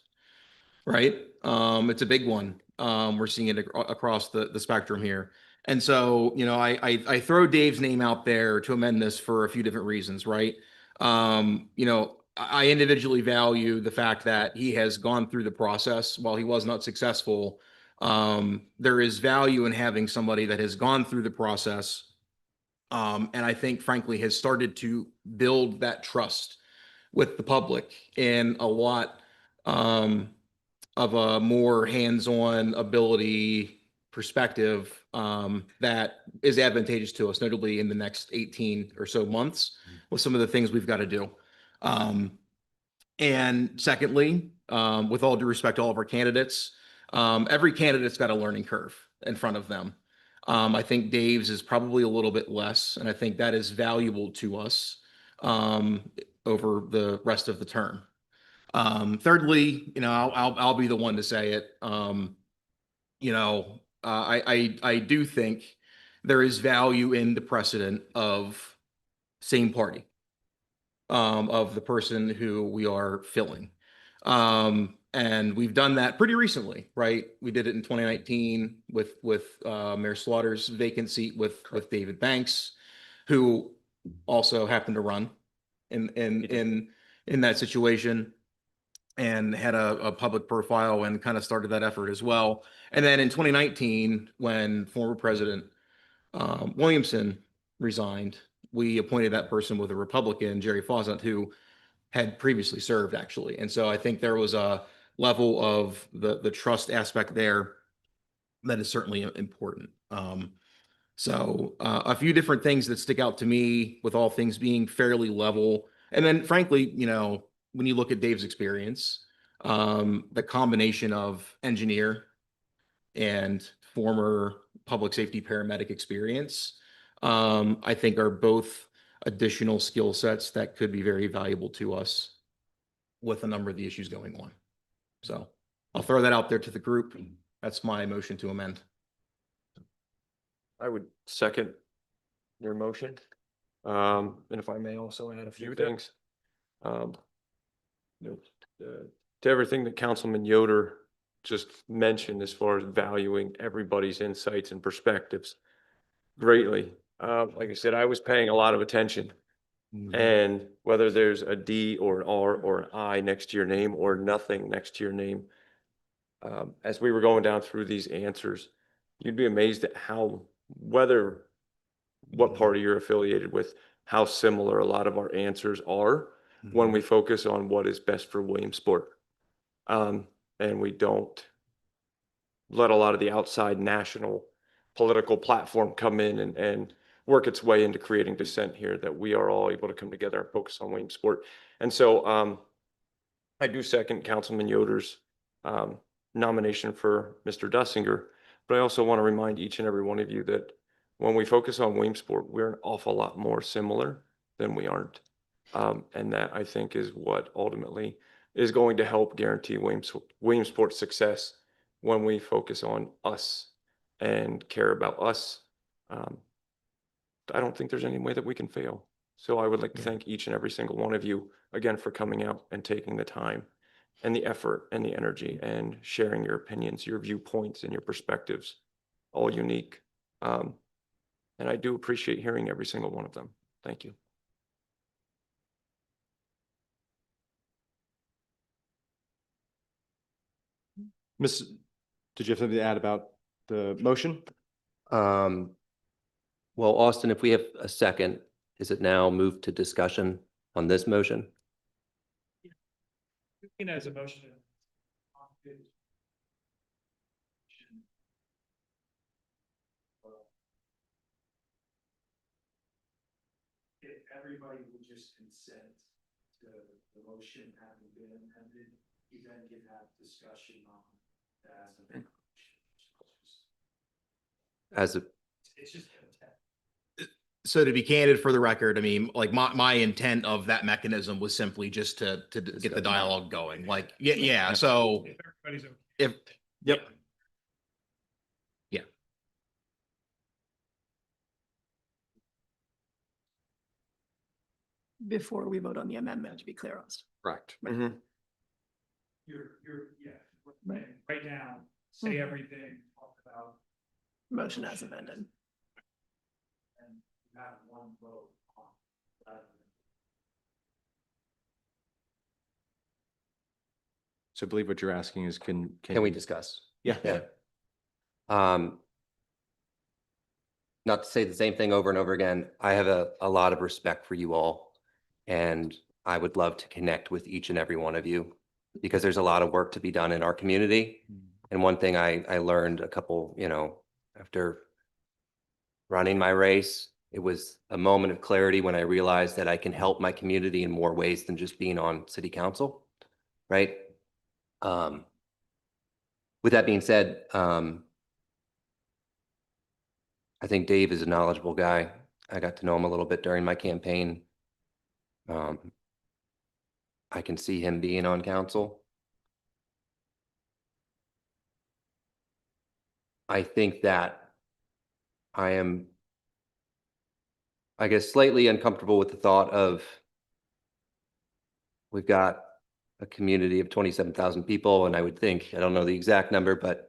right? It's a big one. We're seeing it across the spectrum here. And so, you know, I throw Dave's name out there to amend this for a few different reasons, right? You know, I individually value the fact that he has gone through the process. While he was not successful, there is value in having somebody that has gone through the process. And I think, frankly, has started to build that trust with the public in a lot of a more hands-on ability perspective that is advantageous to us, notably in the next 18 or so months with some of the things we've got to do. And secondly, with all due respect to all of our candidates, every candidate's got a learning curve in front of them. I think Dave's is probably a little bit less, and I think that is valuable to us over the rest of the term. Thirdly, you know, I'll be the one to say it. You know, I do think there is value in the precedent of same party, of the person who we are filling. And we've done that pretty recently, right? We did it in 2019 with Mayor Slaughter's vacant seat with David Banks, who also happened to run in that situation and had a public profile and kind of started that effort as well. And then in 2019, when former President Williamson resigned, we appointed that person with a Republican, Jerry Fawcett, who had previously served actually. And so I think there was a level of the trust aspect there that is certainly important. So a few different things that stick out to me with all things being fairly level. And then frankly, you know, when you look at Dave's experience, the combination of engineer and former public safety paramedic experience, I think are both additional skill sets that could be very valuable to us with a number of the issues going on. So I'll throw that out there to the group. That's my motion to amend. I would second your motion. And if I may also add a few things. You know, to everything that Councilman Yoder just mentioned as far as valuing everybody's insights and perspectives greatly. Like I said, I was paying a lot of attention. And whether there's a D or an R or an I next to your name or nothing next to your name, as we were going down through these answers, you'd be amazed at what party you're affiliated with, how similar a lot of our answers are when we focus on what is best for Williamsport. And we don't let a lot of the outside national political platform come in and work its way into creating dissent here, that we are all able to come together and focus on Williamsport. And so I do second Councilman Yoder's nomination for Mr. Dussinger, but I also want to remind each and every one of you that when we focus on Williamsport, we're an awful lot more similar than we aren't. And that, I think, is what ultimately is going to help guarantee Williamsport's success when we focus on us and care about us. I don't think there's any way that we can fail. So I would like to thank each and every single one of you again for coming out and taking the time and the effort and the energy and sharing your opinions, your viewpoints, and your perspectives, all unique. And I do appreciate hearing every single one of them. Thank you. Did you have something to add about the motion? Well, Austin, if we have a second, is it now moved to discussion on this motion? As a motion. If everybody would just consent to the motion having been amended, you then can have discussion on that. As a, It's just. So to be candid for the record, I mean, like my intent of that mechanism was simply just to get the dialogue going. Like, yeah. So If everybody's okay. if, yep. Yeah. Before we vote on the amendment, to be clear, Austin. Correct. You're, yeah, right now, say everything, talk about. Motion as amended. And you have one vote on that. So I believe what you're asking is, can can we discuss? Yeah. Yeah. Not to say the same thing over and over again. I have a lot of respect for you all, and I would love to connect with each and every one of you because there's a lot of work to be done in our community. And one thing I learned a couple, after running my race, it was a moment of clarity when I realized that I can help my community in more ways than just being on city council, right? With that being said, I think Dave is a knowledgeable guy. I got to know him a little bit during my campaign. I can see him being on council. I think that I am, I guess, slightly uncomfortable with the thought of we've got a community of 27,000 people, and I would think, I don't know the exact number, but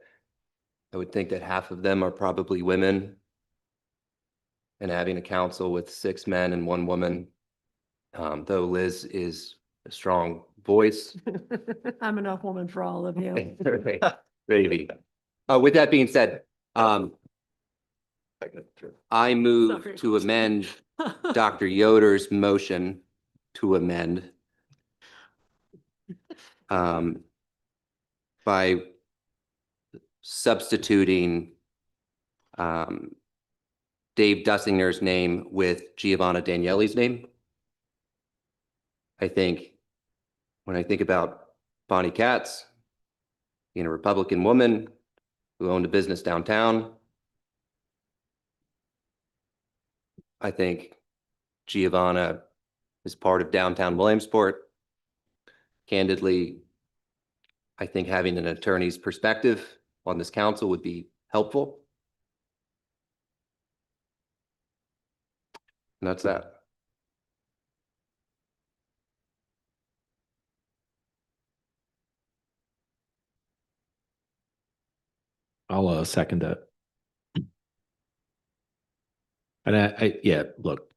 I would think that half of them are probably women. And having a council with 6 men and 1 woman, though Liz is a strong voice. I'm enough woman for all of you. Maybe. With that being said, I move to amend Dr. Yoder's motion to amend by substituting Dave Dussinger's name with Giovanna Daniele's name. I think when I think about Bonnie Katz being a Republican woman who owned a business downtown, I think Giovanna is part of downtown Williamsport. Candidly, I think having an attorney's perspective on this council would be helpful. And that's that. I'll second that. And yeah, look,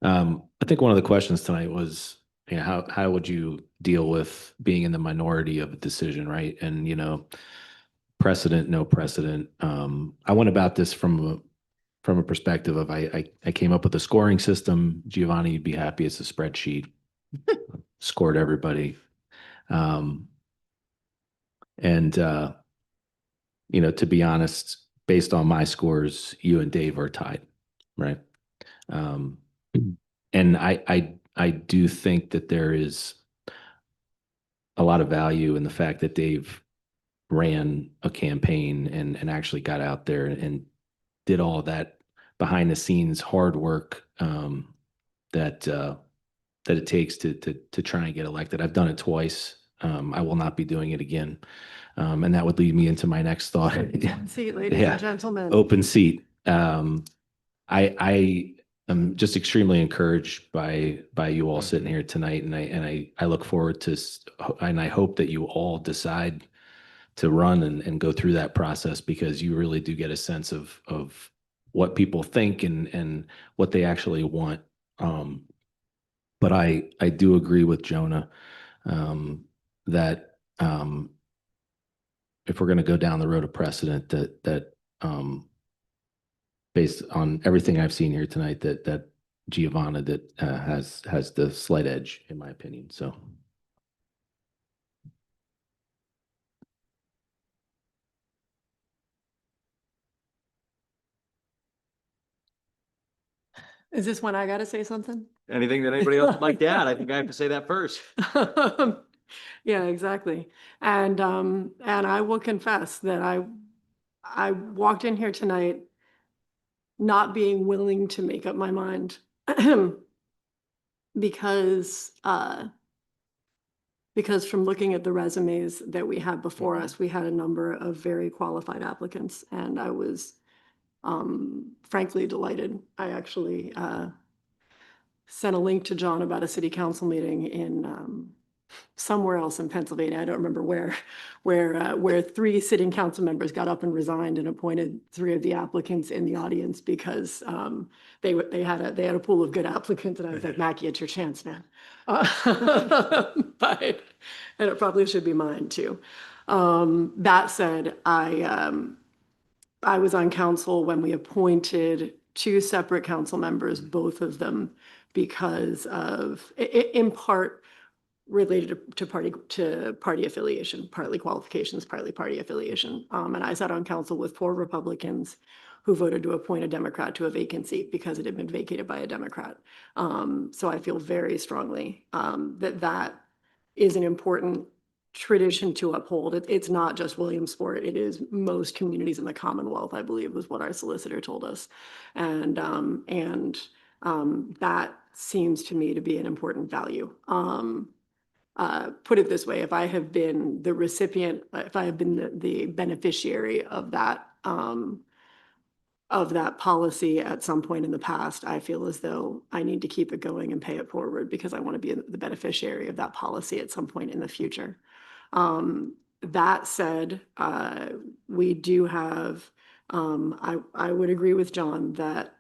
I think one of the questions tonight was, you know, how would you deal with being in the minority of a decision, right? And, you know, precedent, no precedent. I went about this from a perspective of I came up with a scoring system. Giovanni, you'd be happy. It's a spreadsheet. Scored everybody. You know, to be honest, based on my scores, you and Dave are tied, right? And I do think that there is a lot of value in the fact that Dave ran a campaign and actually got out there and did all that behind the scenes hard work that it takes to try and get elected. I've done it twice. I will not be doing it again. And that would lead me into my next thought. See, ladies Yeah. and gentlemen. Open seat. I am just extremely encouraged by you all sitting here tonight, and I look forward to, and I hope that you all decide to run and go through that process, because you really do get a sense of what people think and what they actually want. But I do agree with Jonah that if we're going to go down the road of precedent, that based on everything I've seen here tonight, that Giovanna has the slight edge, in my opinion. So. Is this when I got to say something? Anything that anybody else would like to add? I think I have to say that first. Yeah, exactly. And I will confess that I walked in here tonight not being willing to make up my mind because from looking at the resumes that we had before us, we had a number of very qualified applicants, and I was frankly delighted. I actually sent a link to John about a city council meeting in somewhere else in Pennsylvania. I don't remember where 3 sitting council members got up and resigned and appointed 3 of the applicants in the audience because they had a pool of good applicants, and I was like, Mackie, it's your chance, man. But and it probably should be mine too. That said, I was on council when we appointed 2 separate council members, both of them because of, in part, related to party affiliation, partly qualifications, partly party affiliation. And I sat on council with 4 Republicans who voted to appoint a Democrat to a vacant seat because it had been vacated by a Democrat. So I feel very strongly that is an important tradition to uphold. It's not just Williamsport, it is most communities in the Commonwealth, I believe, was what our solicitor told us. And that seems to me to be an important value. Put it this way, if I have been the recipient, if I have been the beneficiary of that policy at some point in the past, I feel as though I need to keep it going and pay it forward because I want to be the beneficiary of that policy at some point in the future. That said, we do have, I would agree with John that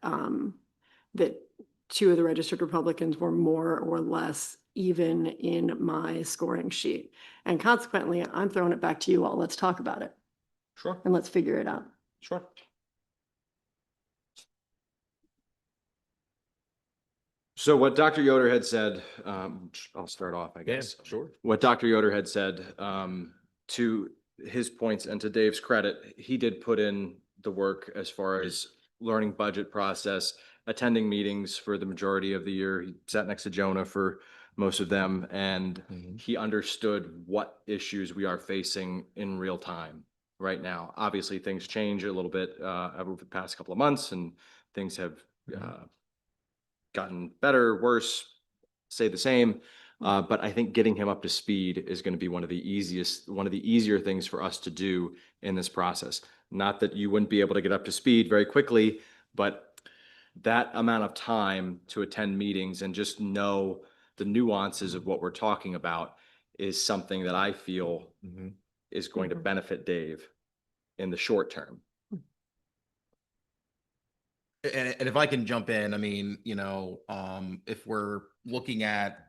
that 2 of the registered Republicans were more or less even in my scoring sheet. And consequently, I'm throwing it back to you all. Let's talk about it. Sure. And let's figure it out. Sure. So what Dr. Yoder had said, I'll start off, I guess. Sure. What Dr. Yoder had said, to his points and to Dave's credit, he did put in the work as far as learning budget process, attending meetings for the majority of the year. He sat next to Jonah for most of them, and he understood what issues we are facing in real time right now. Obviously, things change a little bit over the past couple of months, and things have gotten better, worse, stay the same. But I think getting him up to speed is going to be one of the easier things for us to do in this process. Not that you wouldn't be able to get up to speed very quickly, but that amount of time to attend meetings and just know the nuances of what we're talking about is something that I feel is going to benefit Dave in the short term. And if I can jump in, I mean, if we're looking at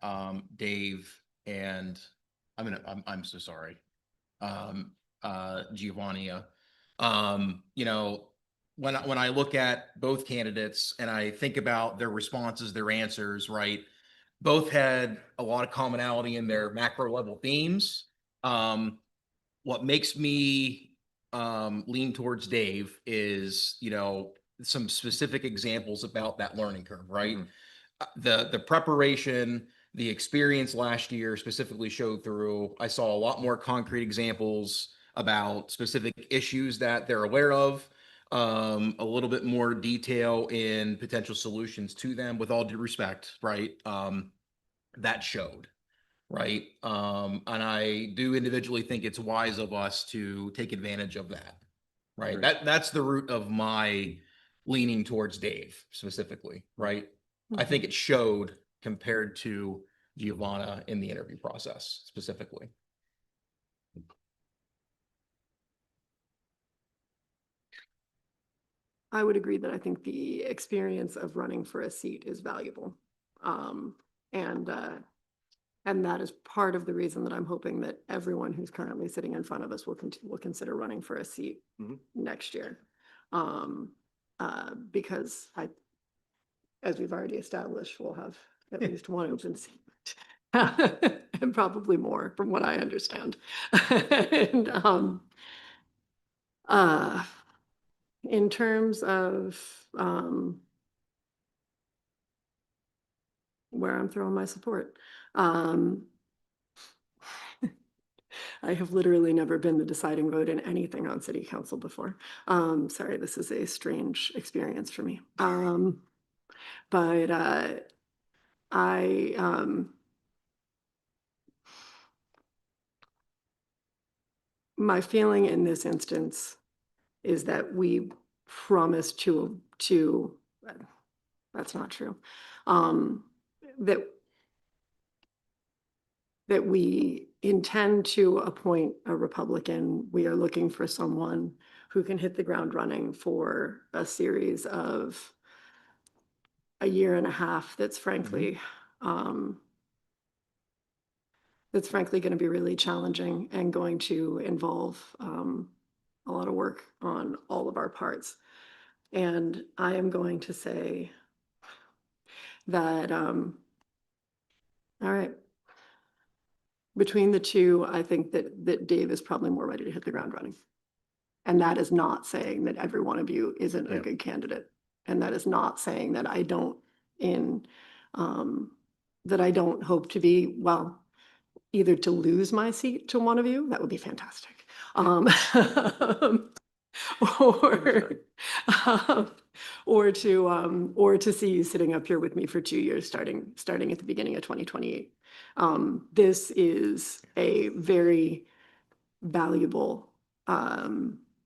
Dave and I'm so sorry, Giovannia, when I look at both candidates and I think about their responses, their answers, right? Both had a lot of commonality in their macro level themes. What makes me lean towards Dave is, some specific examples about that learning curve, right? The preparation, the experience last year specifically showed through. I saw a lot more concrete examples about specific issues that they're aware of, a little bit more detail in potential solutions to them, with all due respect, right? That showed, right? And I do individually think it's wise of us to take advantage of that, right? That's the root of my leaning towards Dave specifically, right? I think it showed compared to Giovanna in the interview process specifically. I would agree that I think the experience of running for a seat is valuable. And that is part of the reason that I'm hoping that everyone who's currently sitting in front of us will consider running for a seat next year. Because as we've already established, we'll have at least one open seat. And probably more from what I understand. And in terms of where I'm throwing my support, I have literally never been the deciding vote in anything on city council before. Sorry, this is a strange experience for me. But my feeling in this instance is that we promised to that's not true. That we intend to appoint a Republican. We are looking for someone who can hit the ground running for a series of a year and a half that's frankly going to be really challenging and going to involve a lot of work on all of our parts. And I am going to say that, all right, between the two, I think that Dave is probably more ready to hit the ground running. And that is not saying that every one of you isn't a good candidate. And that is not saying that I don't hope to be, well, either to lose my seat to one of you, that would be fantastic. Or to see you sitting up here with me for 2 years, starting at the beginning of 2028. This is a very valuable,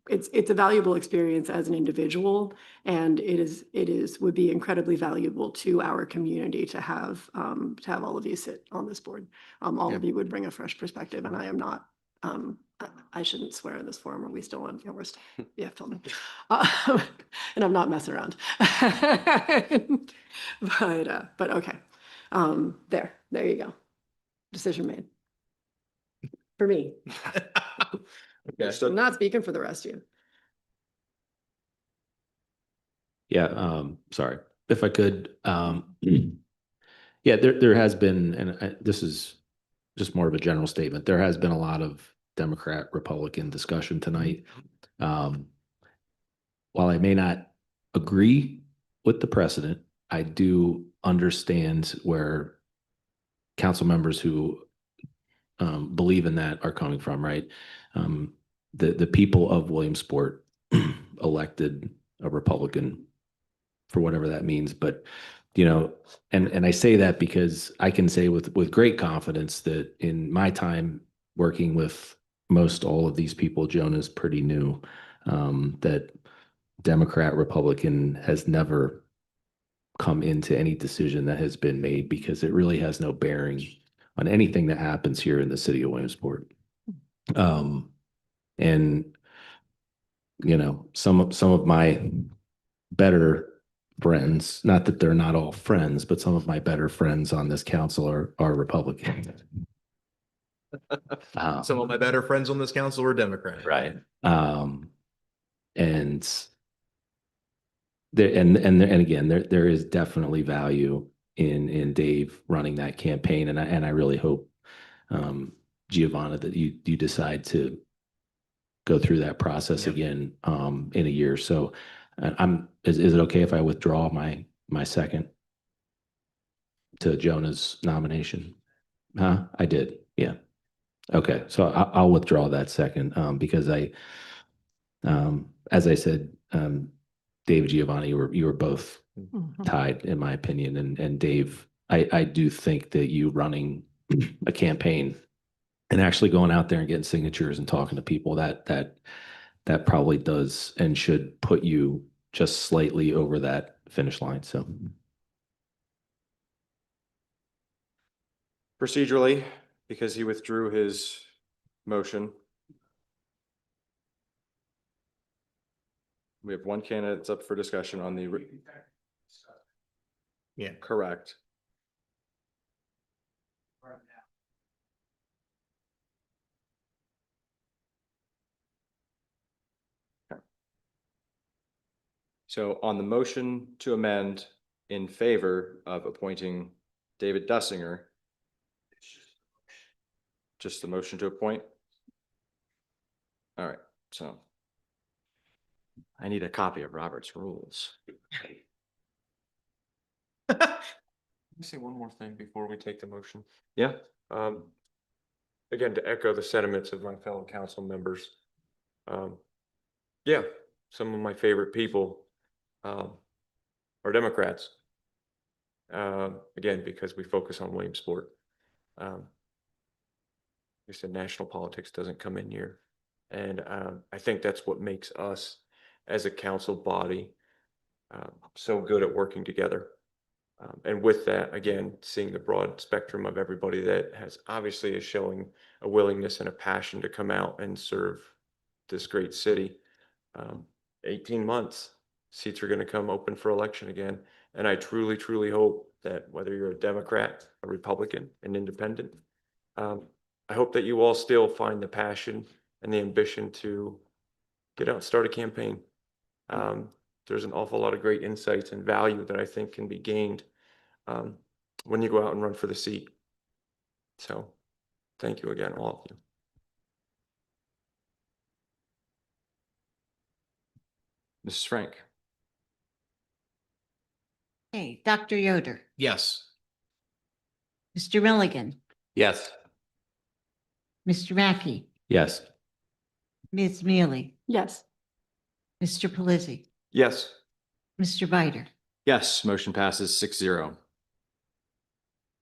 it's a valuable experience as an individual, and it would be incredibly valuable to our community to have all of you sit on this board. All of you would bring a fresh perspective, and I am not. I shouldn't swear in this forum. Are we still on? Yeah, we're still, yeah, filming. And I'm not messing around. But okay. There you go. Decision made. For me. Okay. I'm not speaking for the rest of you. Yeah, sorry. If I could, Yeah, there has been, and this is just more of a general statement. There has been a lot of Democrat, Republican discussion tonight. While I may not agree with the precedent, I do understand where council members who believe in that are coming from, right? The people of Williamsport elected a Republican for whatever that means. But, you know, and I say that because I can say with great confidence that in my time working with most all of these people, Jonah's pretty new, that Democrat, Republican has never come into any decision that has been made because it really has no bearing on anything that happens here in the city of Williamsport. And you know, some of my better friends, not that they're not all friends, but some of my better friends on this council are Republican. Some of my better friends on this council are Democrat. Right. And there, and again, there is definitely value in Dave running that campaign, and I really hope, Giovanna, that you decide to go through that process again in a year. So, is it okay if I withdraw my second to Jonah's nomination? Huh? I did. Yeah. Okay. So I'll withdraw that second because as I said, Dave, Giovanni, you were both tied in my opinion, and Dave, I do think that you running a campaign and actually going out there and getting signatures and talking to people that probably does and should put you just slightly over that finish line. So Procedurally, because he withdrew his motion, we have one candidate that's up for discussion on the. Yeah. Correct. Okay. So on the motion to amend in favor of appointing David Dussinger, just the motion to appoint? All right, so I need a copy of Robert's rules. Let me say one more thing before we take the motion. Yeah, Again, to echo the sentiments of my fellow council members. Yeah, some of my favorite people are Democrats. Again, because we focus on Williamsport. We said national politics doesn't come in here. And I think that's what makes us as a council body so good at working together. And with that, again, seeing the broad spectrum of everybody that has obviously is showing a willingness and a passion to come out and serve this great city. 18 months, seats are going to come open for election again. And I truly, truly hope that whether you're a Democrat, a Republican, an independent, I hope that you all still find the passion and the ambition to get out and start a campaign. There's an awful lot of great insights and value that I think can be gained when you go out and run for the seat. So thank you again, all of you. Mrs. Frank. Okay, Dr. Yoder, Yes. Mr. Milligan, Yes. Mr. Mackey, yes. Ms. Mealy, Yes. Mr. Pelisi, Yes. Mr. Bider. Yes, motion passes 6-0.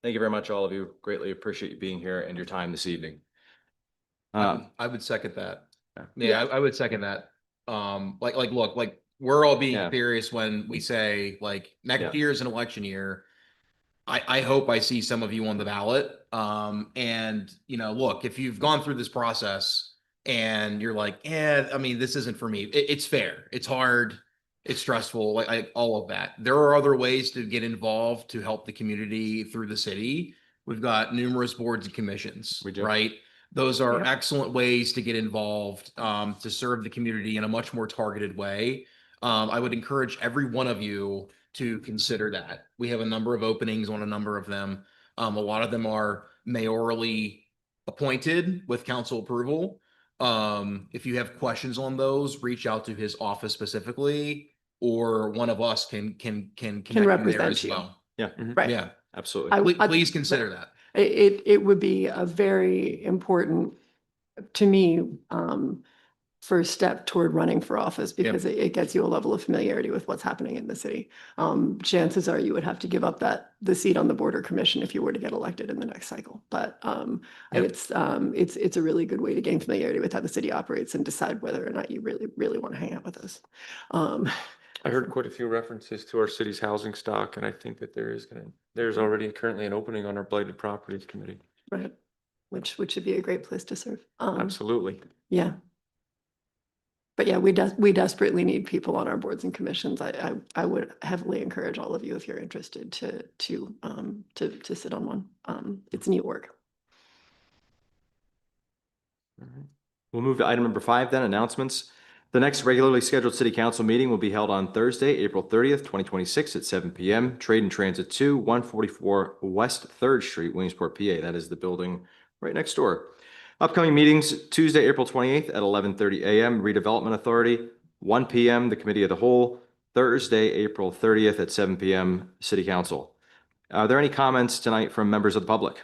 Thank you very much, all of you. Greatly appreciate you being here and your time this evening. I would second that. Yeah. Yeah, I would second that. Look, we're all being Yeah. serious when we say like Yeah. next year is an election year. I hope I see some of you on the ballot. And you know, look, if you've gone through this process and you're like, yeah, I mean, this isn't for me. It's fair. It's hard. It's stressful. Like all of that. There are other ways to get involved to help the community through the city. We've got numerous boards and commissions. We do. Right? Those are Yeah. excellent ways to get involved, to serve the community in a much more targeted way. I would encourage every one of you to consider that. We have a number of openings on a number of them. A lot of them are mayorally appointed with council approval. If you have questions on those, reach out to his office specifically, or one of us can connect you there represent as you. well. Yeah, Right. Yeah, absolutely. please consider that. It would be a very important, to me, first step toward running for office because it gets you a level of familiarity with what's happening in the city. Chances are you would have to give up the seat on the border commission if you were to get elected in the next cycle. But it's a really good way to gain familiarity with how the city operates and decide whether or not you really want to hang out with us. I heard quite a few references to our city's housing stock, and I think that there's already currently an opening on our blighted properties committee. Right. Which would be a great place to serve. Absolutely. Yeah. But yeah, we desperately need people on our boards and commissions. I would heavily encourage all of you, if you're interested, to sit on one. It's neat work. All right. We'll move to item number 5 then, announcements. The next regularly scheduled city council meeting will be held on Thursday, April 30th, 2026 at 7 p.m. Trade and Transit 2, 144 West 3rd Street, Williamsport, PA. That is the building right next door. Upcoming meetings, Tuesday, April 28th at 11:30 a.m. Redevelopment Authority, 1 p.m. the Committee of the Whole, Thursday, April 30th at 7 p.m. City Council. Are there any comments tonight from members of the public?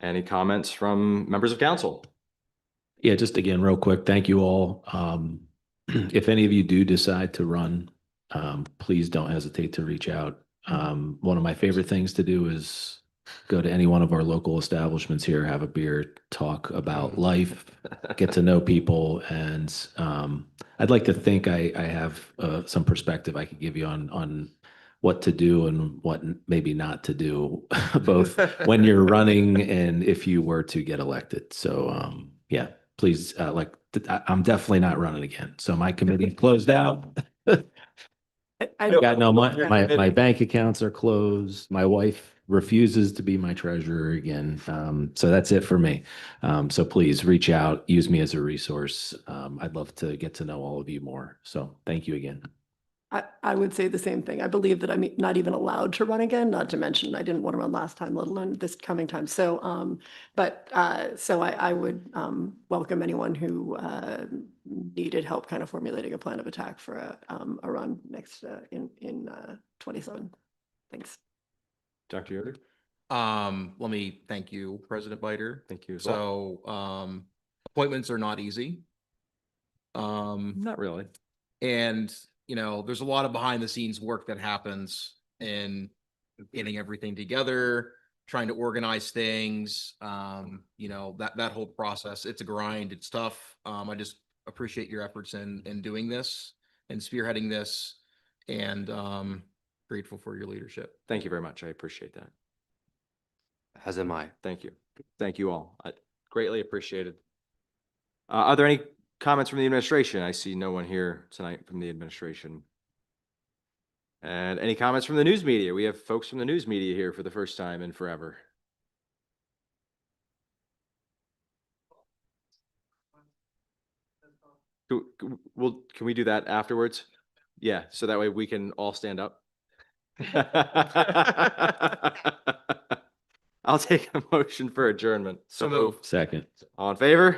Any comments from members of council? Yeah, just again, real quick, thank you all. If any of you do decide to run, please don't hesitate to reach out. One of my favorite things to do is go to any one of our local establishments here, have a beer, talk about life, get to know people. And I'd like to think I have some perspective I could give you on what to do and what maybe not to do, both when you're running and if you were to get elected. So yeah, please, I'm definitely not running again. So my committee closed out. I Got no money. My bank accounts are closed. My wife refuses to be my treasurer again. So that's it for me. So please reach out, use me as a resource. I'd love to get to know all of you more. So thank you again. I would say the same thing. I believe that I'm not even allowed to run again, not to mention I didn't want to run last time, let alone this coming time. So, I would welcome anyone who needed help kind of formulating a plan of attack for a run next in 27. Thanks. Dr. Yoder? Let me thank you, President Biter. Thank you as well. So, appointments are not easy. Not really. And there's a lot of behind the scenes work that happens in getting everything together, trying to organize things, that whole process. It's a grind. It's tough. I just appreciate your efforts in doing this and spearheading this, and grateful for your leadership. Thank you very much. I appreciate that. As am I. Thank you. Thank you all. I greatly appreciated. Are there any comments from the administration? I see no one here tonight from the administration. And any comments from the news media? We have folks from the news media here for the first time in forever. Can we do that afterwards? Yeah, so that way we can all stand up. I'll take a motion for adjournment. So moved. Second. All in favor?